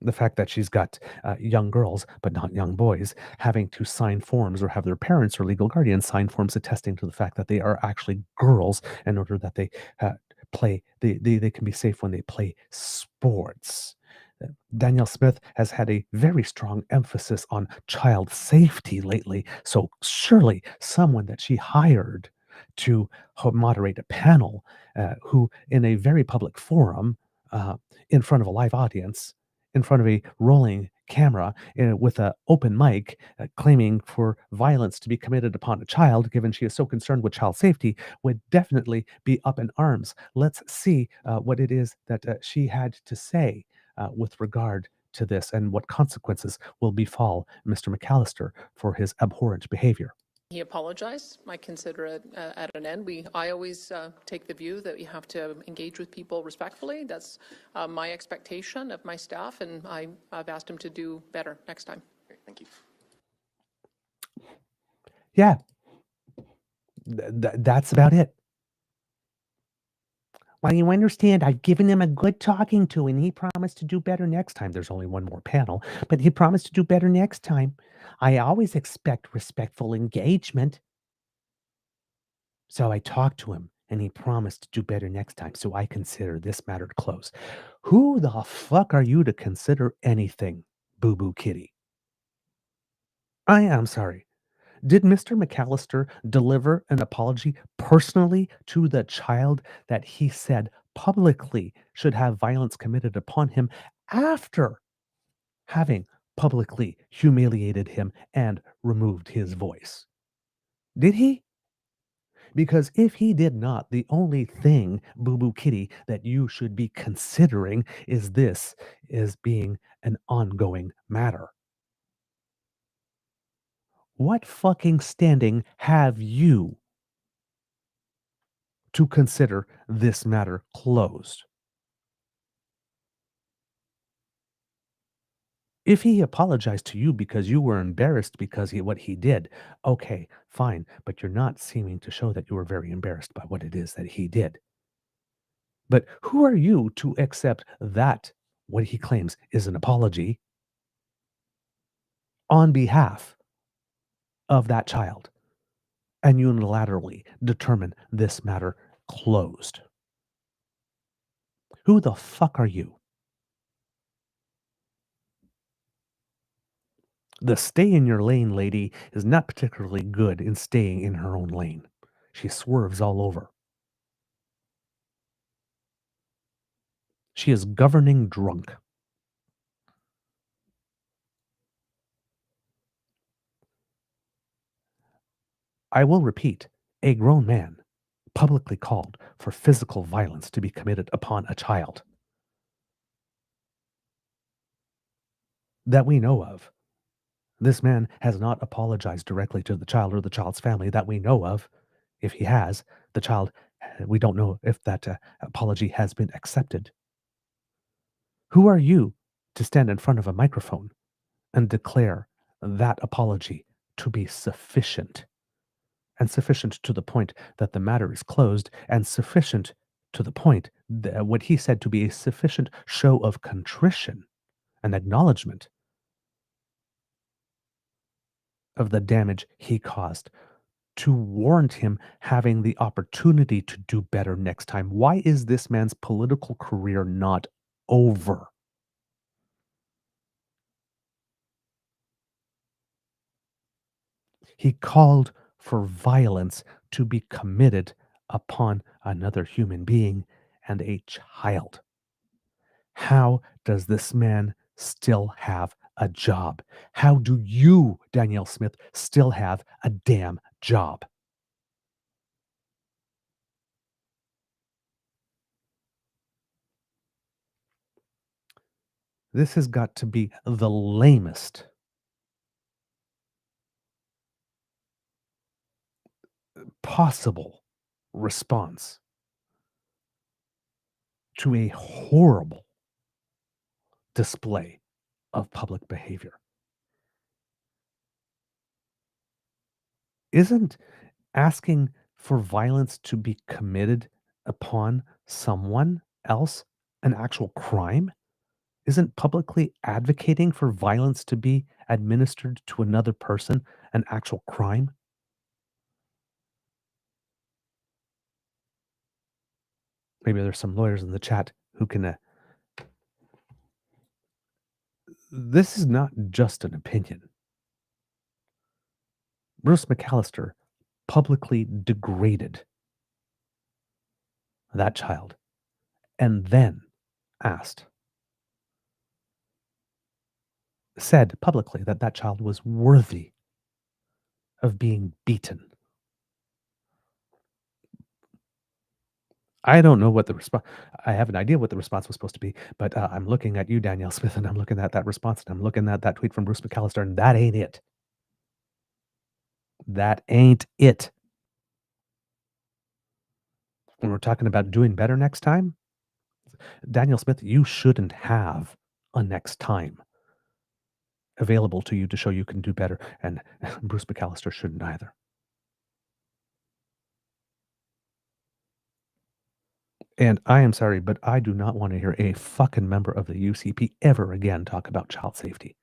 The fact that she's got young girls, but not young boys, having to sign forms or have their parents or legal guardians sign forms attesting to the fact that they are actually girls in order that they they can be safe when they play sports. Danielle Smith has had a very strong emphasis on child safety lately, so surely someone that she hired to moderate a panel who, in a very public forum, in front of a live audience, in front of a rolling camera with an open mic claiming for violence to be committed upon a child, given she is so concerned with child safety, would definitely be up in arms. Let's see what it is that she had to say with regard to this and what consequences will befall Mr. McAllister for his abhorrent behavior. He apologized. I consider it at an end. I always take the view that you have to engage with people respectfully. That's my expectation of my staff, and I've asked him to do better next time. Great, thank you. Yeah, that's about it. Well, you understand, I've given him a good talking to, and he promised to do better next time. There's only one more panel, but he promised to do better next time. I always expect respectful engagement. So I talked to him, and he promised to do better next time, so I consider this matter closed. Who the fuck are you to consider anything, Boo-Boo Kitty? I am sorry. Did Mr. McAllister deliver an apology personally to the child that he said publicly should have violence committed upon him after having publicly humiliated him and removed his voice? Did he? Because if he did not, the only thing, Boo Boo Kitty, that you should be considering is this is being an ongoing matter. What fucking standing have you to consider this matter closed? If he apologized to you because you were embarrassed because what he did, okay, fine, but you're not seeming to show that you were very embarrassed by what it is that he did. But who are you to accept that what he claims is an apology on behalf of that child and unilaterally determine this matter closed? Who the fuck are you? The stay in your lane lady is not particularly good in staying in her own lane. She swerves all over. She is governing drunk. I will repeat, a grown man publicly called for physical violence to be committed upon a child that we know of. This man has not apologized directly to the child or the child's family that we know of. If he has, the child, we don't know if that apology has been accepted. Who are you to stand in front of a microphone and declare that apology to be sufficient? And sufficient to the point that the matter is closed, and sufficient to the point that what he said to be a sufficient show of contrition and acknowledgement of the damage he caused to warrant him having the opportunity to do better next time. Why is this man's political career not over? He called for violence to be committed upon another human being and a child. How does this man still have a job? How do you, Danielle Smith, still have a damn job? This has got to be the lamest possible response to a horrible display of public behavior. Isn't asking for violence to be committed upon someone else an actual crime? Isn't publicly advocating for violence to be administered to another person an actual crime? Maybe there's some lawyers in the chat who can. This is not just an opinion. Bruce McAllister publicly degraded that child and then asked said publicly that that child was worthy of being beaten. I don't know what the response. I have an idea what the response was supposed to be, but I'm looking at you, Danielle Smith, and I'm looking at that response, and I'm looking at that tweet from Bruce McAllister, and that ain't it. That ain't it. When we're talking about doing better next time, Danielle Smith, you shouldn't have a next time available to you to show you can do better, and Bruce McAllister shouldn't either. And I am sorry, but I do not want to hear a fucking member of the UCP ever again talk about child safety.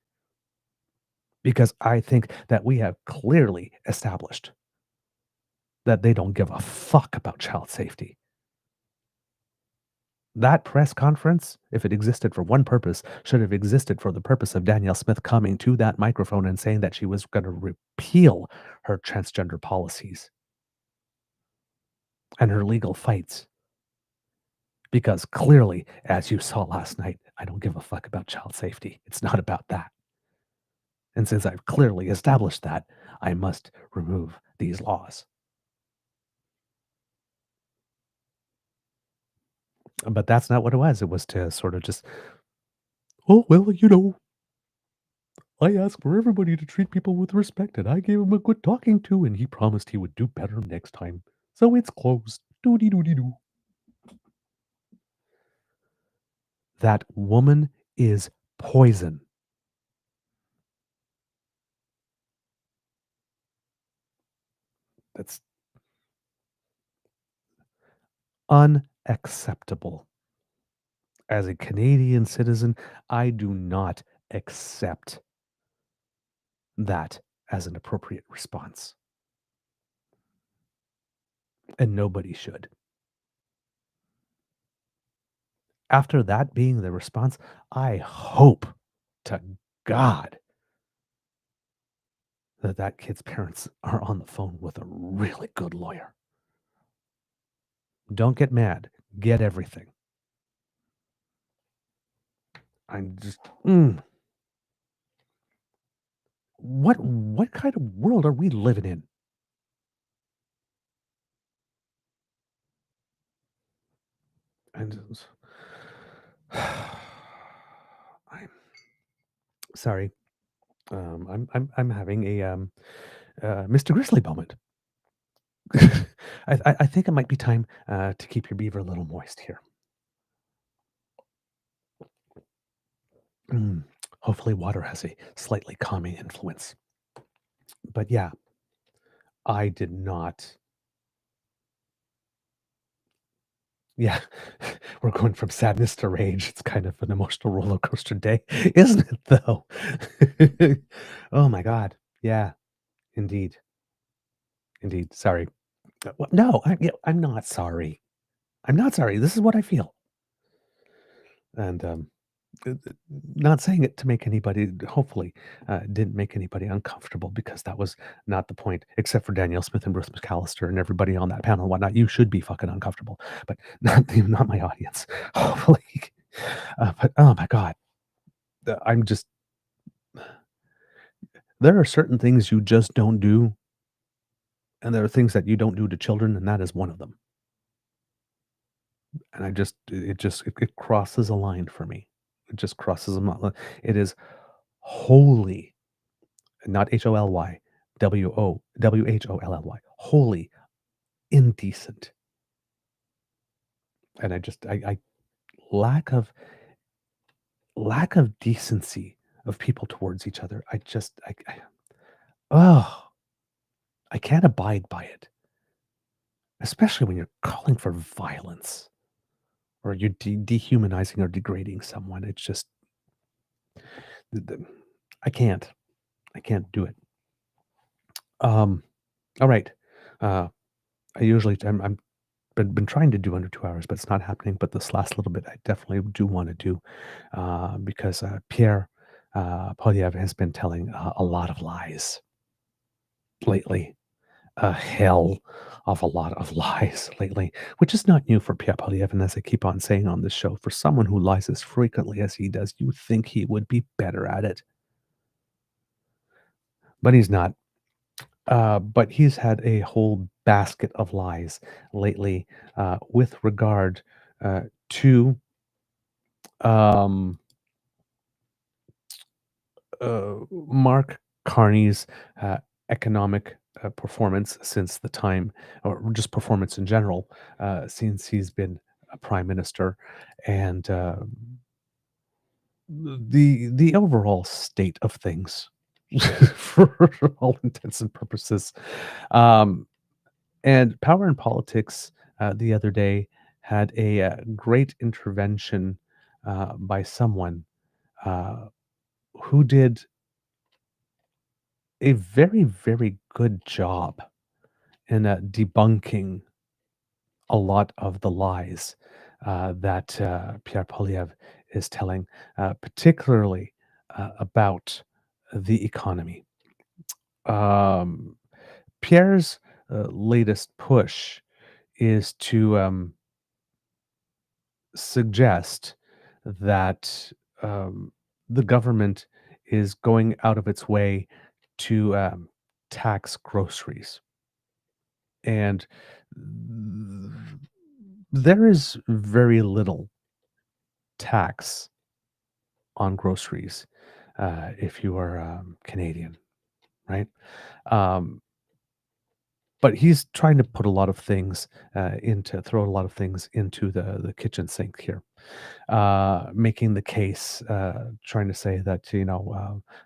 Because I think that we have clearly established that they don't give a fuck about child safety. That press conference, if it existed for one purpose, should have existed for the purpose of Danielle Smith coming to that microphone and saying that she was going to repeal her transgender policies and her legal fights. Because clearly, as you saw last night, I don't give a fuck about child safety. It's not about that. And since I've clearly established that, I must remove these laws. But that's not what it was. It was to sort of just, oh, well, you know, I asked for everybody to treat people with respect, and I gave him a good talking to, and he promised he would do better next time. So it's closed. Doody-doody-doo. That woman is poison. That's unacceptable. As a Canadian citizen, I do not accept that as an appropriate response. And nobody should. After that being the response, I hope to God that that kid's parents are on the phone with a really good lawyer. Don't get mad. Get everything. I'm just, What kind of world are we living in? And I'm sorry. I'm having a Mr. Grizzly moment. I think it might be time to keep your beaver a little moist here. Hopefully water has a slightly calming influence. But yeah, I did not. Yeah, we're going from sadness to rage. It's kind of an emotional roller coaster day, isn't it, though? Oh my God. Yeah, indeed. Indeed. Sorry. No, I'm not sorry. I'm not sorry. This is what I feel. And not saying it to make anybody, hopefully, didn't make anybody uncomfortable, because that was not the point, except for Danielle Smith and Bruce McAllister and everybody on that panel and whatnot. You should be fucking uncomfortable, but not my audience, hopefully. But oh my God, I'm just, there are certain things you just don't do, and there are things that you don't do to children, and that is one of them. And it crosses a line for me. It just crosses a line. It is wholly, not HOLY, WHOLLY, wholly indecent. And I lack of decency of people towards each other. I can't abide by it. Especially when you're calling for violence, or you're dehumanizing or degrading someone. It's just, I can't do it. All right. I'm been trying to do under 2 hours, but it's not happening. But this last little bit, I definitely do want to do, because Pierre Poilièvre has been telling a lot of lies lately. A hell of a lot of lies lately, which is not new for Pierre Poilièvre. And as I keep on saying on this show, for someone who lies as frequently as he does, you think he would be better at it. but he's not. But he's had a whole basket of lies lately with regard to um, Mark Carney's economic performance since the time, or just performance in general, since he's been a prime minister, and the overall state of things, for all intents and purposes. Um, and Power and Politics the other day had a great intervention by someone uh, who did a very, very good job in debunking a lot of the lies that Pierre Poilièvre is telling, particularly about the economy. Um, Pierre's latest push is to suggest that the government is going out of its way to tax groceries. And there is very little tax on groceries if you are Canadian, right? But he's trying to put a lot of things throw a lot of things into the kitchen sink here, making the case, trying to say that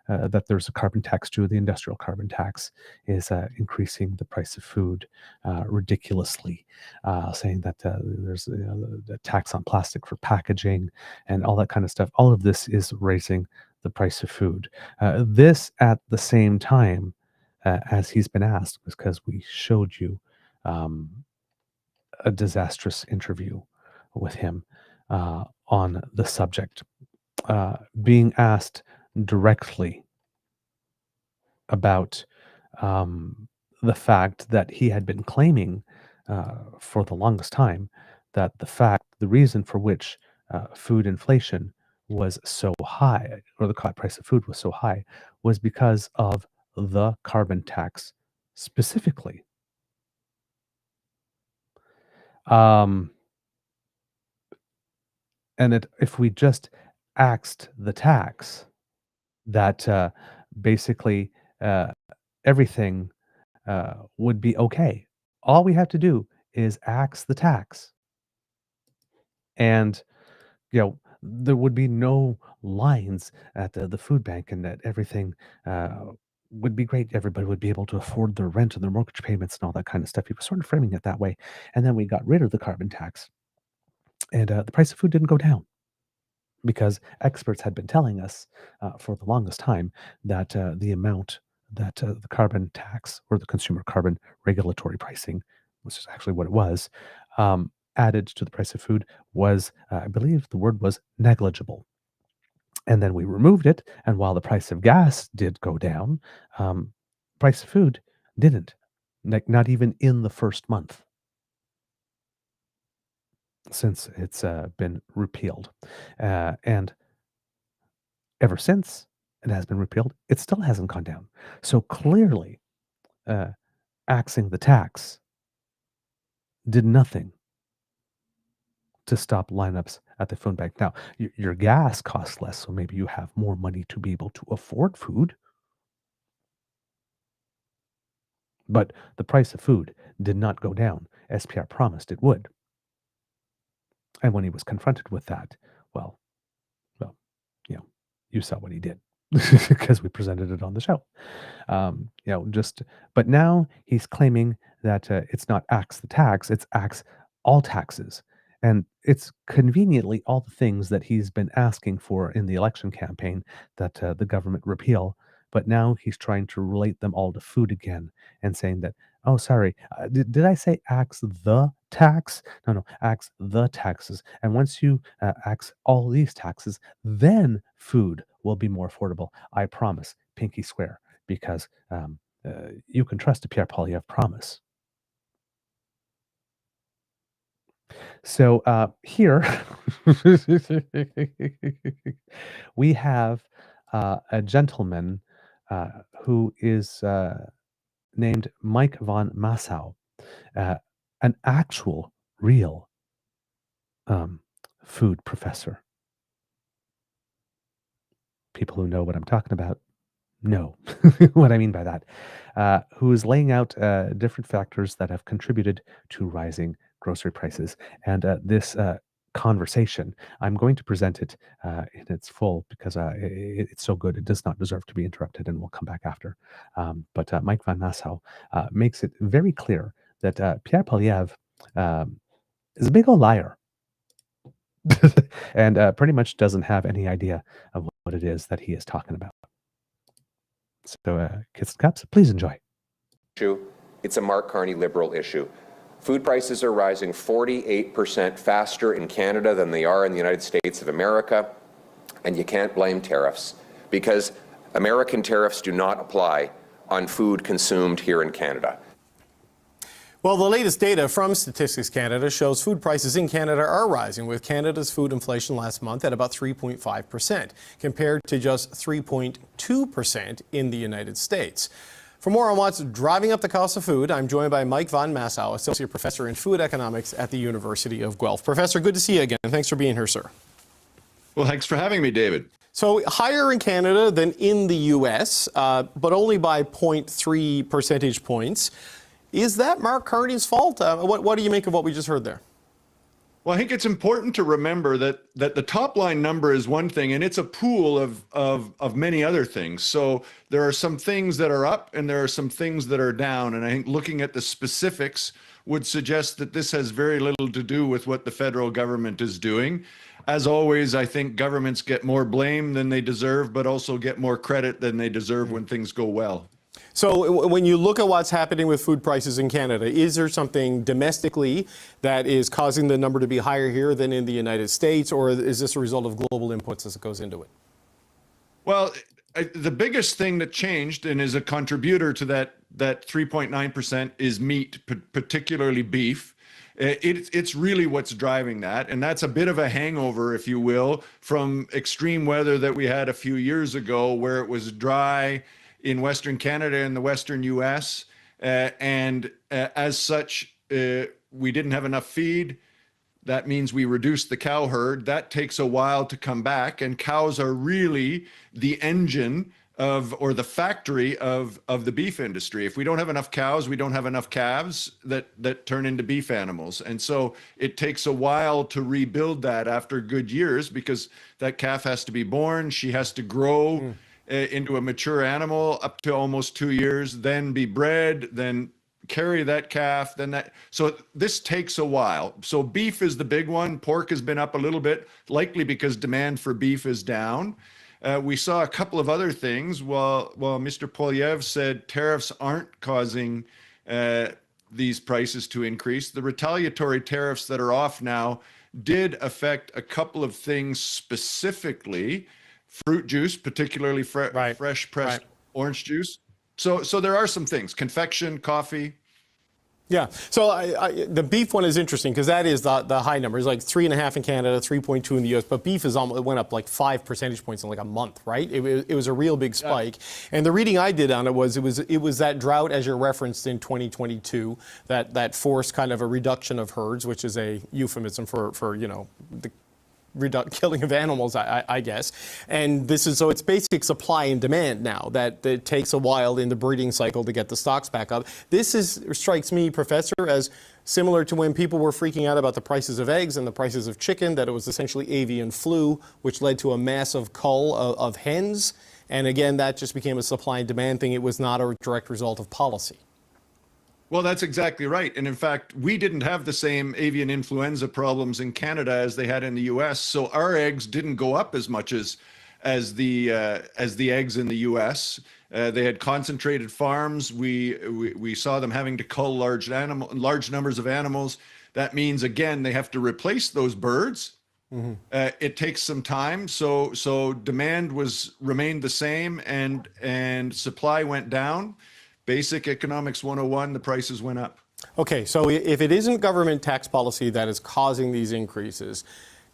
that there's a carbon tax too. The industrial carbon tax is increasing the price of food ridiculously, saying that there's the tax on plastic for packaging and all that kind of stuff. All of this is raising the price of food. This at the same time as he's been asked, because we showed you a disastrous interview with him on the subject, being asked directly about the fact that he had been claiming for the longest time that the reason for which food inflation was so high, or the price of food was so high, was because of the carbon tax specifically. And if we just axed the tax, that basically everything would be okay. All we have to do is axe the tax, and there would be no lines at the food bank, and that everything would be great. Everybody would be able to afford their rent and their mortgage payments and all that kind of stuff. He was sort of framing it that way. And then we got rid of the carbon tax, and the price of food didn't go down, because experts had been telling us for the longest time that the amount that the carbon tax, or the consumer carbon regulatory pricing, which is actually what it was, added to the price of food was, I believe the word was, negligible. And then we removed it, and while the price of gas did go down, price of food didn't, not even in the first month since it's been repealed. And ever since it has been repealed, it still hasn't gone down. So clearly, axing the tax did nothing to stop lineups at the phone bank. Now, your gas costs less, so maybe you have more money to be able to afford food. But the price of food did not go down, as Pierre promised it would. And when he was confronted with that, well, you saw what he did, because we presented it on the show. But now he's claiming that it's not axe the tax, it's axe all taxes. And it's conveniently all the things that he's been asking for in the election campaign that the government repeal. But now he's trying to relate them all to food again, and saying that, oh, sorry, did I say axe the tax? No, axe the taxes. And once you axe all these taxes, then food will be more affordable. I promise, pinky swear, because you can trust a Pierre Poilièvre promise. So here we have a gentleman who is named Mike von Massow, an actual, real food professor. People who know what I'm talking about know what I mean by that, who is laying out different factors that have contributed to rising grocery prices. And this conversation, I'm going to present it in its full because it's so good. It does not deserve to be interrupted, and we'll come back after. But Mike van Nassau makes it very clear that Pierre Poilièvre is a big old liar and pretty much doesn't have any idea of what it is that he is talking about. So, kids and cups, please enjoy. It's a Mark Carney Liberal issue. Food prices are rising 48% faster in Canada than they are in the United States of America, and you can't blame tariffs because American tariffs do not apply on food consumed here in Canada. Well, the latest data from Statistics Canada shows food prices in Canada are rising, with Canada's food inflation last month at about 3.5%, compared to just 3.2% in the United States. For more on what's driving up the cost of food, I'm joined by Mike von Massow, Associate Professor in Food Economics at the University of Guelph. Professor, good to see you again. Thanks for being here, sir. Well, thanks for having me, David. So higher in Canada than in the U.S., but only by 0.3 percentage points. Is that Mark Carney's fault? What do you make of what we just heard there? Well, I think it's important to remember that the top line number is one thing, and it's a pool of many other things. So there are some things that are up and there are some things that are down. And I think looking at the specifics would suggest that this has very little to do with what the federal government is doing. As always, I think governments get more blame than they deserve, but also get more credit than they deserve when things go well. So when you look at what's happening with food prices in Canada, is there something domestically that is causing the number to be higher here than in the United States, or is this a result of global inputs as it goes into it? Well, the biggest thing that changed and is a contributor to that 3.9% is meat, particularly beef. It's really what's driving that. And that's a bit of a hangover, if you will, from extreme weather that we had a few years ago where it was dry in Western Canada and the Western US. As such, we didn't have enough feed. That means we reduced the cow herd. That takes a while to come back. And cows are really the engine or the factory of the beef industry. If we don't have enough cows, we don't have enough calves that turn into beef animals. And so it takes a while to rebuild that after good years because that calf has to be born. She has to grow into a mature animal up to almost 2 years, then be bred, then carry that calf, so this takes a while. So beef is the big one. Pork has been up a little bit, likely because demand for beef is down. We saw a couple of other things. While Mr. Poilièvre said tariffs aren't causing these prices to increase, the retaliatory tariffs that are off now did affect a couple of things specifically. Fruit juice, particularly fresh pressed orange juice. So there are some things, confection, coffee. Yeah, so the beef one is interesting because that is the high number. It's like 3.5 in Canada, 3.2 in the U.S., but beef it went up like 5 percentage points in like a month, right? It was a real big spike. Yeah. And the reading I did on it was that drought, as you referenced in 2022, that forced kind of a reduction of herds, which is a euphemism for the killing of animals, I guess. And so it's basic supply and demand now that it takes a while in the breeding cycle to get the stocks back up. This strikes me, Professor, as similar to when people were freaking out about the prices of eggs and the prices of chicken, that it was essentially avian flu, which led to a massive cull of hens. And again, that just became a supply and demand thing. It was not a direct result of policy. Well, that's exactly right. And in fact, we didn't have the same avian influenza problems in Canada as they had in the US. So our eggs didn't go up as much as the eggs in the US. They had concentrated farms. We saw them having to cull large numbers of animals. That means, again, they have to replace those birds. Mm-hmm. It takes some time. So demand remained the same and supply went down. Basic Economics 101, the prices went up. Okay, so if it isn't government tax policy that is causing these increases,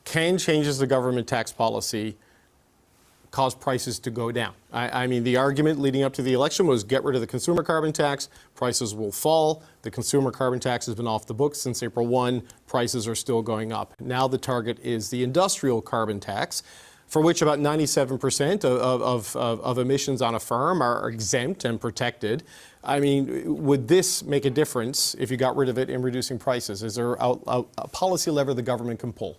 can changes to government tax policy cause prices to go down. I mean, the argument leading up to the election was get rid of the consumer carbon tax, prices will fall. The consumer carbon tax has been off the books since April 1. Prices are still going up. Now the target is the industrial carbon tax, for which about 97% of emissions on a farm are exempt and protected. I mean, would this make a difference if you got rid of it in reducing prices? Is there a policy lever the government can pull?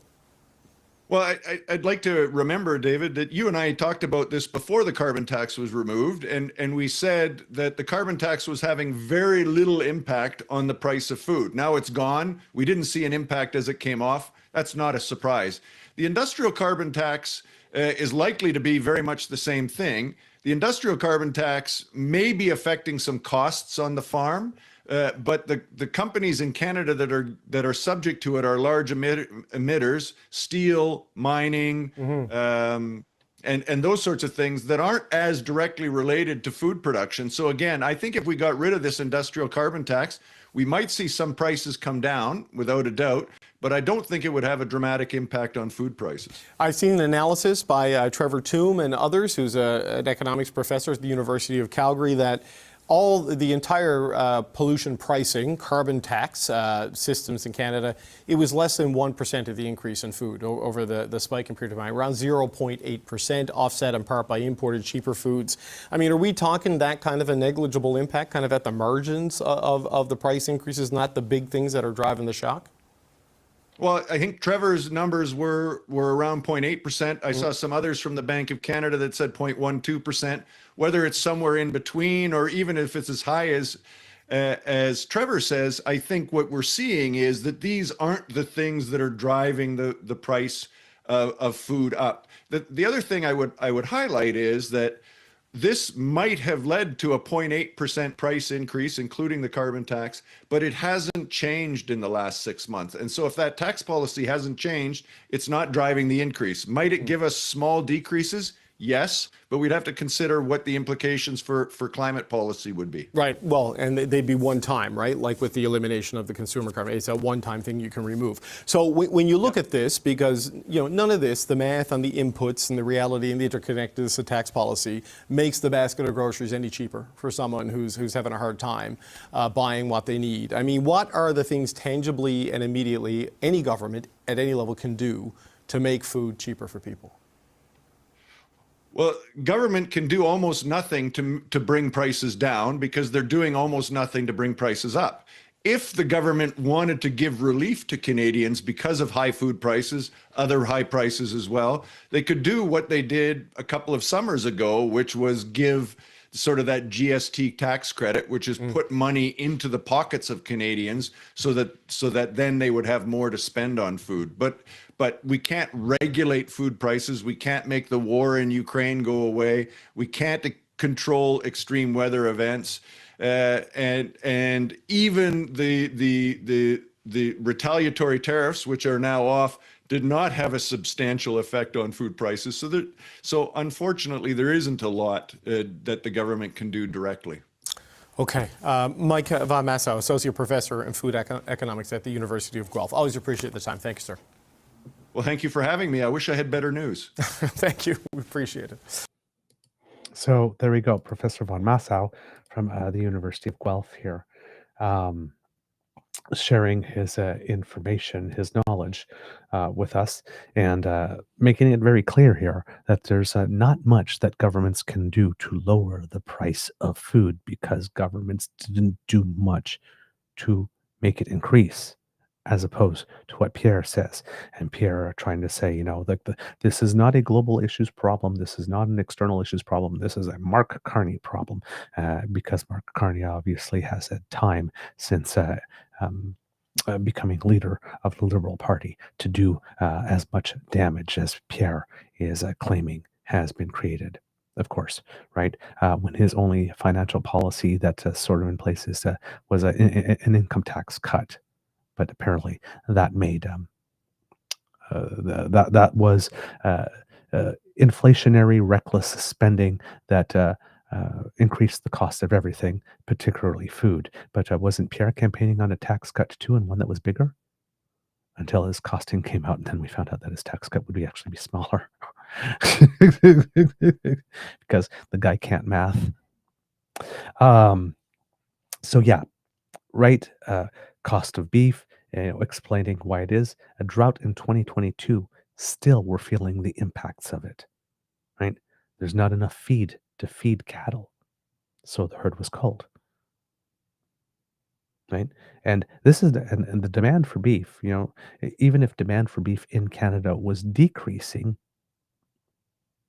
Well, I'd like to remember, David, that you and I talked about this before the carbon tax was removed, and we said that the carbon tax was having very little impact on the price of food. Now it's gone. We didn't see an impact as it came off. That's not a surprise. The industrial carbon tax is likely to be very much the same thing. The industrial carbon tax may be affecting some costs on the farm, but the companies in Canada that are subject to it are large emitters, steel, mining, and those sorts of things that aren't as directly related to food production. So again, I think if we got rid of this industrial carbon tax, we might see some prices come down without a doubt, but I don't think it would have a dramatic impact on food prices. I've seen an analysis by Trevor Toome and others, who's an economics professor at the University of Calgary, that the entire pollution pricing, carbon tax systems in Canada, it was less than 1% of the increase in food over the spike in period of time, around 0.8%, offset in part by imported cheaper foods. I mean, are we talking that kind of a negligible impact, kind of at the margins of the price increases, not the big things that are driving the shock? Well, I think Trevor's numbers were around 0.8%. I saw some others from the Bank of Canada that said 0.12%. Whether it's somewhere in between or even if it's as high as Trevor says, I think what we're seeing is that these aren't the things that are driving the price of food up. The other thing I would highlight is that this might have led to a 0.8% price increase, including the carbon tax, but it hasn't changed in the last 6 months. And so if that tax policy hasn't changed, it's not driving the increase. Might it give us small decreases? Yes, but we'd have to consider what the implications for climate policy would be. Right. Well, and they'd be one time, right? Like with the elimination of the consumer carbon, it's a one-time thing you can remove. So when you look at this, because none of this, the math on the inputs and the reality and the interconnectedness of tax policy, makes the basket of groceries any cheaper for someone who's having a hard time buying what they need. I mean, what are the things tangibly and immediately any government at any level can do to make food cheaper for people? Well, government can do almost nothing to bring prices down because they're doing almost nothing to bring prices up. If the government wanted to give relief to Canadians because of high food prices, other high prices as well, they could do what they did a couple of summers ago, which was give sort of that GST tax credit, which is put money into the pockets of Canadians so that then they would have more to spend on food. But we can't regulate food prices. We can't make the war in Ukraine go away. We can't control extreme weather events. And even the retaliatory tariffs, which are now off, did not have a substantial effect on food prices. So unfortunately, there isn't a lot that the government can do directly. Okay. Mike Van Massow, Associate Professor in Food Economics at the University of Guelph. Always appreciate the time. Thank you, sir. Well, thank you for having me. I wish I had better news. Thank you. We appreciate it. So there we go. Professor Van Massow from the University of Guelph here, sharing his information, his knowledge with us, and making it very clear here that there's not much that governments can do to lower the price of food because governments didn't do much to make it increase, as opposed to what Pierre says. And Pierre trying to say, this is not a global issues problem. This is not an external issues problem. This is a Mark Carney problem, because Mark Carney obviously has had time since becoming leader of the Liberal Party to do as much damage as Pierre is claiming has been created. Of course, right? When his only financial policy that's sort of in place was an income tax cut. But apparently that made that was inflationary, reckless spending that increased the cost of everything, particularly food. But wasn't Pierre campaigning on a tax cut too, and one that was bigger? Until his costing came out, and then we found out that his tax cut would actually be smaller. because the guy can't math. So yeah, right. Cost of beef, explaining why it is a drought in 2022. Still, we're feeling the impacts of it. Right? There's not enough feed to feed cattle, so the herd was culled. Right? And this is and the demand for beef. Even if demand for beef in Canada was decreasing,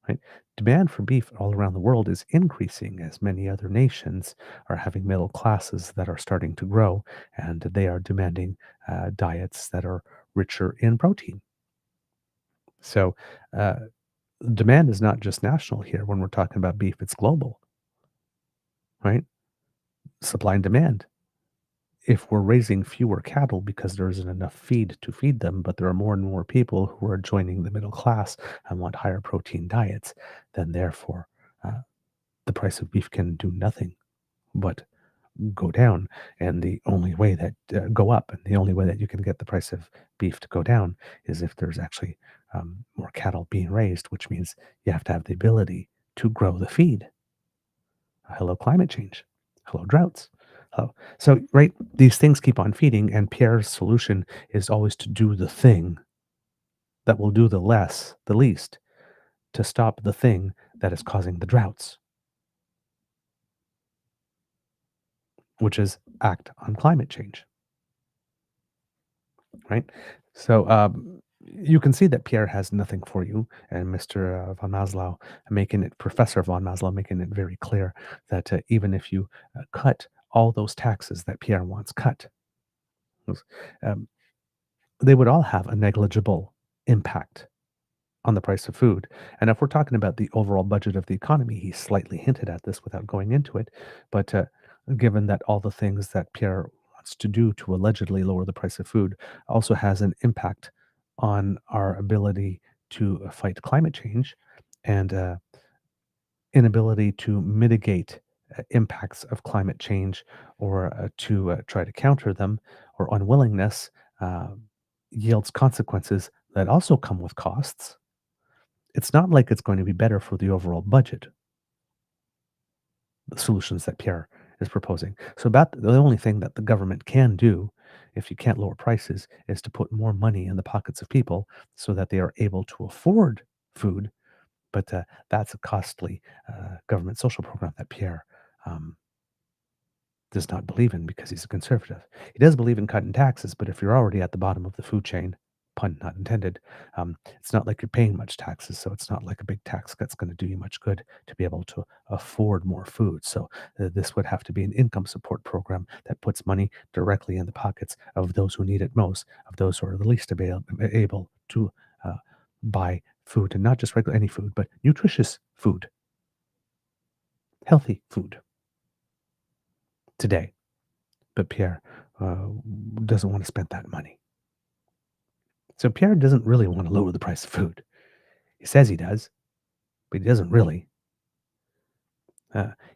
right? Demand for beef all around the world is increasing as many other nations are having middle classes that are starting to grow, and they are demanding diets that are richer in protein. So, demand is not just national here when we're talking about beef, it's global, right? Supply and demand. If we're raising fewer cattle because there isn't enough feed to feed them, but there are more and more people who are joining the middle class and want higher protein diets, then therefore the price of beef can do nothing but go down. And the only way that go up, and the only way that you can get the price of beef to go down is if there's actually more cattle being raised, which means you have to have the ability to grow the feed. Hello, climate change. Hello, droughts. Hello. So, right, these things keep on feeding, and Pierre's solution is always to do the thing that will do the least, to stop the thing that is causing the droughts, which is act on climate change. Right? So you can see that Pierre has nothing for you, and Mr. Von Maslow Professor Von Maslow making it very clear that even if you cut all those taxes that Pierre wants cut, they would all have a negligible impact on the price of food. And if we're talking about the overall budget of the economy, he slightly hinted at this without going into it. But given that all the things that Pierre wants to do to allegedly lower the price of food also has an impact on our ability to fight climate change and inability to mitigate impacts of climate change or to try to counter them, or unwillingness yields consequences that also come with costs. It's not like it's going to be better for the overall budget, the solutions that Pierre is proposing. So about the only thing that the government can do if you can't lower prices is to put more money in the pockets of people so that they are able to afford food. But that's a costly government social program that Pierre does not believe in because he's a conservative. He does believe in cutting taxes, but if you're already at the bottom of the food chain, pun not intended, it's not like you're paying much taxes, so it's not like a big tax cut's going to do you much good to be able to afford more food. So this would have to be an income support program that puts money directly in the pockets of those who need it most, of those who are the least able to buy food, and not just regular any food, but nutritious food, healthy food today. But Pierre doesn't want to spend that money. So Pierre doesn't really want to lower the price of food. He says he does, but he doesn't really.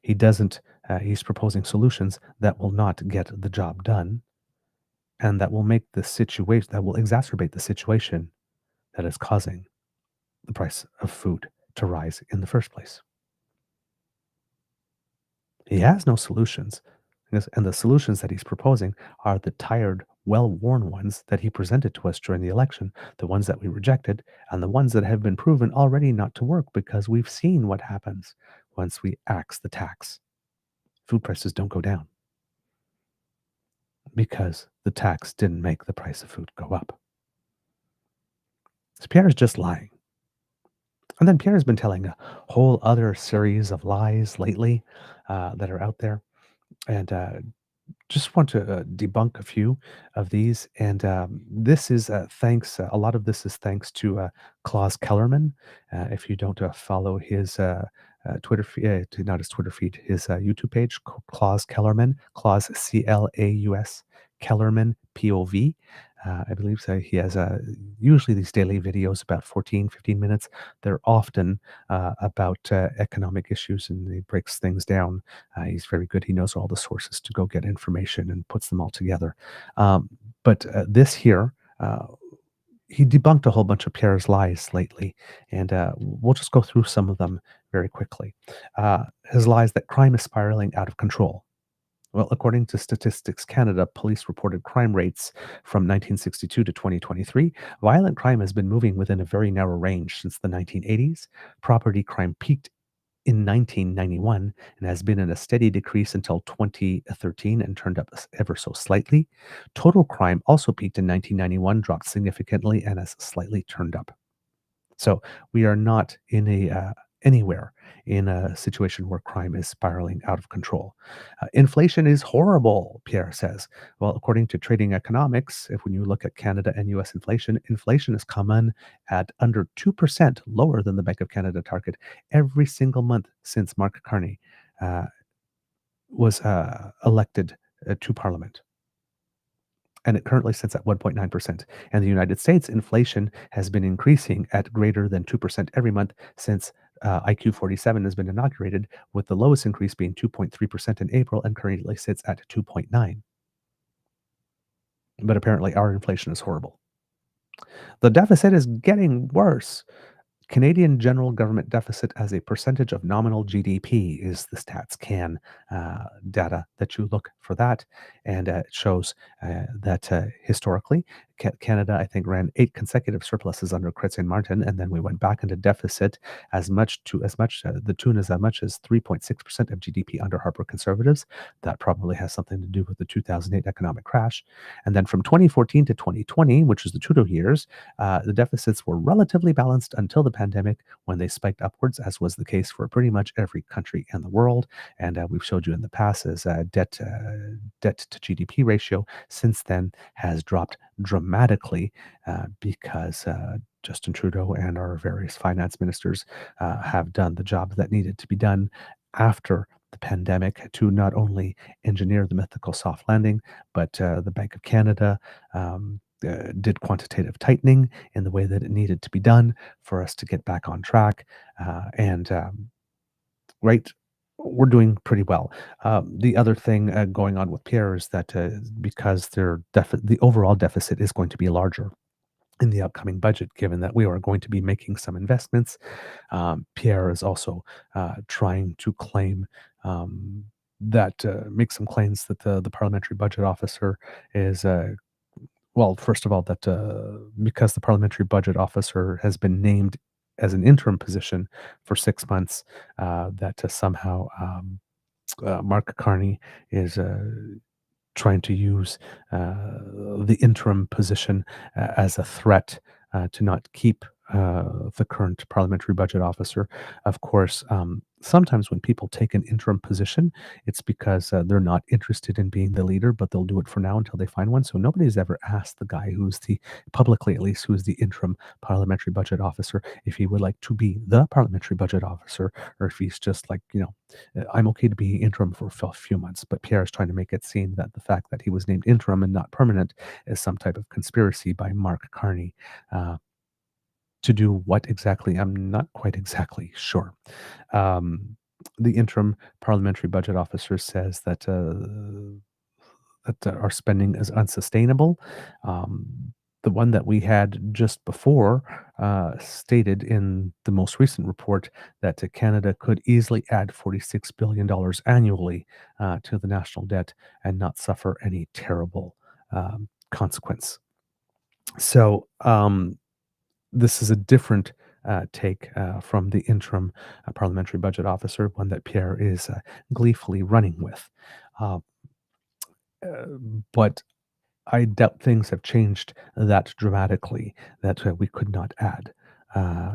He doesn't. He's proposing solutions that will not get the job done, and that will make the situation, that will exacerbate the situation that is causing the price of food to rise in the first place. He has no solutions, and the solutions that he's proposing are the tired, well-worn ones that he presented to us during the election, the ones that we rejected, and the ones that have been proven already not to work because we've seen what happens once we axe the tax. Food prices don't go down because the tax didn't make the price of food go up. So Pierre is just lying. And then Pierre has been telling a whole other series of lies lately that are out there. And just want to debunk a few of these. And this is thanks, a lot of this is thanks to Klaus Kellerman. If you don't follow his Twitter feed, not his Twitter feed, his YouTube page, Klaus Kellerman, Klaus Claus, Kellerman, POV. I believe so. He has usually these daily videos about 14, 15 minutes. They're often about economic issues, and he breaks things down. He's very good. He knows all the sources to go get information and puts them all together. But this here he debunked a whole bunch of Pierre's lies lately, and we'll just go through some of them very quickly. His lies that crime is spiraling out of control. Well, according to Statistics Canada, police reported crime rates from 1962 to 2023. Violent crime has been moving within a very narrow range since the 1980s. Property crime peaked in 1991 and has been in a steady decrease until 2013 and turned up ever so slightly. Total crime also peaked in 1991, dropped significantly, and has slightly turned up. So we are not in anywhere in a situation where crime is spiraling out of control. Inflation is horrible, Pierre says. Well, according to Trading Economics, when you look at Canada and US inflation, inflation has come in at under 2%, lower than the Bank of Canada target, every single month since Mark Carney was elected to Parliament. And it currently sits at 1.9%. In the United States, inflation has been increasing at greater than 2% every month since IQ 47 has been inaugurated, with the lowest increase being 2.3% in April and currently sits at 2.9%. But apparently our inflation is horrible. The deficit is getting worse. Canadian general government deficit as a percentage of nominal GDP is the Stats Can data that you look for that. And it shows that historically, Canada, I think, ran 8 consecutive surpluses under Chrétien Martin, and then we went back into deficit the tune as much as 3.6% of GDP under Harper Conservatives. That probably has something to do with the 2008 economic crash. And then from 2014 to 2020, which is the Trudeau years, the deficits were relatively balanced until the pandemic, when they spiked upwards, as was the case for pretty much every country in the world. And we've showed you in the past as debt to GDP ratio since then has dropped dramatically because Justin Trudeau and our various finance ministers have done the job that needed to be done after the pandemic to not only engineer the mythical soft landing, but the Bank of Canada did quantitative tightening in the way that it needed to be done for us to get back on track. We're doing pretty well. The other thing going on with Pierre is that because the overall deficit is going to be larger in the upcoming budget, given that we are going to be making some investments, Pierre is also trying to claim make some claims that the parliamentary budget officer is first of all, that because the parliamentary budget officer has been named as an interim position for 6 months, that somehow Mark Carney is trying to use the interim position as a threat to not keep the current parliamentary budget officer. Of course, sometimes when people take an interim position, it's because they're not interested in being the leader, but they'll do it for now until they find one. So nobody's ever asked the guy publicly at least, who's the interim parliamentary budget officer, if he would like to be the parliamentary budget officer, or if he's just like, I'm okay to be interim for a few months. But Pierre is trying to make it seem that the fact that he was named interim and not permanent is some type of conspiracy by Mark Carney. To do what exactly? I'm not quite exactly sure. The interim parliamentary budget officer says that our spending is unsustainable. The one that we had just before stated in the most recent report that Canada could easily add $46 billion annually to the national debt and not suffer any terrible consequence. So this is a different take from the interim parliamentary budget officer, one that Pierre is gleefully running with. But I doubt things have changed that dramatically that we could not add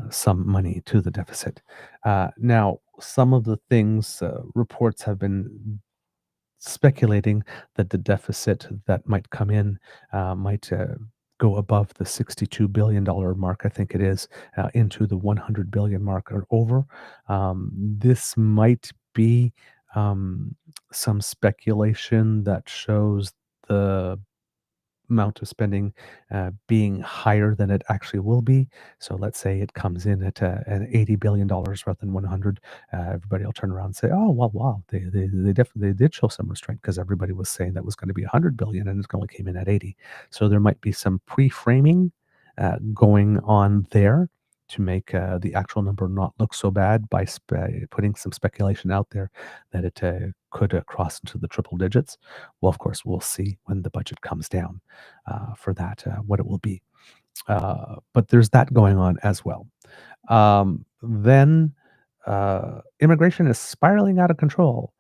some money to the deficit. Now, some of the things, reports have been speculating that the deficit that might come in might go above the $62 billion mark, I think it is, into the $100 billion mark or over. This might be some speculation that shows the amount of spending being higher than it actually will be. So let's say it comes in at an $80 billion rather than 100. Everybody will turn around and say, "Oh, well, wow, they definitely did show some restraint," because everybody was saying that was going to be 100 billion and it only came in at 80. So there might be some pre-framing going on there to make the actual number not look so bad by putting some speculation out there that it could cross into the triple digits. Well, of course, we'll see when the budget comes down for that, what it will be. But there's that going on as well. Then immigration is spiraling out of control.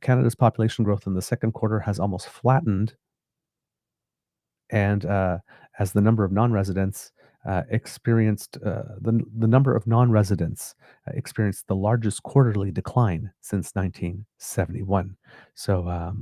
Canada's population growth in the second quarter has almost flattened, and as the number of non-residents experienced the number of non-residents experienced the largest quarterly decline since 1971. So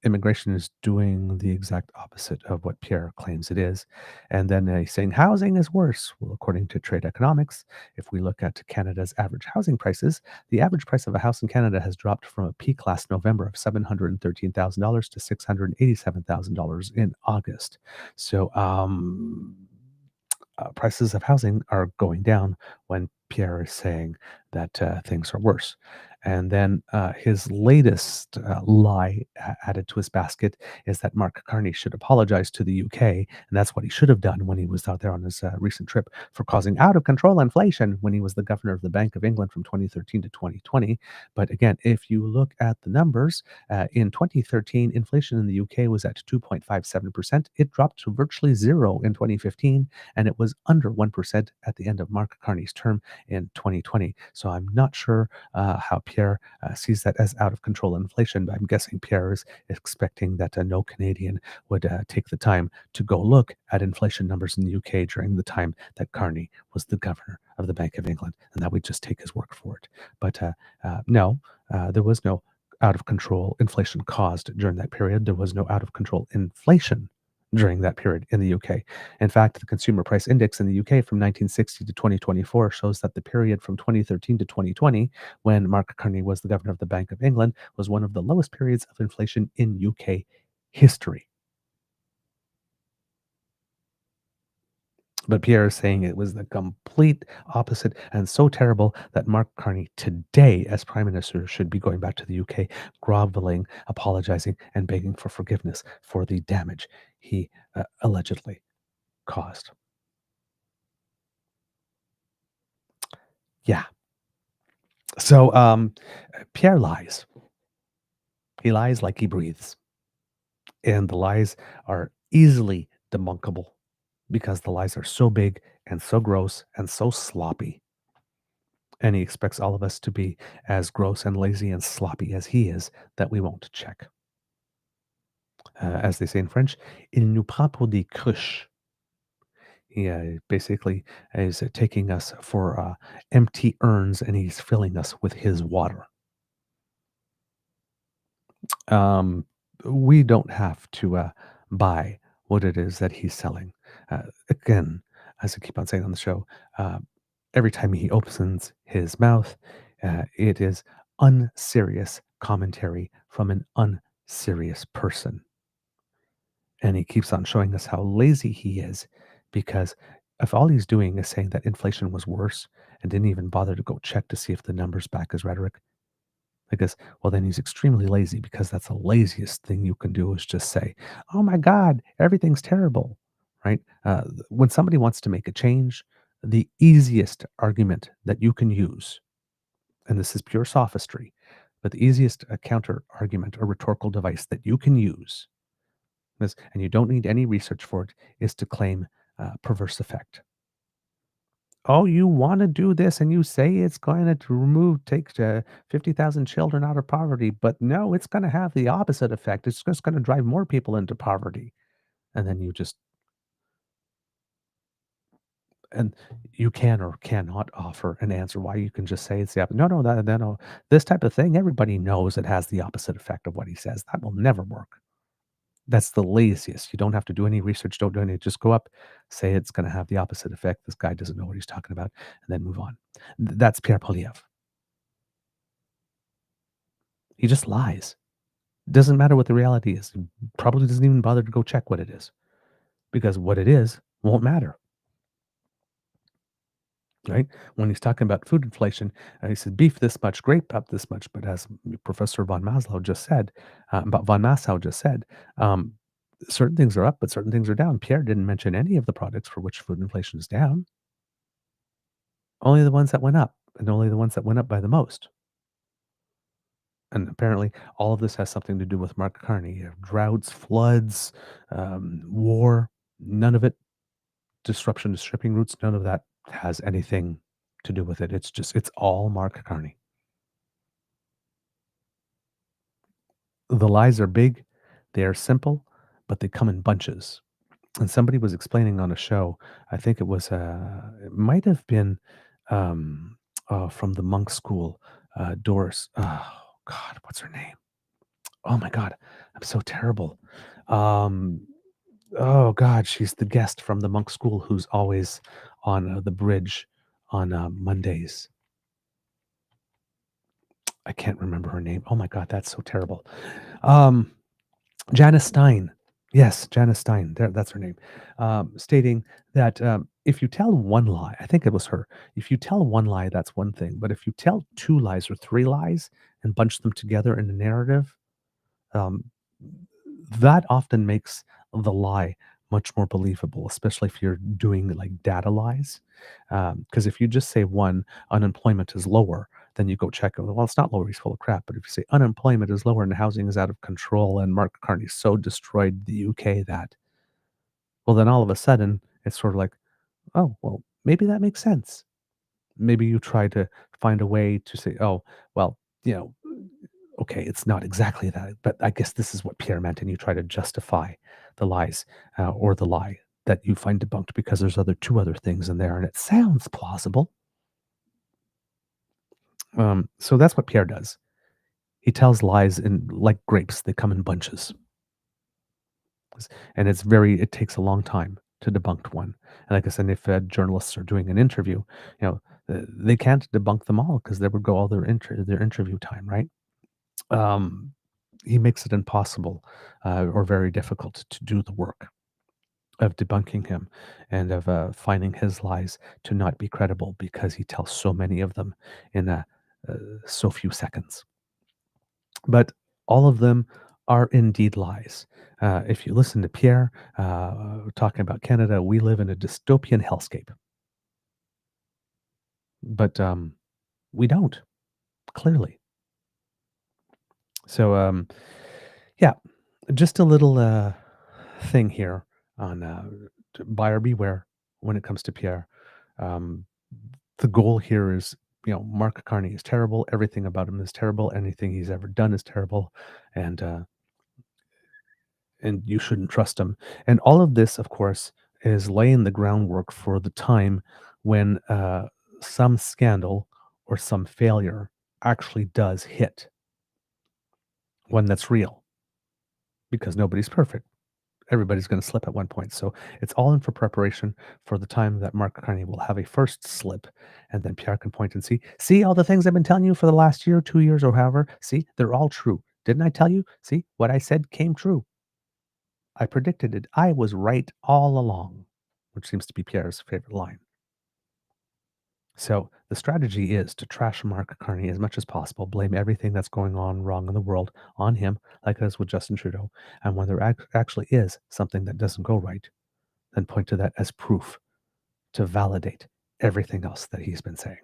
immigration is doing the exact opposite of what Pierre claims it is. And then he's saying housing is worse. Well, according to Trade Economics, if we look at Canada's average housing prices, the average price of a house in Canada has dropped from a peak last November of $713,000 to $687,000 in August. So prices of housing are going down when Pierre is saying that things are worse. And then his latest lie added to his basket is that Mark Carney should apologize to the UK. And that's what he should have done when he was out there on his recent trip for causing out of control inflation when he was the governor of the Bank of England from 2013 to 2020. But again, if you look at the numbers, in 2013, inflation in the UK was at 2.57%. It dropped to virtually zero in 2015, and it was under 1% at the end of Mark Carney's term in 2020. So I'm not sure how Pierre sees that as out of control inflation, but I'm guessing Pierre is expecting that no Canadian would take the time to go look at inflation numbers in the UK during the time that Carney was the governor of the Bank of England, and that we just take his word for it. But no, there was no out of control inflation caused during that period. There was no out of control inflation during that period in the UK. In fact, the Consumer Price Index in the UK from 1960 to 2024 shows that the period from 2013 to 2020, when Mark Carney was the governor of the Bank of England, was one of the lowest periods of inflation in UK history. But Pierre is saying it was the complete opposite and so terrible that Mark Carney today, as Prime Minister, should be going back to the UK, groveling, apologizing, and begging for forgiveness for the damage he allegedly caused. Yeah. So Pierre lies. He lies like he breathes. And the lies are easily debunkable, because the lies are so big and so gross and so sloppy. And he expects all of us to be as gross and lazy and sloppy as he is, that we won't check. As they say in French, il nous prend pour des cruches. He basically is taking us for empty urns, and he's filling us with his water. We don't have to buy what it is that he's selling. Again, as I keep on saying on the show, every time he opens his mouth, it is unserious commentary from an unserious person. And he keeps on showing us how lazy he is, because if all he's doing is saying that inflation was worse and didn't even bother to go check to see if the numbers back his rhetoric, I guess, well, then he's extremely lazy, because that's the laziest thing you can do, is just say, oh my God, everything's terrible, right? When somebody wants to make a change, the easiest argument that you can use, and this is pure sophistry, but the easiest counter argument or rhetorical device that you can use, and you don't need any research for it, is to claim perverse effect. Oh, you want to do this, and you say it's going to take 50,000 children out of poverty, but no, it's going to have the opposite effect. It's just going to drive more people into poverty. And then and you can or cannot offer an answer why you can just say it's the opposite. No, this type of thing, everybody knows it has the opposite effect of what he says. That will never work. That's the laziest. You don't have to do any research. Don't do any. Just go up, say it's going to have the opposite effect. This guy doesn't know what he's talking about, and then move on. That's Pierre Poilièvre. He just lies. Doesn't matter what the reality is. He probably doesn't even bother to go check what it is, because what it is won't matter. Right? When he's talking about food inflation, he said beef this much, grape up this much. But as Professor von Maslow just said, certain things are up, but certain things are down. Pierre didn't mention any of the products for which food inflation is down. Only the ones that went up, and only the ones that went up by the most. And apparently, all of this has something to do with Mark Carney. You have droughts, floods, war. None of it, disruption to shipping routes. None of that has anything to do with it. It's all Mark Carney. The lies are big, they are simple, but they come in bunches. And somebody was explaining on a show, I think it was, it might have been from the monk school, Doris. Oh, God, what's her name? Oh my God, I'm so terrible. Oh God, she's the guest from the monk school who's always on the bridge on Mondays. I can't remember her name. Oh my God, that's so terrible. Janice Stein. Yes, Janice Stein. That's her name. Stating that if you tell one lie, I think it was her. If you tell one lie, that's one thing. But if you tell two lies or three lies and bunch them together in a narrative, that often makes the lie much more believable, especially if you're doing like data lies. Because if you just say one, unemployment is lower, then you go check it. Well, it's not lower, he's full of crap. But if you say unemployment is lower and housing is out of control and Mark Carney so destroyed the UK that, well, then all of a sudden it's sort of like, oh, well, maybe that makes sense. Maybe you try to find a way to say, oh, well, okay, it's not exactly that, but I guess this is what Pierre meant, and you try to justify the lies or the lie that you find debunked because there's two other things in there, and it sounds plausible. So that's what Pierre does. He tells lies like grapes; they come in bunches, and it takes a long time to debunk one. And like I said, if journalists are doing an interview, they can't debunk them all because they would go all their interview time, right? He makes it impossible or very difficult to do the work of debunking him and of finding his lies to not be credible because he tells so many of them in so few seconds. But all of them are indeed lies. If you listen to Pierre talking about Canada, we live in a dystopian hellscape. But we don't, clearly. So, yeah, just a little thing here on buyer beware when it comes to Pierre. The goal here is, Mark Carney is terrible. Everything about him is terrible. Anything he's ever done is terrible, and you shouldn't trust him. And all of this, of course, is laying the groundwork for the time when some scandal or some failure actually does hit. One that's real, because nobody's perfect. Everybody's going to slip at one point. So it's all in for preparation for the time that Mark Carney will have a first slip, and then Pierre can point and see all the things I've been telling you for the last year, 2 years, or however. See, they're all true. Didn't I tell you? See, what I said came true. I predicted it. I was right all along, which seems to be Pierre's favorite line. So the strategy is to trash Mark Carney as much as possible, blame everything that's going on wrong in the world on him, like it is with Justin Trudeau. And when there actually is something that doesn't go right, then point to that as proof to validate everything else that he's been saying.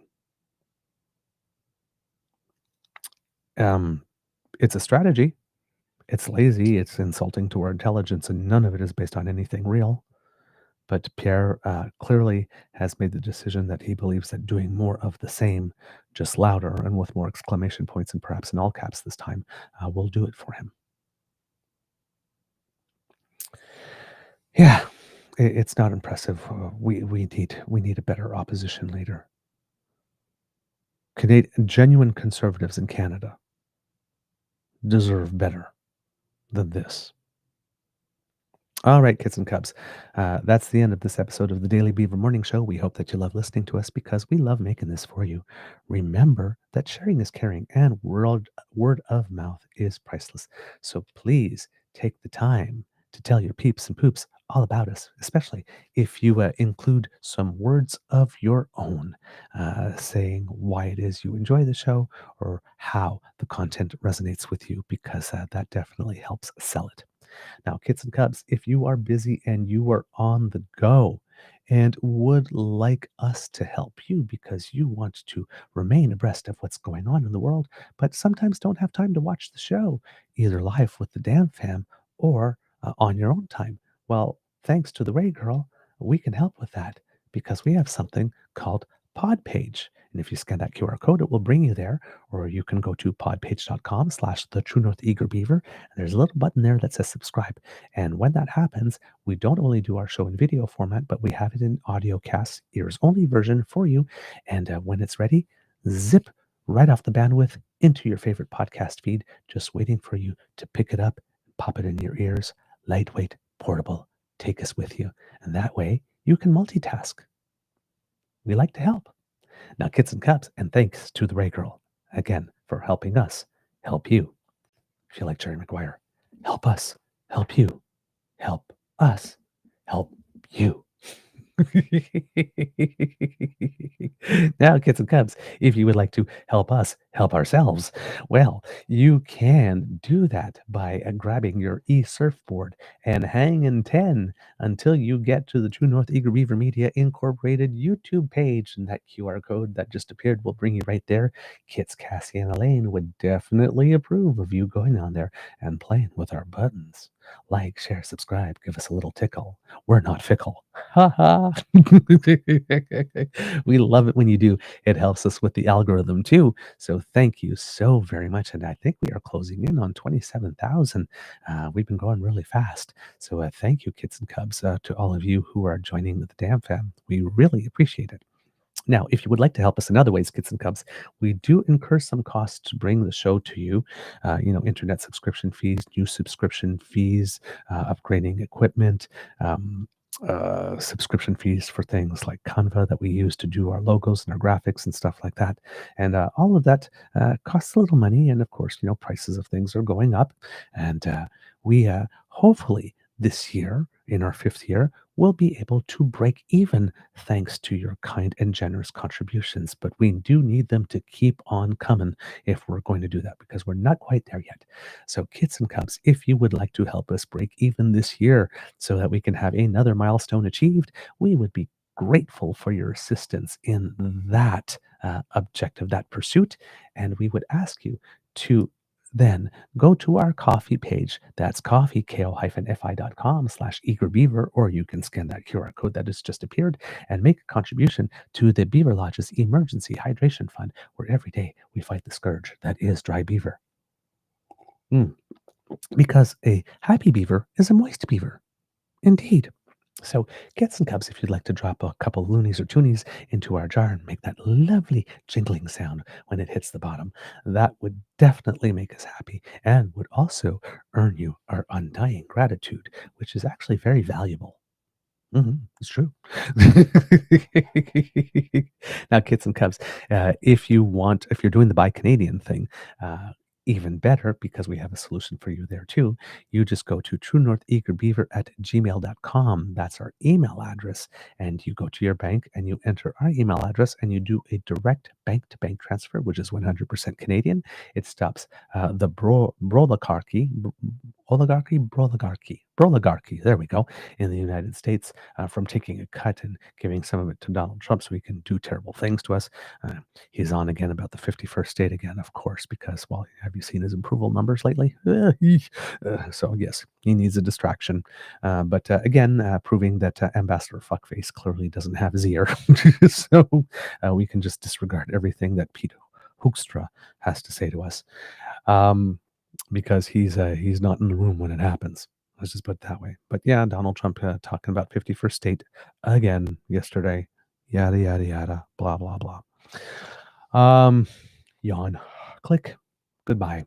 It's a strategy. It's lazy. It's insulting to our intelligence, and none of it is based on anything real. But Pierre clearly has made the decision that he believes that doing more of the same, just louder and with more exclamation points and perhaps in all caps this time, will do it for him. Yeah, it's not impressive. We need a better opposition leader. Genuine conservatives in Canada deserve better than this. All right, kids and cubs, that's the end of this episode of the Daily Beaver Morning Show. We hope that you love listening to us because we love making this for you. Remember that sharing is caring and word of mouth is priceless. So please take the time to tell your peeps and poops all about us, especially if you include some words of your own, saying why it is you enjoy the show or how the content resonates with you, because that definitely helps sell it. Now, kids and cubs, if you are busy and you are on the go and would like us to help you because you want to remain abreast of what's going on in the world, but sometimes don't have time to watch the show, either live with the DAMFAM or on your own time, well, thanks to the Ray Girl, we can help with that because we have something called Podpage. And if you scan that QR code, it will bring you there, or you can go to podpage.com/the True North Eager Beaver. And there's a little button there that says subscribe. And when that happens, we don't only do our show in video format, but we have it in audio cast, ears only version for you. And when it's ready, zip right off the bandwidth into your favorite podcast feed, just waiting for you to pick it up, pop it in your ears, lightweight, portable, take us with you. And that way you can multitask. We like to help. Now, kids and cubs, and thanks to the Ray Girl, again, for helping us help you. If you like Jerry Maguire, help us help you. Help us help you. Now, kids and cubs, if you would like to help us help ourselves, well, you can do that by grabbing your e-surfboard and hanging 10 until you get to the True North Eager Beaver Media Incorporated YouTube page. And that QR code that just appeared will bring you right there. Kits, Cassie, and Elaine would definitely approve of you going on there and playing with our buttons. Like, share, subscribe, give us a little tickle. We're not fickle. Ha ha. We love it when you do. It helps us with the algorithm too. So thank you so very much. And I think we are closing in on 27,000. We've been going really fast. So thank you, kids and cubs, to all of you who are joining the DAMFAM. We really appreciate it. Now, if you would like to help us in other ways, kids and cubs, we do incur some costs to bring the show to you. Internet subscription fees, new subscription fees, upgrading equipment, subscription fees for things like Canva that we use to do our logos and our graphics and stuff like that. And all of that costs a little money. And of course, prices of things are going up. And we hopefully this year, in our 5th year, we'll be able to break even thanks to your kind and generous contributions. But we do need them to keep on coming if we're going to do that, because we're not quite there yet. So kids and cubs, if you would like to help us break even this year so that we can have another milestone achieved, we would be grateful for your assistance in that objective, that pursuit. And we would ask you to then go to our coffee page. That's ko-fi.com/eagerbeaver, or you can scan that QR code that has just appeared and make a contribution to the Beaver Lodge's Emergency Hydration Fund, where every day we fight the scourge that is dry beaver. Because a happy beaver is a moist beaver. Indeed. So, kids and cubs, if you'd like to drop a couple loonies or toonies into our jar and make that lovely jingling sound when it hits the bottom, that would definitely make us happy and would also earn you our undying gratitude, which is actually very valuable. It's true. Now, kids and cubs, if you're doing the Buy Canadian thing, even better, because we have a solution for you there too. You just go to truenortheagerbeaver@gmail.com. That's our email address. And you go to your bank and you enter our email address and you do a direct bank-to-bank transfer, which is 100% Canadian. It stops the oligarchy, there we go, in the United States from taking a cut and giving some of it to Donald Trump so he can do terrible things to us. He's on again about the 51st state again, of course, because, well, have you seen his approval numbers lately? So, yes, he needs a distraction. But again, proving that Ambassador Fuckface clearly doesn't have his ear. So we can just disregard everything that Pete Hoekstra has to say to us. Because he's not in the room when it happens. Let's just put it that way. But yeah, Donald Trump talking about 51st state again yesterday. Yada, yada, yada, blah, blah, blah. Yawn. Click. Goodbye.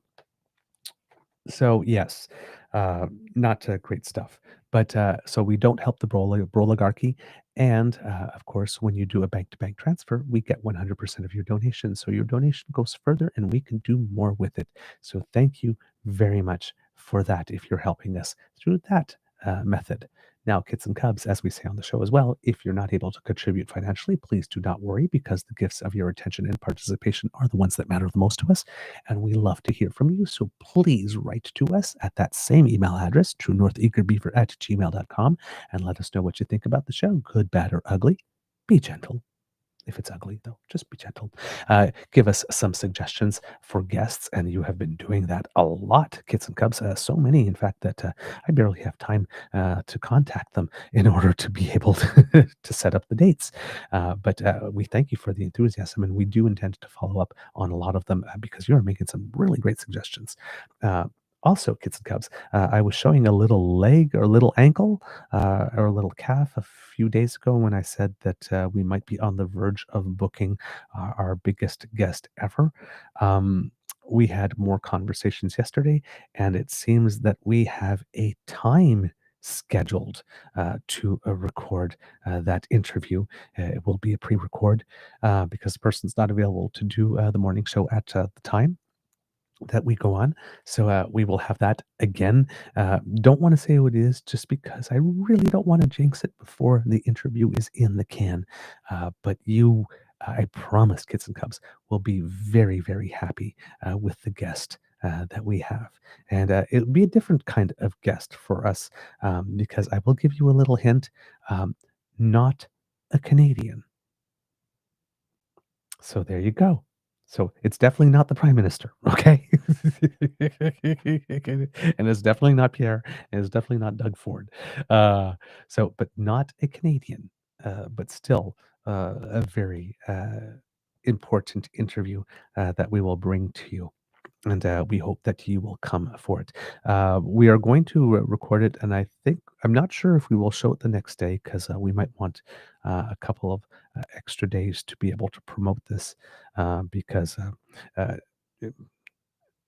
So yes, not great stuff. But so we don't help the oligarchy. And of course, when you do a bank-to-bank transfer, we get 100% of your donation. So your donation goes further and we can do more with it. So thank you very much for that if you're helping us through that method. Now, kids and cubs, as we say on the show as well, if you're not able to contribute financially, please do not worry, because the gifts of your attention and participation are the ones that matter the most to us. And we love to hear from you. So please write to us at that same email address, truenortheagerbeaver@gmail.com, and let us know what you think about the show, good, bad, or ugly. Be gentle. If it's ugly, though, just be gentle. Give us some suggestions for guests, and you have been doing that a lot, kids and cubs. So many, in fact, that I barely have time to contact them in order to be able to, to set up the dates. But we thank you for the enthusiasm, and we do intend to follow up on a lot of them because you are making some really great suggestions. Also, kids and cubs, I was showing a little leg or a little ankle or a little calf a few days ago when I said that we might be on the verge of booking our biggest guest ever. We had more conversations yesterday, and it seems that we have a time scheduled to record that interview. It will be a pre-record because the person's not available to do the morning show at the time that we go on. So we will have that again. Don't want to say who it is just because I really don't want to jinx it before the interview is in the can. But you, I promise, kids and cubs, will be very, very happy with the guest that we have. And it'll be a different kind of guest for us because I will give you a little hint, not a Canadian. So there you go. So it's definitely not the Prime Minister, okay? And it's definitely not Pierre, and it's definitely not Doug Ford. But not a Canadian, but still a very important interview that we will bring to you. And we hope that you will come for it. We are going to record it, and I'm not sure if we will show it the next day because we might want a couple of extra days to be able to promote this because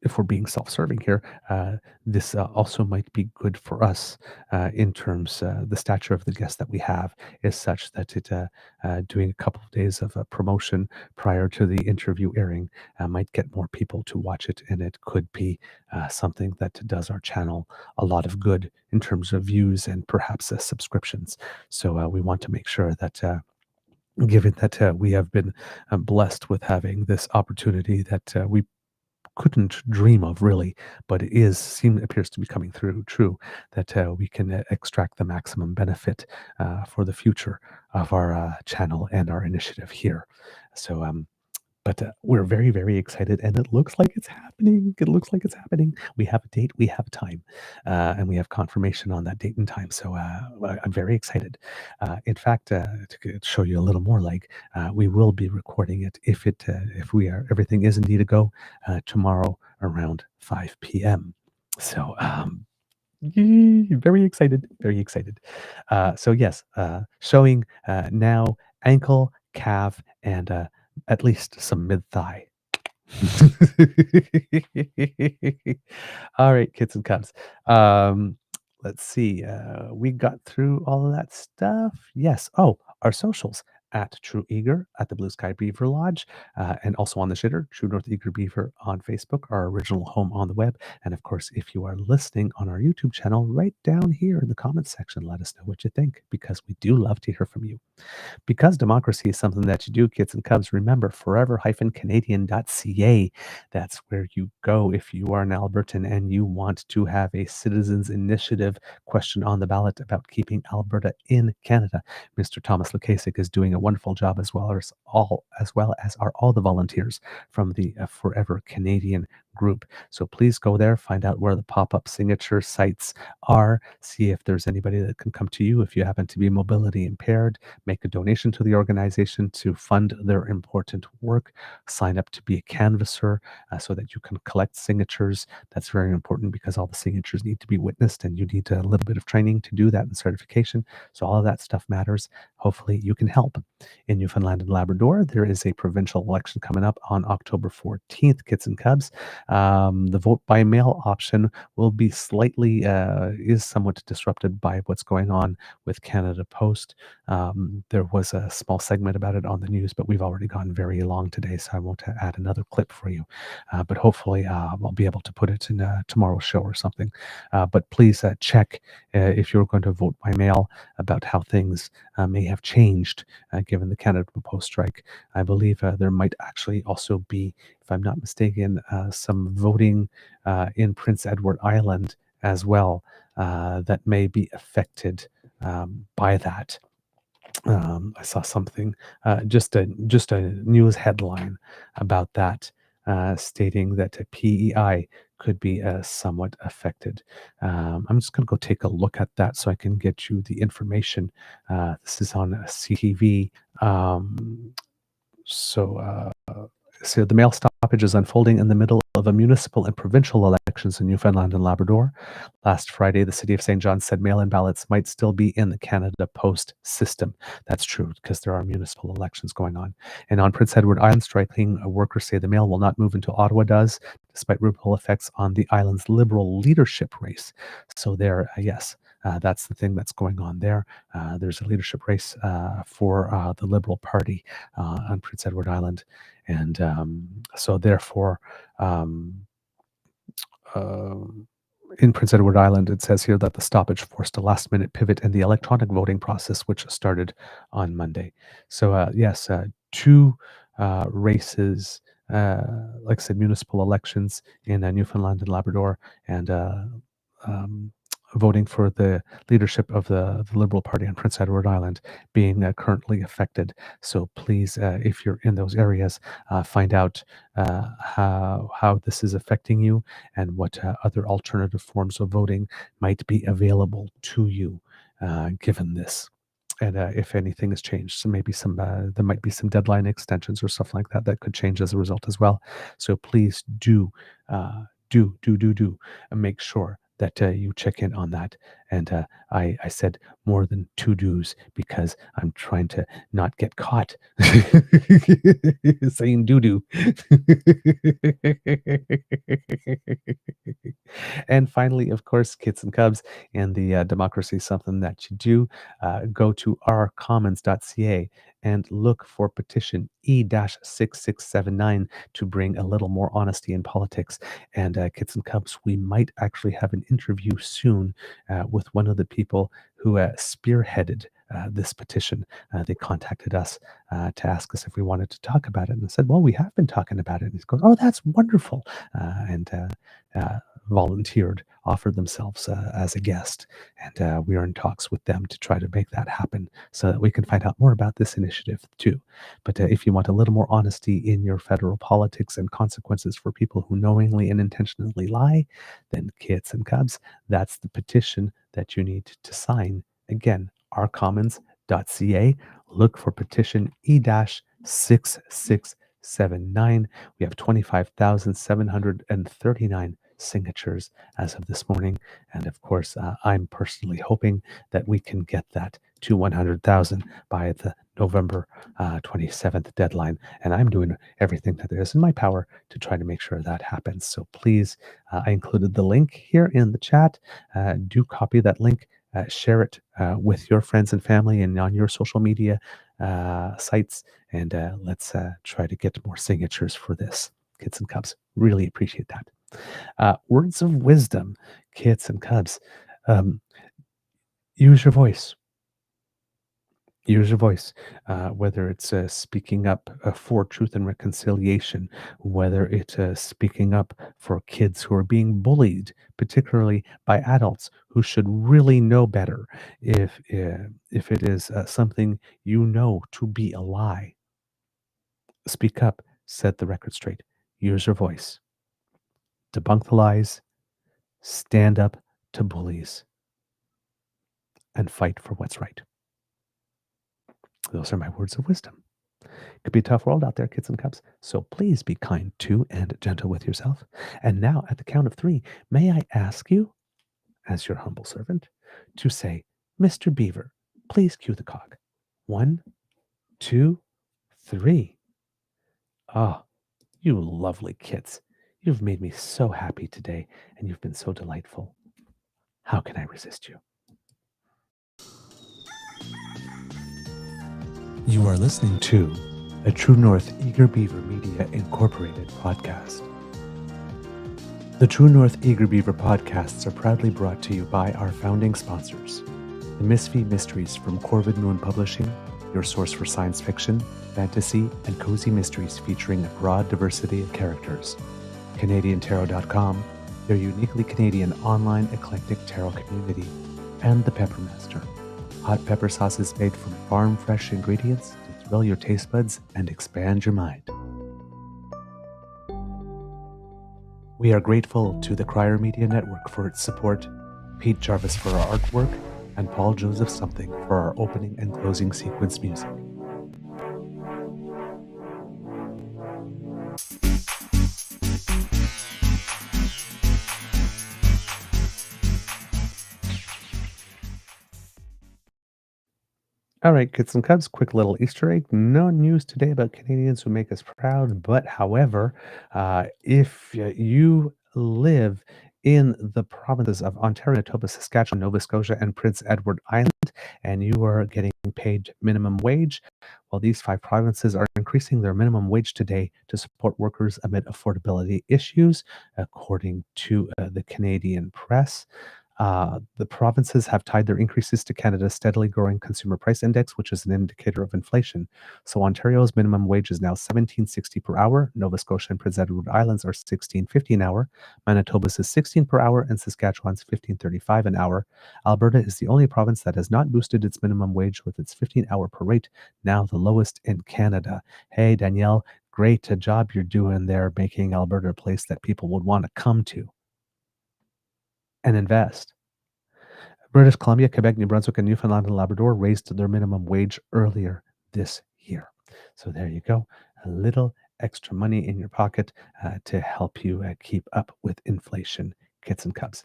if we're being self-serving here, this also might be good for us in terms the stature of the guest that we have is such that doing a couple of days of promotion prior to the interview airing might get more people to watch it, and it could be something that does our channel a lot of good in terms of views and perhaps subscriptions. So we want to make sure that given that we have been blessed with having this opportunity that we couldn't dream of really, but it appears to be coming through true, that we can extract the maximum benefit for the future of our channel and our initiative here. So but we're very, very excited, and it looks like it's happening. It looks like it's happening. We have a date, we have a time, and we have confirmation on that date and time. So I'm very excited. In fact, to show you a little more, we will be recording it if everything is indeed a go tomorrow around 5 p.m. So very excited, very excited. So yes, showing now ankle, calf, and at least some mid-thigh. All right, kids and cubs. Let's see. We got through all of that stuff. Yes. Oh, our socials at True Eager at the Blue Sky Beaver Lodge, and also on the shitter, True North Eager Beaver on Facebook, our original home on the web. And of course, if you are listening on our YouTube channel, right down here in the comments section, let us know what you think, because we do love to hear from you. Because democracy is something that you do, kids and cubs, remember forever-canadian.ca. That's where you go if you are an Albertan and you want to have a citizens initiative question on the ballot about keeping Alberta in Canada. Mr. Thomas Lukasik is doing a wonderful job, as well as all the volunteers from the Forever Canadian group. So please go there, find out where the pop-up signature sites are, see if there's anybody that can come to you if you happen to be mobility impaired, make a donation to the organization to fund their important work, sign up to be a canvasser so that you can collect signatures. That's very important because all the signatures need to be witnessed, and you need a little bit of training to do that and certification. So all of that stuff matters. Hopefully you can help. In Newfoundland and Labrador, there is a provincial election coming up on October 14th, kids and cubs. The vote by mail option will be slightly, is somewhat disrupted by what's going on with Canada Post. There was a small segment about it on the news, but we've already gone very long today, so I won't add another clip for you. But hopefully I'll be able to put it in tomorrow's show or something. But please check if you're going to vote by mail about how things may have changed given the Canada Post strike. I believe there might actually also be, if I'm not mistaken, some voting in Prince Edward Island as well that may be affected by that. I saw something, just a news headline about that, stating that a PEI could be somewhat affected. I'm just going to go take a look at that so I can get you the information. This is on CTV. So the mail stoppage is unfolding in the middle of a municipal and provincial elections in Newfoundland and Labrador. Last Friday, the city of St. John said mail-in ballots might still be in the Canada Post system. That's true because there are municipal elections going on. And on Prince Edward Island, striking workers say the mail will not move until Ottawa does, despite ripple effects on the island's Liberal leadership race. So there, yes, that's the thing that's going on there. There's a leadership race for the Liberal Party on Prince Edward Island. And so therefore, in Prince Edward Island, it says here that the stoppage forced a last-minute pivot in the electronic voting process, which started on Monday. So yes, two races, like I said, municipal elections in Newfoundland and Labrador, and voting for the leadership of the Liberal Party on Prince Edward Island being currently affected. So please, if you're in those areas, find out how this is affecting you and what other alternative forms of voting might be available to you given this. And if anything has changed, so maybe there might be some deadline extensions or stuff like that that could change as a result as well. So please do make sure that you check in on that. And I said more than two do's because I'm trying to not get caught saying doo-doo. And finally, of course, kids and cubs and the democracy is something that you do. Go to ourcommons.ca and look for petition E-6679 to bring a little more honesty in politics. And kids and cubs, we might actually have an interview soon with one of the people who spearheaded this petition. They contacted us to ask us if we wanted to talk about it. And I said, well, we have been talking about it. And he goes, oh, that's wonderful. And volunteered, offered themselves as a guest. And we are in talks with them to try to make that happen so that we can find out more about this initiative too. But if you want a little more honesty in your federal politics and consequences for people who knowingly and intentionally lie, then kids and cubs, that's the petition that you need to sign. Again, ourcommons.ca. Look for petition E-6679. We have 25,739 signatures as of this morning. And of course, I'm personally hoping that we can get that to 100,000 by the November 27th deadline. And I'm doing everything that there is in my power to try to make sure that happens. So please, I included the link here in the chat. Do copy that link. Share it with your friends and family and on your social media sites. And let's try to get more signatures for this. Kids and cubs, really appreciate that. Words of wisdom, kids and cubs. Use your voice. Use your voice, whether it's speaking up for truth and reconciliation, whether it's speaking up for kids who are being bullied, particularly by adults who should really know better if it is something you know to be a lie. Speak up, set the record straight. Use your voice. Debunk the lies, stand up to bullies, and fight for what's right. Those are my words of wisdom. It could be a tough world out there, kids and cubs, so please be kind to and gentle with yourself. And now, at the count of 3, may I ask you, as your humble servant, to say, Mr. Beaver, please cue the cog. 1, 2, 3. Ah, you lovely kids. You've made me so happy today, and you've been so delightful. How can I resist you? You are listening to a True North Eager Beaver Media Incorporated podcast. The True North Eager Beaver podcasts are proudly brought to you by our founding sponsors, the Misfit Mysteries from Corvid Moon Publishing, your source for science fiction, fantasy, and cozy mysteries featuring a broad diversity of characters. CanadianTarot.com, their uniquely Canadian online eclectic tarot community, and The Peppermaster, hot pepper sauces made from farm-fresh ingredients to thrill your taste buds and expand your mind. We are grateful to the Crier Media Network for its support, Pete Jarvis for our artwork, and Paul Joseph Something for our opening and closing sequence music. All right, kids and cubs, quick little Easter egg. No news today about Canadians who make us proud, but however, if you live in the provinces of Ontario, Manitoba, Saskatchewan, Nova Scotia, and Prince Edward Island, and you are getting paid minimum wage, well, these 5 provinces are increasing their minimum wage today to support workers amid affordability issues, according to the Canadian press. The provinces have tied their increases to Canada's steadily growing consumer price index, which is an indicator of inflation. So Ontario's minimum wage is now $17.60 per hour. Nova Scotia and Prince Edward Islands are $16.50 an hour. Manitoba's is $16 per hour, and Saskatchewan's $15.35 an hour. Alberta is the only province that has not boosted its minimum wage with its 15-hour per rate, now the lowest in Canada. Hey, Danielle, great job you're doing there, making Alberta a place that people would want to come to and invest. British Columbia, Quebec, New Brunswick, and Newfoundland and Labrador raised their minimum wage earlier this year. So there you go, a little extra money in your pocket to help you keep up with inflation, kids and cubs.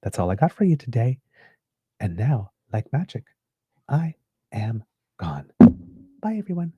That's all I got for you today. And now, like magic, I am gone. Bye, everyone.